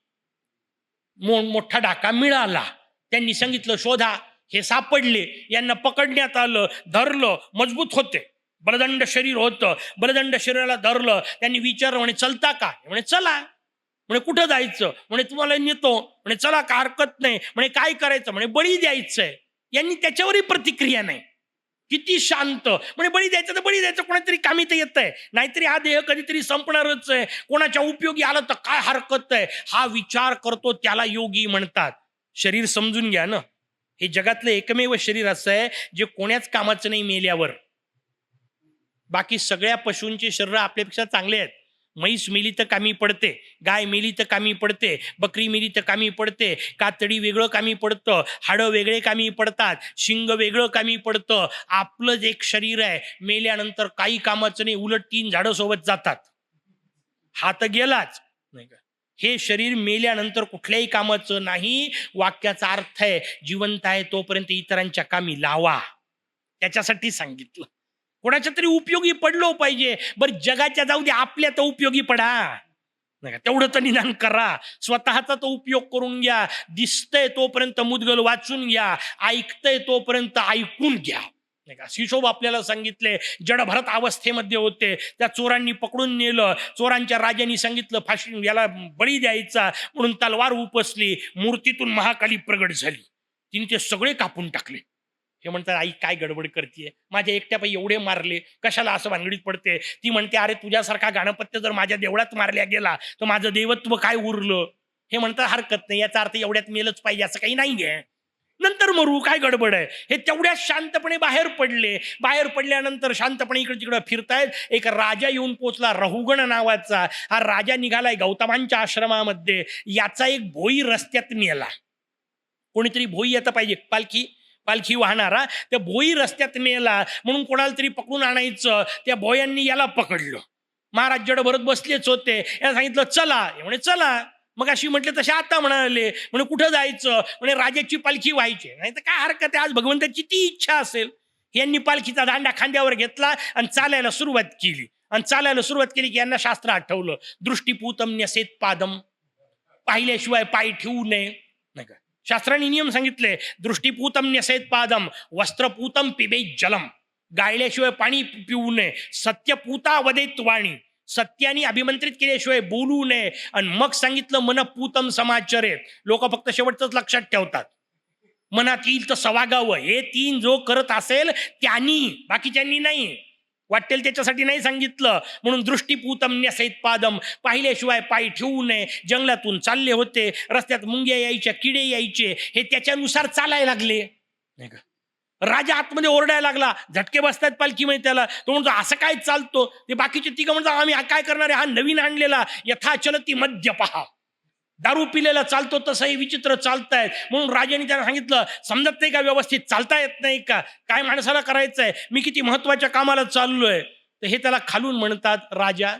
मोठा डाका मिळाला. त्यांनी सांगितलं शोधा. हे सापडले. यांना पकडण्यात आलं. धरलं. मजबूत होते, बलदंड शरीर होतं. बलदंड शरीराला धरलं. त्यांनी विचारलं म्हणे चलता का? म्हणे चला. म्हणे कुठं जायचं? म्हणे तुम्हाला नेतो. म्हणे चला का हरकत नाही. म्हणे काय करायचं? म्हणे बळी द्यायचंय. यांनी त्याच्यावरही प्रतिक्रिया नाही. किती शांत. म्हणे बळी द्यायचं तर बळी द्यायचं, कोणातरी कामी तर येत आहे, नाहीतरी हा देह कधीतरी संपणारच आहे, कोणाच्या उपयोगी आलं तर काय हरकत आहे. हा विचार करतो त्याला योगी म्हणतात. शरीर समजून घ्या ना. हे जगातलं एकमेव शरीर असं आहे जे कोण्याच कामाचं नाही मेल्यावर. बाकी सगळ्या पशूंची शरीर आपल्यापेक्षा चांगले आहेत. म्हैस मेली तर कामी पडते, गाय मेली तर कामी पडते, बकरी मेली तर कामी पडते, कातडी वेगळं कामी पडतं, हाडं वेगळे कामी पडतात, शिंग वेगळं कामी पडतं. आपलं जे एक शरीर आहे मेल्यानंतर काही कामाचं नाही, उलट 3 झाडं सोबत जातात. हात गेलाच नाही का? हे शरीर मेल्यानंतर कुठल्याही कामाचं नाही. वाक्याचा अर्थ आहे जिवंत आहे तोपर्यंत इतरांच्या कामी लावा. त्याच्यासाठी सांगितलं. कोणाच्या तरी उपयोगी पडलो पाहिजे. बरं जगाच्या जाऊ दे, आपल्या तर उपयोगी पडा नाही का? तेवढं तर निदान करा. स्वतःचा तो उपयोग करून घ्या. दिसतंय तोपर्यंत मुदगल वाचून घ्या. ऐकतंय तोपर्यंत ऐकून घ्या. नाही का. शिशोब आपल्याला सांगितले जडभरत अवस्थेमध्ये होते, त्या चोरांनी पकडून नेलं. चोरांच्या राजांनी सांगितलं फाशी याला बळी द्यायचा, म्हणून तलवार उपसली, मूर्तीतून महाकाली प्रगट झाली, तिने ते सगळे कापून टाकले. हे म्हणतात आई काय गडबड करते, माझ्या एकट्यापाई एवढे मारले, कशाला असं भानगडीत पडते. ती म्हणते अरे तुझ्यासारखा गणपत्य जर माझ्या देवळात मारल्या गेला तर माझं देवत्व काय उरलं. हे म्हणतात हरकत नाही, याचा अर्थ एवढ्यात मेलच पाहिजे असं काही नाहीये, नंतर मरू, काय गडबड आहे. हे तेवढ्यात शांतपणे बाहेर पडले. बाहेर पडल्यानंतर शांतपणे इकडे तिकडे फिरतायत. एक राजा येऊन पोचला, रहुगण नावाचा. हा राजा निघालाय गौतमांच्या आश्रमामध्ये. याचा एक भोई रस्त्यात मेला. कोणीतरी भोई येता पाहिजे, पालखी पालखी वाहणारा, त्या भोई रस्त्यात मेला म्हणून कोणाला तरी पकडून आणायचं. त्या भोयांनी याला पकडलं. महाराज जडभरत बसलेच होते. याला सांगितलं चला, हे म्हणे चला. मग अशी म्हटले तसे आता म्हणाले, म्हणे कुठं जायचं, म्हणे राजाची पालखी व्हायची. नाही तर काय हरकत आहे, आज भगवंताची ती इच्छा असेल. यांनी पालखीचा दांडा खांद्यावर घेतला आणि चालायला सुरुवात केली. आणि चालायला सुरुवात केली की यांना शास्त्र आठवलं, दृष्टीपूतम न्यसेत पादम, पाहिल्याशिवाय पाय ठेवू नये. नाही का, शास्त्रांनी नियम सांगितले, दृष्टीपूतम न्यसेत पादम, वस्त्रपूतम पिबेत जलम, गाळल्याशिवाय पाणी पिऊ नये, सत्यपूता वदेत वाणी, सत्याने अभिमंत्रित केल्याशिवाय बोलू नये. आणि मग सांगितलं मनपूतम समाचरेत. लोक फक्त शेवटच लक्षात ठेवतात, मनात येईल तर सवागावं. हे तीन जो करत असेल त्यांनी, बाकीच्यांनी नाही. वाटेल त्याच्यासाठी नाही सांगितलं. म्हणून दृष्टीपूतम न्यसेत पादम, पाहिल्याशिवाय पाय ठेवू नये. जंगलातून चालले होते, रस्त्यात मुंग्या यायच्या, किडे यायचे, हे त्याच्यानुसार चालायला लागले. नाही का, राजा आतमध्ये ओरडायला लागला, झटके बसतात पालखीमध्ये त्याला. तो म्हणतो असं काय चालतो. ते बाकीचे तिघं म्हणतात आम्ही काय करणार आहे, हा नवीन आणलेला यथा चलती मद्य पहा, दारू पिलेला चालतो तसंही विचित्र चालतायत. म्हणून राजाने त्याला सांगितलं, समजत नाही का, व्यवस्थित चालता येत नाही का, काय माणसाला करायचंय, मी किती महत्वाच्या कामाला चाललोय. तर हे त्याला खालून म्हणतात, राजा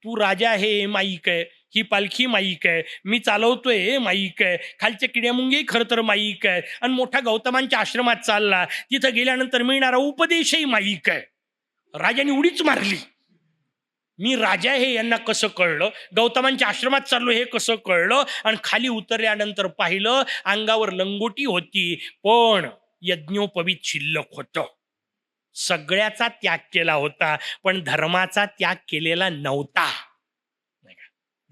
तू राजा आहे, माईक आहे, ही पालखी माईक आहे, मी चालवतोय माईक आहे, खालच्या किड्यामुंगे खरं तर माईक आहे, आणि मोठ्या गौतमांच्या आश्रमात चालला, तिथं गेल्यानंतर मिळणारा उपदेशही माईक आहे. राजाने उडीच मारली, मी राजा हे यांना कसं कळलं, गौतमांच्या आश्रमात चाललो हे कसं कळलं. आणि खाली उतरल्यानंतर पाहिलं अंगावर लंगोटी होती, पण यज्ञोपवीत शिल्लक होतं. सगळ्याचा त्याग केला होता, पण धर्माचा त्याग केलेला नव्हता.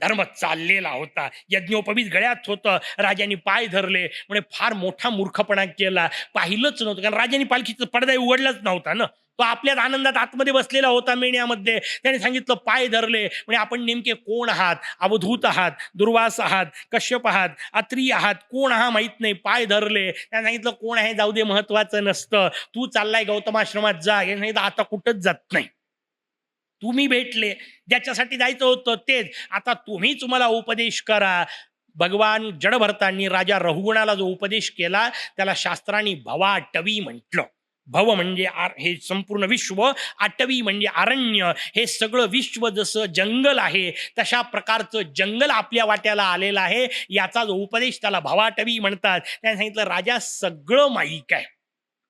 धर्म चाललेला होता, यज्ञोपवीत गळ्यात होतं. राजांनी पाय धरले, म्हणजे फार मोठा मूर्खपणा केला, पाहिलंच नव्हतं. कारण राजांनी पालखीचा पडदा उघडलाच नव्हता ना, तो आपल्याच आनंदात आतमध्ये बसलेला होता मेण्यामध्ये. त्याने सांगितलं पाय धरले, म्हणजे आपण नेमके कोण आहात, अवधूत आहात, दुर्वास आहात, कश्यप आहात, अत्री आहात, कोण आहात माहित नाही. पाय धरले, त्याने सांगितलं कोण आहे जाऊ दे, महत्वाचं नसतं, तू चाललाय गौतमाश्रमात जा. याने सांगितलं आता कुठंच जात नाही, तुम्ही भेटले ज्याच्यासाठी जायचं होतं तेच, आता तुम्हीच मला उपदेश करा. भगवान जडभरतांनी राजा रहुगणाला जो उपदेश केला त्याला शास्त्रांनी भवाटवी म्हटलं. भव म्हणजे हे संपूर्ण विश्व, आटवी म्हणजे अरण्य. हे सगळं विश्व जसं जंगल आहे तशा प्रकारचं जंगल आपल्या वाट्याला आलेलं आहे. याचा जो उपदेश त्याला भवाटवी म्हणतात. त्याने सांगितलं राजा सगळं माईक आहे,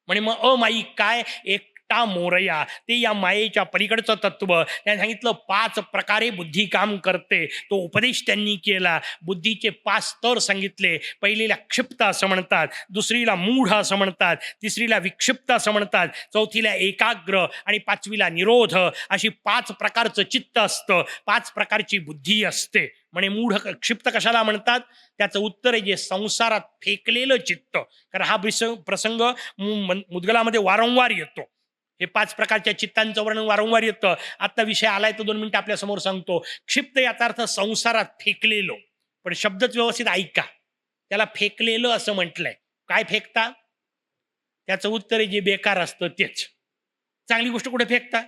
म्हणे मग अमाईक काय, एकटा मोरया, ते या मायेच्या पलीकडचं तत्व. त्याने सांगितलं 5 प्रकारे बुद्धी काम करते, तो उपदेश त्यांनी केला. बुद्धीचे 5 स्तर सांगितले. पहिलीला क्षिप्त असं म्हणतात, दुसरीला मूढ असं म्हणतात, तिसरीला विक्षिप्त असं म्हणतात, चौथीला एकाग्र, आणि 5वीला निरोध. अशी 5 प्रकारचं चित्त असतं, 5 प्रकारची बुद्धी असते. म्हणे मूढ क्षिप्त कशाला म्हणतात, त्याचं उत्तर आहे जे संसारात फेकलेलं चित्त. कारण हा प्रसंग मुद्गलामध्ये वारंवार येतो. हे 5 प्रकारच्या चित्तांचं वर्णन वारंवार येतं. आता विषय आलाय तर 2 मिनिटं आपल्या समोर सांगतो. क्षिप्त याचा अर्थ संसारात फेकलेलो, पण शब्दच व्यवस्थित ऐका, त्याला फेकलेलं असं म्हटलंय. काय फेकता, त्याचं उत्तर आहे जे बेकार असतं तेच. चांगली गोष्ट कुठे फेकता,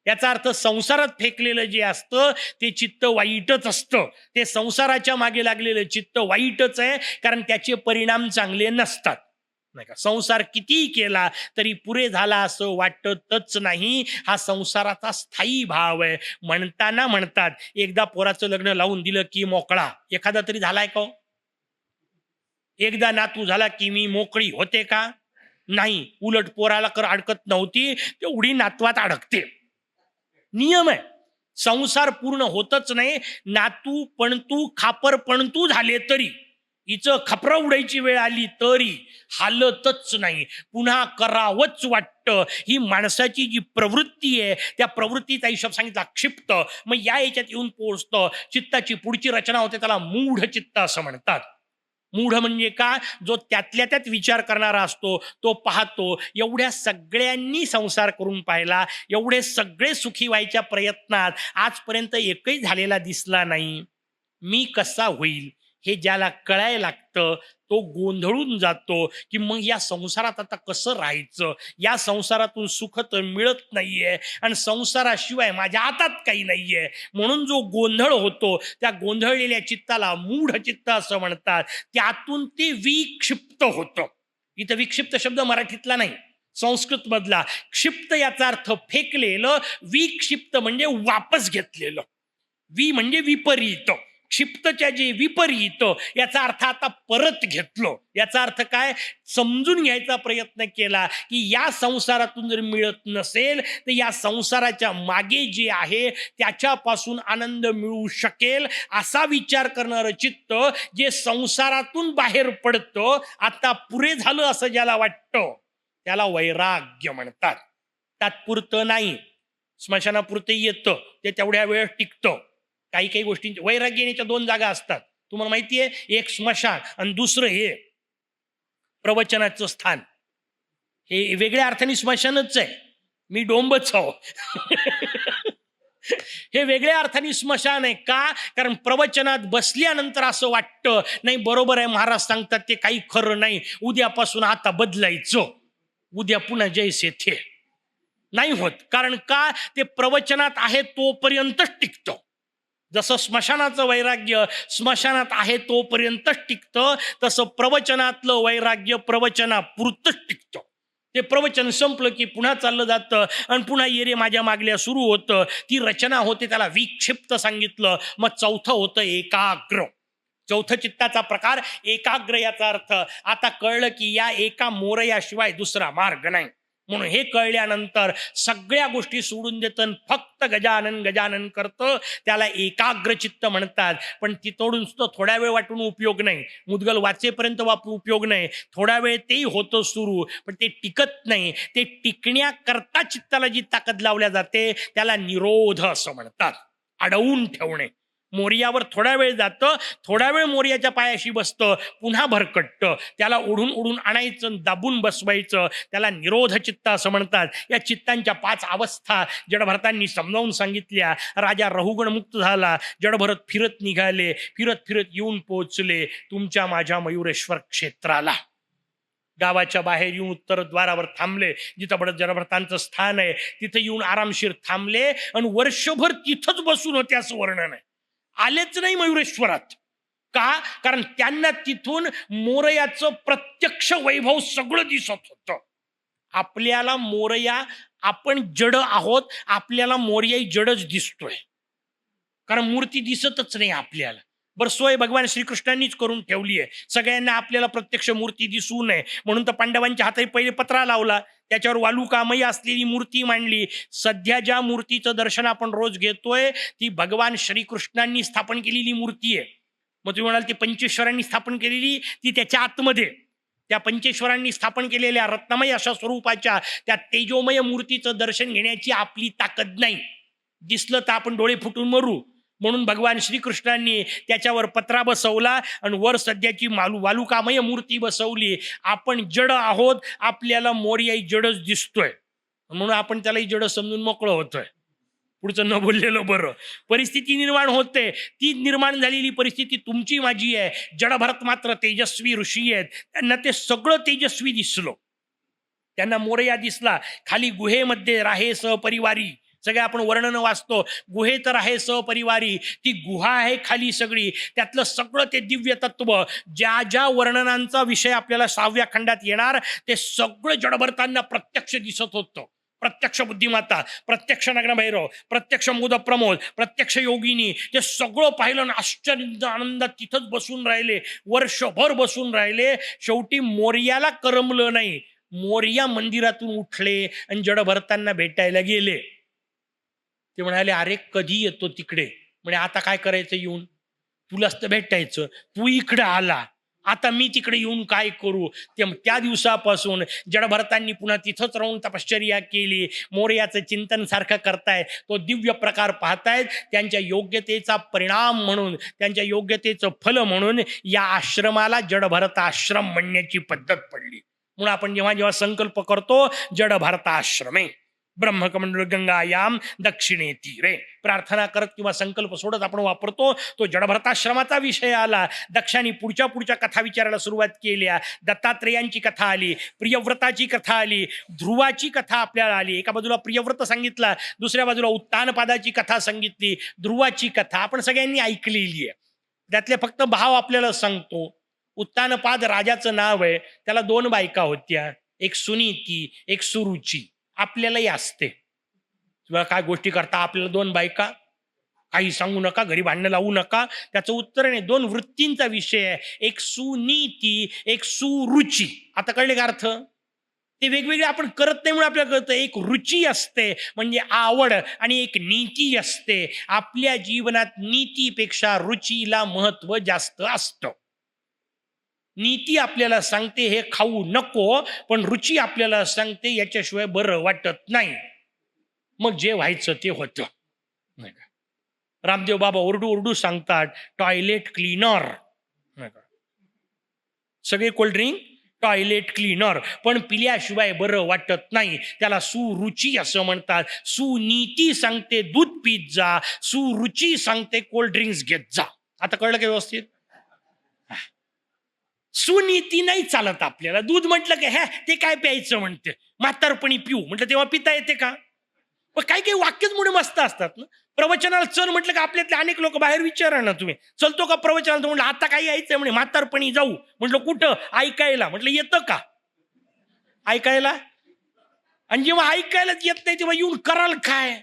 याचा अर्थ संसारात फेकलेलं जे असतं ते चित्त वाईटच असतं. ते संसाराच्या मागे लागलेलं चित्त वाईटच आहे, कारण त्याचे परिणाम चांगले नसतात. नाही का, संसार कितीही केला तरी पुरे झाला असं वाटतच नाही. हा संसाराचा स्थायी भाव आहे. म्हणतात एकदा पोराचं लग्न लावून दिलं की मोकळा. एखादा तरी झालाय का? एकदा नातू झाला की मी मोकळी होते का? नाही, उलट पोराला कर अडकत नव्हती तेवढी नातवात अडकते. नियम आहे. संसार पूर्ण होतच नाही. नातू पणतू खापर पणतू झाले तरी हिचं खपरा उडायची वेळ आली तरी हालतच नाही, पुन्हा करावंच वाटतं. ही माणसाची जी प्रवृत्ती आहे, त्या प्रवृत्तीचा हिशोब सांगितला क्षिप्त. मग या याच्यात येऊन पोहोचतं. चित्ताची पुढची रचना होते, त्याला मूढ चित्त असं म्हणतात. मूढ म्हणजे का? जो त्यातल्या त्यात विचार करणारा असतो, तो पाहतो. एवढ्या सगळ्यांनी संसार करून पाहिला, एवढे सगळे सुखी व्हायच्या प्रयत्नात आजपर्यंत एकही झालेला दिसला नाही. मी कसा होईल हे ज्याला कळायला लागतं, तो गोंधळून जातो की मग या संसारात आता कसं राहायचं. या संसारातून सुख तर मिळत नाहीये आणि संसाराशिवाय माझ्या हातात काही नाहीये. म्हणून जो गोंधळ होतो, त्या गोंधळलेल्या चित्ताला मूढ चित्त असं म्हणतात. त्यातून ते विक्षिप्त होतं. इथं विक्षिप्त शब्द मराठीतला नाही, संस्कृत मधला. क्षिप्त याचा अर्थ फेकलेलं, विक्षिप्त म्हणजे वापस घेतलेलं. म्हणजे विपरीत. क्षिप्तच्या जे विपरीत याचा अर्थ आता परत घेतलो. याचा अर्थ काय? समजून घ्यायचा प्रयत्न केला की या संसारातून जर मिळत नसेल तर या संसाराच्या मागे जे आहे त्याच्यापासून आनंद मिळू शकेल असा विचार करणारं चित्त, जे संसारातून बाहेर पडतं, आता पुरे झालं असं ज्याला वाटतं, त्याला वैराग्य म्हणतात. तात्पुरतं नाही, स्मशानापुरतं येतं, ते तेवढ्या वेळ टिकतं. काही काही गोष्टींची वैराग्य येण्याच्या दोन जागा असतात, तुम्हाला माहितीये. एक स्मशान आणि दुसरं हे प्रवचनाचं स्थान. हे वेगळ्या अर्थाने स्मशानच आहे, मी डोंबच आहो. हे वेगळ्या अर्थाने स्मशान आहे. का? कारण प्रवचनात बसल्यानंतर असं वाटतं, नाही बरोबर आहे, महाराज सांगतात ते काही खरं नाही, उद्यापासून आता बदलायचं, उद्या पुन्हा जैसे थे. नाही होत. कारण का? ते प्रवचनात आहे तोपर्यंतच टिकतं. जसं स्मशानाचं वैराग्य स्मशानात आहे तोपर्यंतच टिकतं, तसं प्रवचनातलं वैराग्य प्रवचनापुरतच टिकतं. ते प्रवचन संपलं की पुन्हा चाललं जातं आणि पुन्हा येरे माझ्या मागल्या सुरू होतं. ती रचना होते, त्याला विक्षिप्त सांगितलं. मग चौथं होतं एकाग्र. चौथ चित्ताचा प्रकार एकाग्र. याचा अर्थ आता कळलं की या एका मोरयाशिवाय दुसरा मार्ग नाही. म्हणून हे कळल्यानंतर सगळ्या गोष्टी सोडून देतं, फक्त गजानन गजानन करतं. त्याला एकाग्र चित्त म्हणतात. पण ती तोडून थोड्या वेळ वाटून उपयोग नाही, मुदगल वाचेपर्यंत उपयोग नाही. थोडा वेळ तेही होतं सुरू, पण ते टिकत नाही. ते टिकण्याकरता चित्ताला जी ताकद लावल्या जाते त्याला निरोध असं म्हणतात. अडवून ठेवणे. मोर्यावर थोडा वेळ जातं, थोडा वेळ मोर्याच्या पायाशी बसतं, पुन्हा भरकटतं. त्याला ओढून ओढून आणायचं, दाबून बसवायचं, त्याला निरोध चित्त असं म्हणतात. या चित्तांच्या 5 अवस्था जडभरतांनी समजावून सांगितल्या. राजा रहुगण मुक्त झाला, जडभरत फिरत निघाले, फिरत फिरत येऊन पोहोचले तुमच्या माझ्या मयुरेश्वर क्षेत्राला. गावाच्या बाहेर येऊन उत्तरद्वारावर थांबले, जिथं बडत जडभरतांचं स्थान आहे, तिथे येऊन आरामशीर थांबले आणि वर्षभर तिथंच बसून होते असं वर्णन आहे. आलेच नाही मयुरेश्वरात. का? कारण त्यांना तिथून मोरयाचं प्रत्यक्ष वैभव सगळं दिसत होतं. आपल्याला मोरया, आपण जड आहोत, आपल्याला मोरयाही जडच दिसतोय, कारण मूर्ती दिसतच नाही आपल्याला. बरं, सोय भगवान श्रीकृष्णांनीच करून ठेवली आहे. सगळ्यांना आपल्याला प्रत्यक्ष मूर्ती दिसू नये म्हणून तर पांडवांच्या हाताने पहिले पत्रा लावला, त्याच्यावर वालुकामयी असलेली मूर्ती मांडली. सध्या ज्या मूर्तीचं दर्शन आपण रोज घेतोय ती भगवान श्रीकृष्णांनी स्थापन केलेली मूर्ती आहे. मग तुम्ही म्हणाल ती पंचेश्वरांनी स्थापन केलेली, ती त्याच्या आतमध्ये त्या पंचेश्वरांनी स्थापन केलेल्या रत्नमय अशा स्वरूपाच्या त्या तेजोमय मूर्तीचं दर्शन घेण्याची आपली ताकद नाही. दिसलं तर आपण डोळे फुटून मरू. म्हणून भगवान श्रीकृष्णांनी त्याच्यावर पत्रा बसवला आणि वर सध्याची वालुकामय मूर्ती बसवली. आपण जड आहोत, आपल्याला मोरयाही जडच दिसतोय, म्हणून आपण त्यालाही जड समजून मोकळं होतोय. पुढचं न बोललेलं बरं. परिस्थिती निर्माण होते, ती निर्माण झालेली परिस्थिती तुमची माझी आहे. जडभरत मात्र तेजस्वी ऋषी आहेत, त्यांना ते सगळं तेजस्वी दिसलं. त्यांना मोरया दिसला. खाली गुहेमध्ये राहे सहपरिवारी, सगळे आपण वर्णन वाचतो. गुहेत राहे सहपरिवारी, ती गुहा आहे खाली सगळी, त्यातलं सगळं ते दिव्य तत्व, ज्या ज्या वर्णनांचा विषय आपल्याला 6व्या खंडात येणार, ते सगळं जडभरतांना प्रत्यक्ष दिसत होतं. प्रत्यक्ष बुद्धिमत्ता, प्रत्यक्ष नग्नभैरव, प्रत्यक्ष मुद प्रमोद, प्रत्यक्ष योगिनी, ते सगळं पाहिलं आणि आश्चर्य आनंदात तिथंच बसून राहिले, वर्षभर बसून राहिले. शेवटी मोरयाला करमलं नाही. मोरया मंदिरातून उठले आणि जडभरतांना भेटायला गेले. ते म्हणाले, अरे कधी येतो तिकडे? म्हणे आता काय करायचं येऊन, तुलाच तर भेटायचं, तू इकडं आला, आता मी तिकडे येऊन काय करू. त्या दिवसापासून जडभरतांनी पुन्हा तिथंच राहून तपश्चर्या केली. मोरयाचं चिंतन सारखं करतायत, तो दिव्य प्रकार पाहतायत. त्यांच्या योग्यतेचा परिणाम म्हणून, त्यांच्या योग्यतेचं फल म्हणून या आश्रमाला जडभरताश्रम म्हणण्याची पद्धत पडली. म्हणून आपण जेव्हा जेव्हा संकल्प करतो जडभरताश्रमे ब्रह्मकमंडल गंगायाम दक्षिणे तीरे, प्रार्थना करत किंवा संकल्प सोडत आपण वापरतो. तो जडभरताश्रमाचा विषय आला. दक्षाने पुढच्या कथा विचारायला सुरुवात केल्या. दत्तात्रेयांची कथा आली, प्रियव्रताची कथा आली, ध्रुवाची कथा आपल्याला आली. एका बाजूला प्रियव्रत सांगितला, दुसऱ्या बाजूला उत्तानपादाची कथा सांगितली. ध्रुवाची कथा आपण सगळ्यांनी ऐकलेली आहे. त्यातले फक्त भाव आपल्याला सांगतो. उत्तानपाद राजाचं नाव आहे. त्याला 2 बायका होत्या, एक सुनीती, एक सुरुची. आपल्यालाही असते. तुम्हाला काय गोष्टी करता, आपल्याला 2 बायका, काही सांगू नका, घरी भांडणं लावू नका. त्याचं उत्तर नाही. 2 वृत्तींचा विषय आहे, एक सुनीती, एक सुरुची. आता कळले का अर्थ? ते वेगवेगळे आपण करत नाही म्हणून आपल्याला कळतं. एक रुची असते म्हणजे आवड, आणि एक नीती असते. आपल्या जीवनात नीतीपेक्षा रुचीला महत्व जास्त असतं. नीती आपल्याला सांगते हे खाऊ नको, पण रुची आपल्याला सांगते याच्याशिवाय बरं वाटत नाही. मग जे व्हायचं ते होतं. नाही का? रामदेव बाबा ओरडू सांगतात टॉयलेट क्लीनर. नाही का? सगळे कोल्ड्रिंक टॉयलेट क्लीनर, पण पिल्याशिवाय बरं वाटत नाही. त्याला सुरुची असं म्हणतात. सुनीती सांगते दूध पीत जा, सुरुची सांगते कोल्ड्रिंक्स घेत जा. आता कळलं का व्यवस्थित? सुनीती नाही चालत आपल्याला. दूध म्हटलं की ते काय प्यायचं म्हणते, म्हातारपणी पिऊ म्हटलं तेव्हा पिता येते का? पण काही काही वाक्यच मुळे मस्त असतात ना. प्रवचनाला चल म्हटलं का आपल्यातले अनेक लोक बाहेर विचारा ना, तुम्ही चलतो का प्रवचनाला? म्हटलं आता काही यायचंय म्हणे, म्हातारपणी जाऊ. म्हटलं कुठं? ऐकायला. म्हटलं येतं का ऐकायला? आणि जेव्हा ऐकायलाच येत नाही तेव्हा येऊन कराल काय?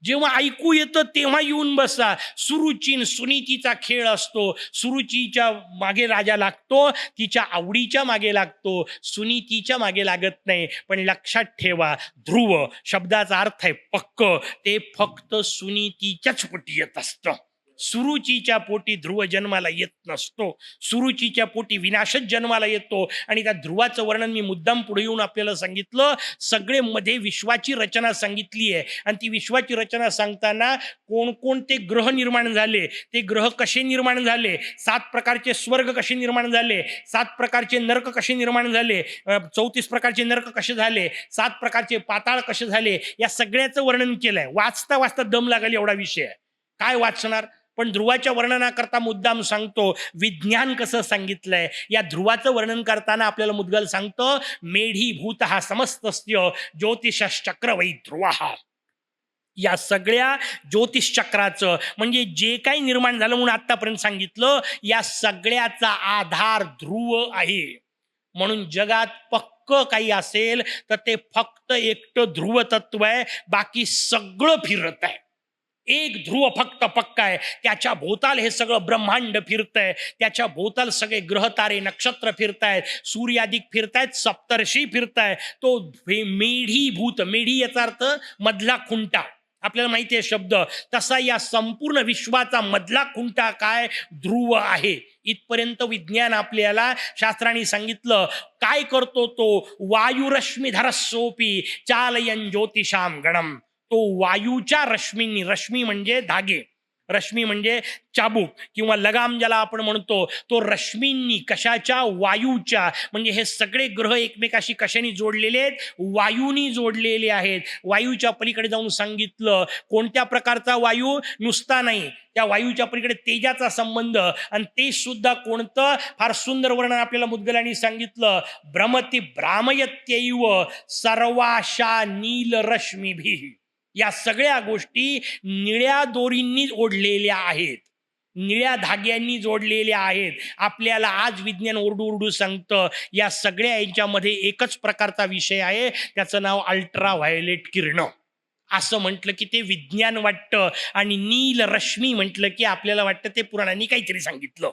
जेव्हा ऐकू येतं तेव्हा येऊन बसा. सुरुची सुनीतीचा खेळ असतो. सुरुचीच्या मागे राजा लागतो, तिच्या आवडीच्या मागे लागतो, सुनीतीच्या मागे लागत नाही. पण लक्षात ठेवा, ध्रुव शब्दाचा अर्थ आहे पक्क. ते फक्त सुनीतीच्याच पोटी येत असतं. सुरुचीच्या पोटी ध्रुव जन्माला येत नसतो. सुरुचीच्या पोटी विनाशच जन्माला येतो. आणि त्या ध्रुवाचं वर्णन मी मुद्दाम पुढे येऊन आपल्याला सांगितलं. सगळे मध्ये विश्वाची रचना सांगितली आहे. आणि ती विश्वाची रचना सांगताना कोणकोणते ग्रह निर्माण झाले, ते ग्रह कसे निर्माण झाले, 7 प्रकारचे स्वर्ग कसे निर्माण झाले, 7 प्रकारचे नरक कसे निर्माण झाले, 34 प्रकारचे नरक कसे झाले, 7 प्रकारचे पाताळ कसे झाले, या सगळ्याचं वर्णन केलंय. वाचता वाचता दम लागेल एवढा विषय आहे. काय वाचणार? पण ध्रुवाच्या वर्णनाकरता मुद्दाम सांगतो विज्ञान कसं सांगितलंय. या ध्रुवाचं वर्णन करताना आपल्याला मुद्गल सांगतो मेढीभूत हा समस्तस्य ज्योतिषश्चक्र वै ध्रुव. या सगळ्या ज्योतिष चक्राचं म्हणजे जे काही निर्माण झालं म्हणून आतापर्यंत सांगितलं, या सगळ्याचा आधार ध्रुव आहे. म्हणून जगात पक्क काही असेल तर ते फक्त एकटं ध्रुव तत्व आहे, बाकी सगळं फिरत आहे. एक ध्रुव फक्त पक्का आहे, त्याच्या भोवताल हे सगळं ब्रह्मांड फिरतंय. त्याच्या भोवताल सगळे ग्रह तारे नक्षत्र फिरतायत, सूर्यादिक फिरतायत, सप्तर्षी फिरतायत. तो मेढीभूत, मेढी याचा अर्थ मधला खुंटा, आपल्याला माहिती आहे शब्द. तसा या संपूर्ण विश्वाचा मधला खुंटा काय? ध्रुव आहे. इथपर्यंत विज्ञान आपल्याला शास्त्राने सांगितलं. काय करतो तो? वायुरश्मीधरस्सोपी चालयन ज्योतिषाम गणम. तो वायूच्या रश्मींनी, रश्मी म्हणजे धागे, रश्मी म्हणजे चाबूक किंवा लगाम ज्याला आपण म्हणतो, तो रश्मींनी कशाच्या? वायूच्या. म्हणजे हे सगळे ग्रह एकमेकाशी कशाने जोडलेले आहेत? वायूनी जोडलेले आहेत. वायूच्या पलीकडे जाऊन सांगितलं कोणत्या प्रकारचा वायू? नुसता नाही, त्या वायूच्या पलीकडे तेजाचा संबंध. आणि ते सुद्धा कोणतं? फार सुंदर वर्णन आपल्याला मुद्गलांनी सांगितलं. भ्रमती भ्रामयत्यैव सर्वाशा नील रश्मीभिः. या सगळ्या गोष्टी निळ्या दोरींनी ओढलेल्या आहेत, निळ्या धाग्यांनी जोडलेल्या आहेत. आपल्याला आज विज्ञान ओरडू सांगतं या सगळ्या यांच्यामध्ये एकच प्रकारचा विषय आहे, त्याचं नाव अल्ट्रा व्हायोलेट किरण. असं म्हटलं की ते विज्ञान वाटतं, आणि नील रश्मी म्हटलं की आपल्याला वाटतं ते पुराणांनी काहीतरी सांगितलं.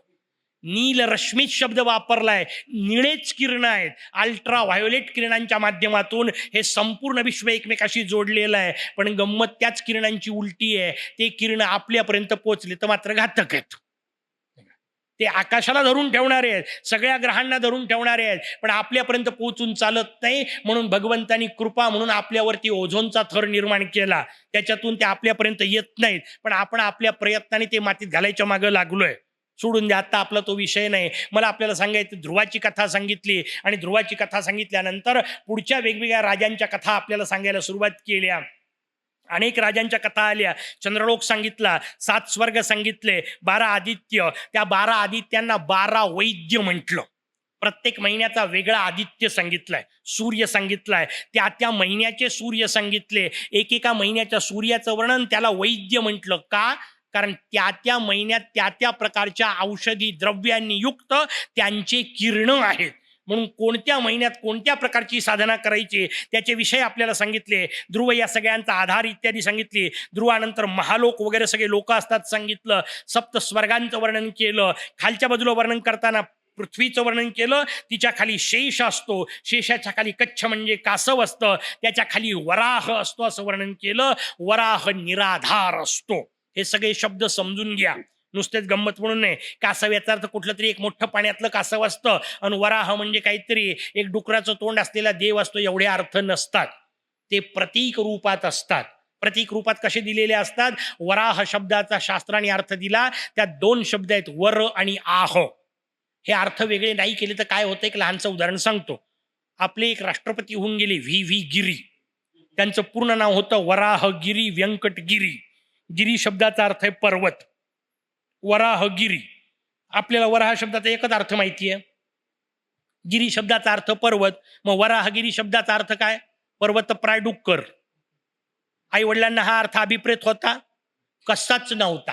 नील रश्मीच शब्द वापरलाय. निळेच किरण आहेत. अल्ट्रा व्हायोलेट किरणांच्या माध्यमातून हे संपूर्ण विश्व एकमेकाशी जोडलेलं आहे. पण गंमत त्याच किरणांची उलटी आहे. ते किरण आपल्यापर्यंत पोहोचले तर मात्र घातक आहेत. ते आकाशाला धरून ठेवणारे आहेत, सगळ्या ग्रहांना धरून ठेवणारे आहेत, पण आपल्यापर्यंत पोहोचून चालत नाही. म्हणून भगवंतानी कृपा म्हणून आपल्यावरती ओझोनचा थर निर्माण केला, त्याच्यातून ते आपल्यापर्यंत येत नाहीत. पण आपण आपल्या प्रयत्नाने ते मातीत घालायच्या मागं लागलोय. सोडून द्या, आता आपला तो विषय नाही. मला आपल्याला सांगायचं, ध्रुवाची कथा सांगितली आणि ध्रुवाची कथा सांगितल्यानंतर पुढच्या वेगवेगळ्या राजांच्या कथा आपल्याला सांगायला सुरुवात केल्या. अनेक राजांच्या कथा आल्या, चंद्रलोक सांगितला, 7 स्वर्ग सांगितले, 12 आदित्य. त्या 12 आदित्यांना 12 वैद्य म्हटलं. प्रत्येक महिन्याचा वेगळा आदित्य सांगितलाय, सूर्य सांगितलाय, त्या त्या महिन्याचे सूर्य सांगितले. एकेका महिन्याच्या सूर्याचं वर्णन त्याला वैद्य म्हटलं. का? कारण त्या त्या महिन्यात त्या त्या प्रकारच्या औषधी द्रव्यांनी युक्त त्यांचे किरण आहेत. म्हणून कोणत्या महिन्यात कोणत्या प्रकारची साधना करायची त्याचे विषय आपल्याला सांगितले. ध्रुव या सगळ्यांचा आधार इत्यादी सांगितली. ध्रुवानंतर महालोक वगैरे सगळे लोक असतात सांगितलं. सप्त स्वर्गांचं वर्णन केलं. खालच्या बाजूला वर्णन करताना पृथ्वीचं वर्णन केलं. तिच्या खाली शेष असतो, शेषाच्या खाली कच्छ म्हणजे कासव असतं, त्याच्या खाली वराह असतो असं वर्णन केलं. वराह निराधार असतो. हे सगळे शब्द समजून घ्या, नुसतेच गंमत म्हणून नाही. कासव याचा अर्थ कुठलं तरी एक मोठं पाण्यातलं कासव असतं, आणि वराह म्हणजे काहीतरी एक डुकराचं तोंड असलेला देव असतो, एवढे अर्थ नसतात. ते प्रतीक रूपात असतात. प्रतीक रूपात कसे दिलेले असतात? वराह शब्दाचा शास्त्राने अर्थ दिला, त्यात 2 शब्द आहेत, वर आणि आह. हे अर्थ वेगळे नाही केले तर काय होतं? एक लहानचं उदाहरण सांगतो. आपले एक राष्ट्रपती होऊन गेले, व्ही गिरी. त्यांचं पूर्ण नाव होतं वराहगिरी व्यंकटगिरी. गिरी शब्दाचा अर्थ आहे पर्वत. वराहगिरी. आपल्याला वराह शब्दाचा एकच अर्थ माहिती आहे, गिरी शब्दाचा अर्थ पर्वत. मग वराहगिरी शब्दाचा अर्थ काय? पर्वतप्राय डुक्कर. आई वडिलांना हा अर्थ अभिप्रेत होता? कसाच नव्हता.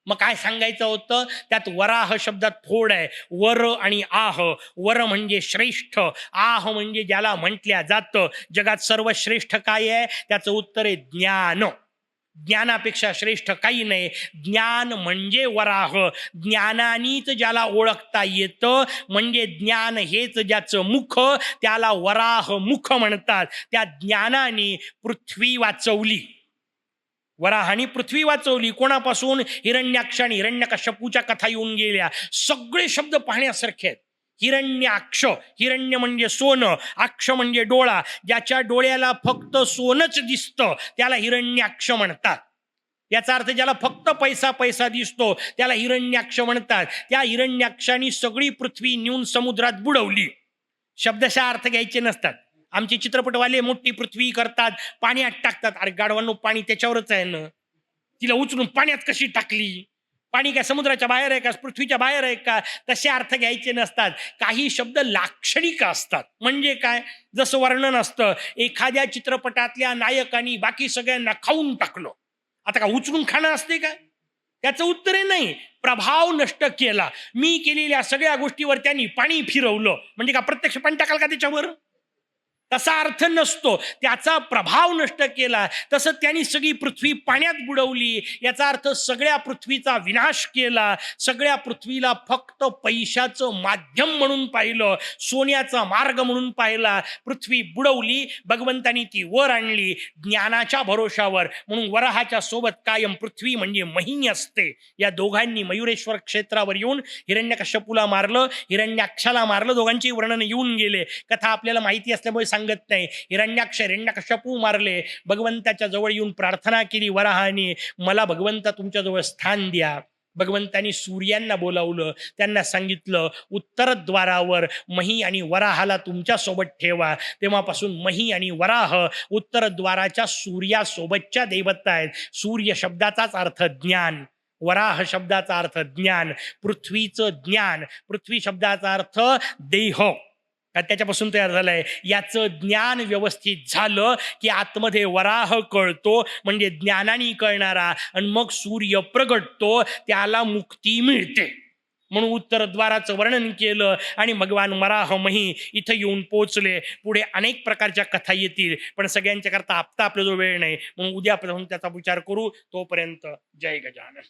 मग काय सांगायचं होतं? त्यात वराह शब्दात फोड आहे, वर आणि आह. वर म्हणजे श्रेष्ठ, आह म्हणजे ज्याला म्हटल्या जातं. जगात सर्वश्रेष्ठ काय आहे? त्याचं उत्तर आहे ज्ञान. ज्ञानापेक्षा श्रेष्ठ काही नाही. ज्ञान म्हणजे वराह. ज्ञानानीच ज्याला ओळखता येतं, म्हणजे ज्ञान हेच ज्याचं मुख, त्याला वराह मुख म्हणतात. त्या ज्ञानाने पृथ्वी वाचवली. वराहाने पृथ्वी वाचवली. कोणापासून? हिरण्याक्ष आणि हिरण्यकश्यपूच्या कथा येऊन गेल्या. सगळे शब्द पाहण्यासारखे आहेत. हिरण्याक्ष, हिरण्य म्हणजे सोनं, अक्ष म्हणजे डोळा. ज्याच्या डोळ्याला फक्त सोनच दिसतं त्याला हिरण्याक्ष म्हणतात. याचा अर्थ ज्याला फक्त पैसा पैसा दिसतो त्याला हिरण्याक्ष म्हणतात. त्या हिरण्याक्षाने सगळी पृथ्वी नेऊन समुद्रात बुडवली. शब्दशः अर्थ घ्यायचे नसतात. आमचे चित्रपटवाले मोठी पृथ्वी करतात, पाण्यात टाकतात. अरे गाढवांनो, पाणी त्याच्यावरच आहे ना, तिला उचलून पाण्यात कशी टाकली? पाणी काय समुद्राच्या बाहेर आहे का? पृथ्वीच्या बाहेर आहे का? तसे अर्थ घ्यायचे नसतात. काही शब्द लाक्षणिक असतात. म्हणजे काय? जसं वर्णन असतं, एखाद्या चित्रपटातल्या नायकांनी बाकी सगळ्यांना खाऊन टाकलं. आता का उचलून खाणं असते का? त्याचं उत्तर आहे नाही. प्रभाव नष्ट केला. मी केलेल्या सगळ्या गोष्टीवर त्यांनी पाणी फिरवलं. म्हणजे का प्रत्यक्ष पाणी टाकाल का त्याच्यावर? तसा अर्थ नसतो. त्याचा प्रभाव नष्ट केला. तसं त्यांनी सगळी पृथ्वी पाण्यात बुडवली. याचा अर्थ सगळ्या पृथ्वीचा विनाश केला. सगळ्या पृथ्वीला फक्त पैशाचं माध्यम म्हणून पाहिलं, सोन्याचा मार्ग म्हणून पाहिला. पृथ्वी बुडवली. भगवंतानी ती वर आणली ज्ञानाच्या भरोशावर. म्हणून वराहाच्या सोबत कायम पृथ्वी म्हणजे मही असते. या दोघांनी मयुरेश्वर क्षेत्रावर येऊन हिरण्यकश्यपूला मारलं, हिरण्याक्षाला मारलं. दोघांची वर्णन येऊन गेले. कथा आपल्याला माहिती असल्यामुळे सांगत नाही. हिरण्याक्ष हिरण्यकश्यपू मारले. भगवंताच्या जवळ येऊन प्रार्थना केली वराहाने, मला भगवंता तुमच्या जवळ स्थान द्या. भगवंतानी सूर्यांना बोलावलं. त्यांना सांगितलं, उत्तरद्वारावर मही आणि वराहाला तुमच्या सोबत ठेवा. तेव्हापासून मही आणि वराह उत्तरद्वाराच्या सूर्यासोबतच्या देवता आहेत. सूर्य शब्दाचाच अर्थ ज्ञान, वराह शब्दाचा अर्थ ज्ञान, पृथ्वीचं ज्ञान. पृथ्वी शब्दाचा अर्थ देह, त्याच्यापासून तयार झालंय. याचं ज्ञान व्यवस्थित झालं की आतमध्ये वराह कळतो, म्हणजे ज्ञानाने कळणारा, आणि मग सूर्य प्रगटतो, त्याला मुक्ती मिळते. म्हणून उत्तरद्वाराचं वर्णन केलं आणि भगवान वराह मही इथं येऊन पोचले. पुढे अनेक प्रकारच्या कथा येतील, पण सगळ्यांच्या करता आता आपल्याजवळ वेळ नाही. म्हणून उद्यापासून त्याचा विचार करू. तोपर्यंत जय गजानन.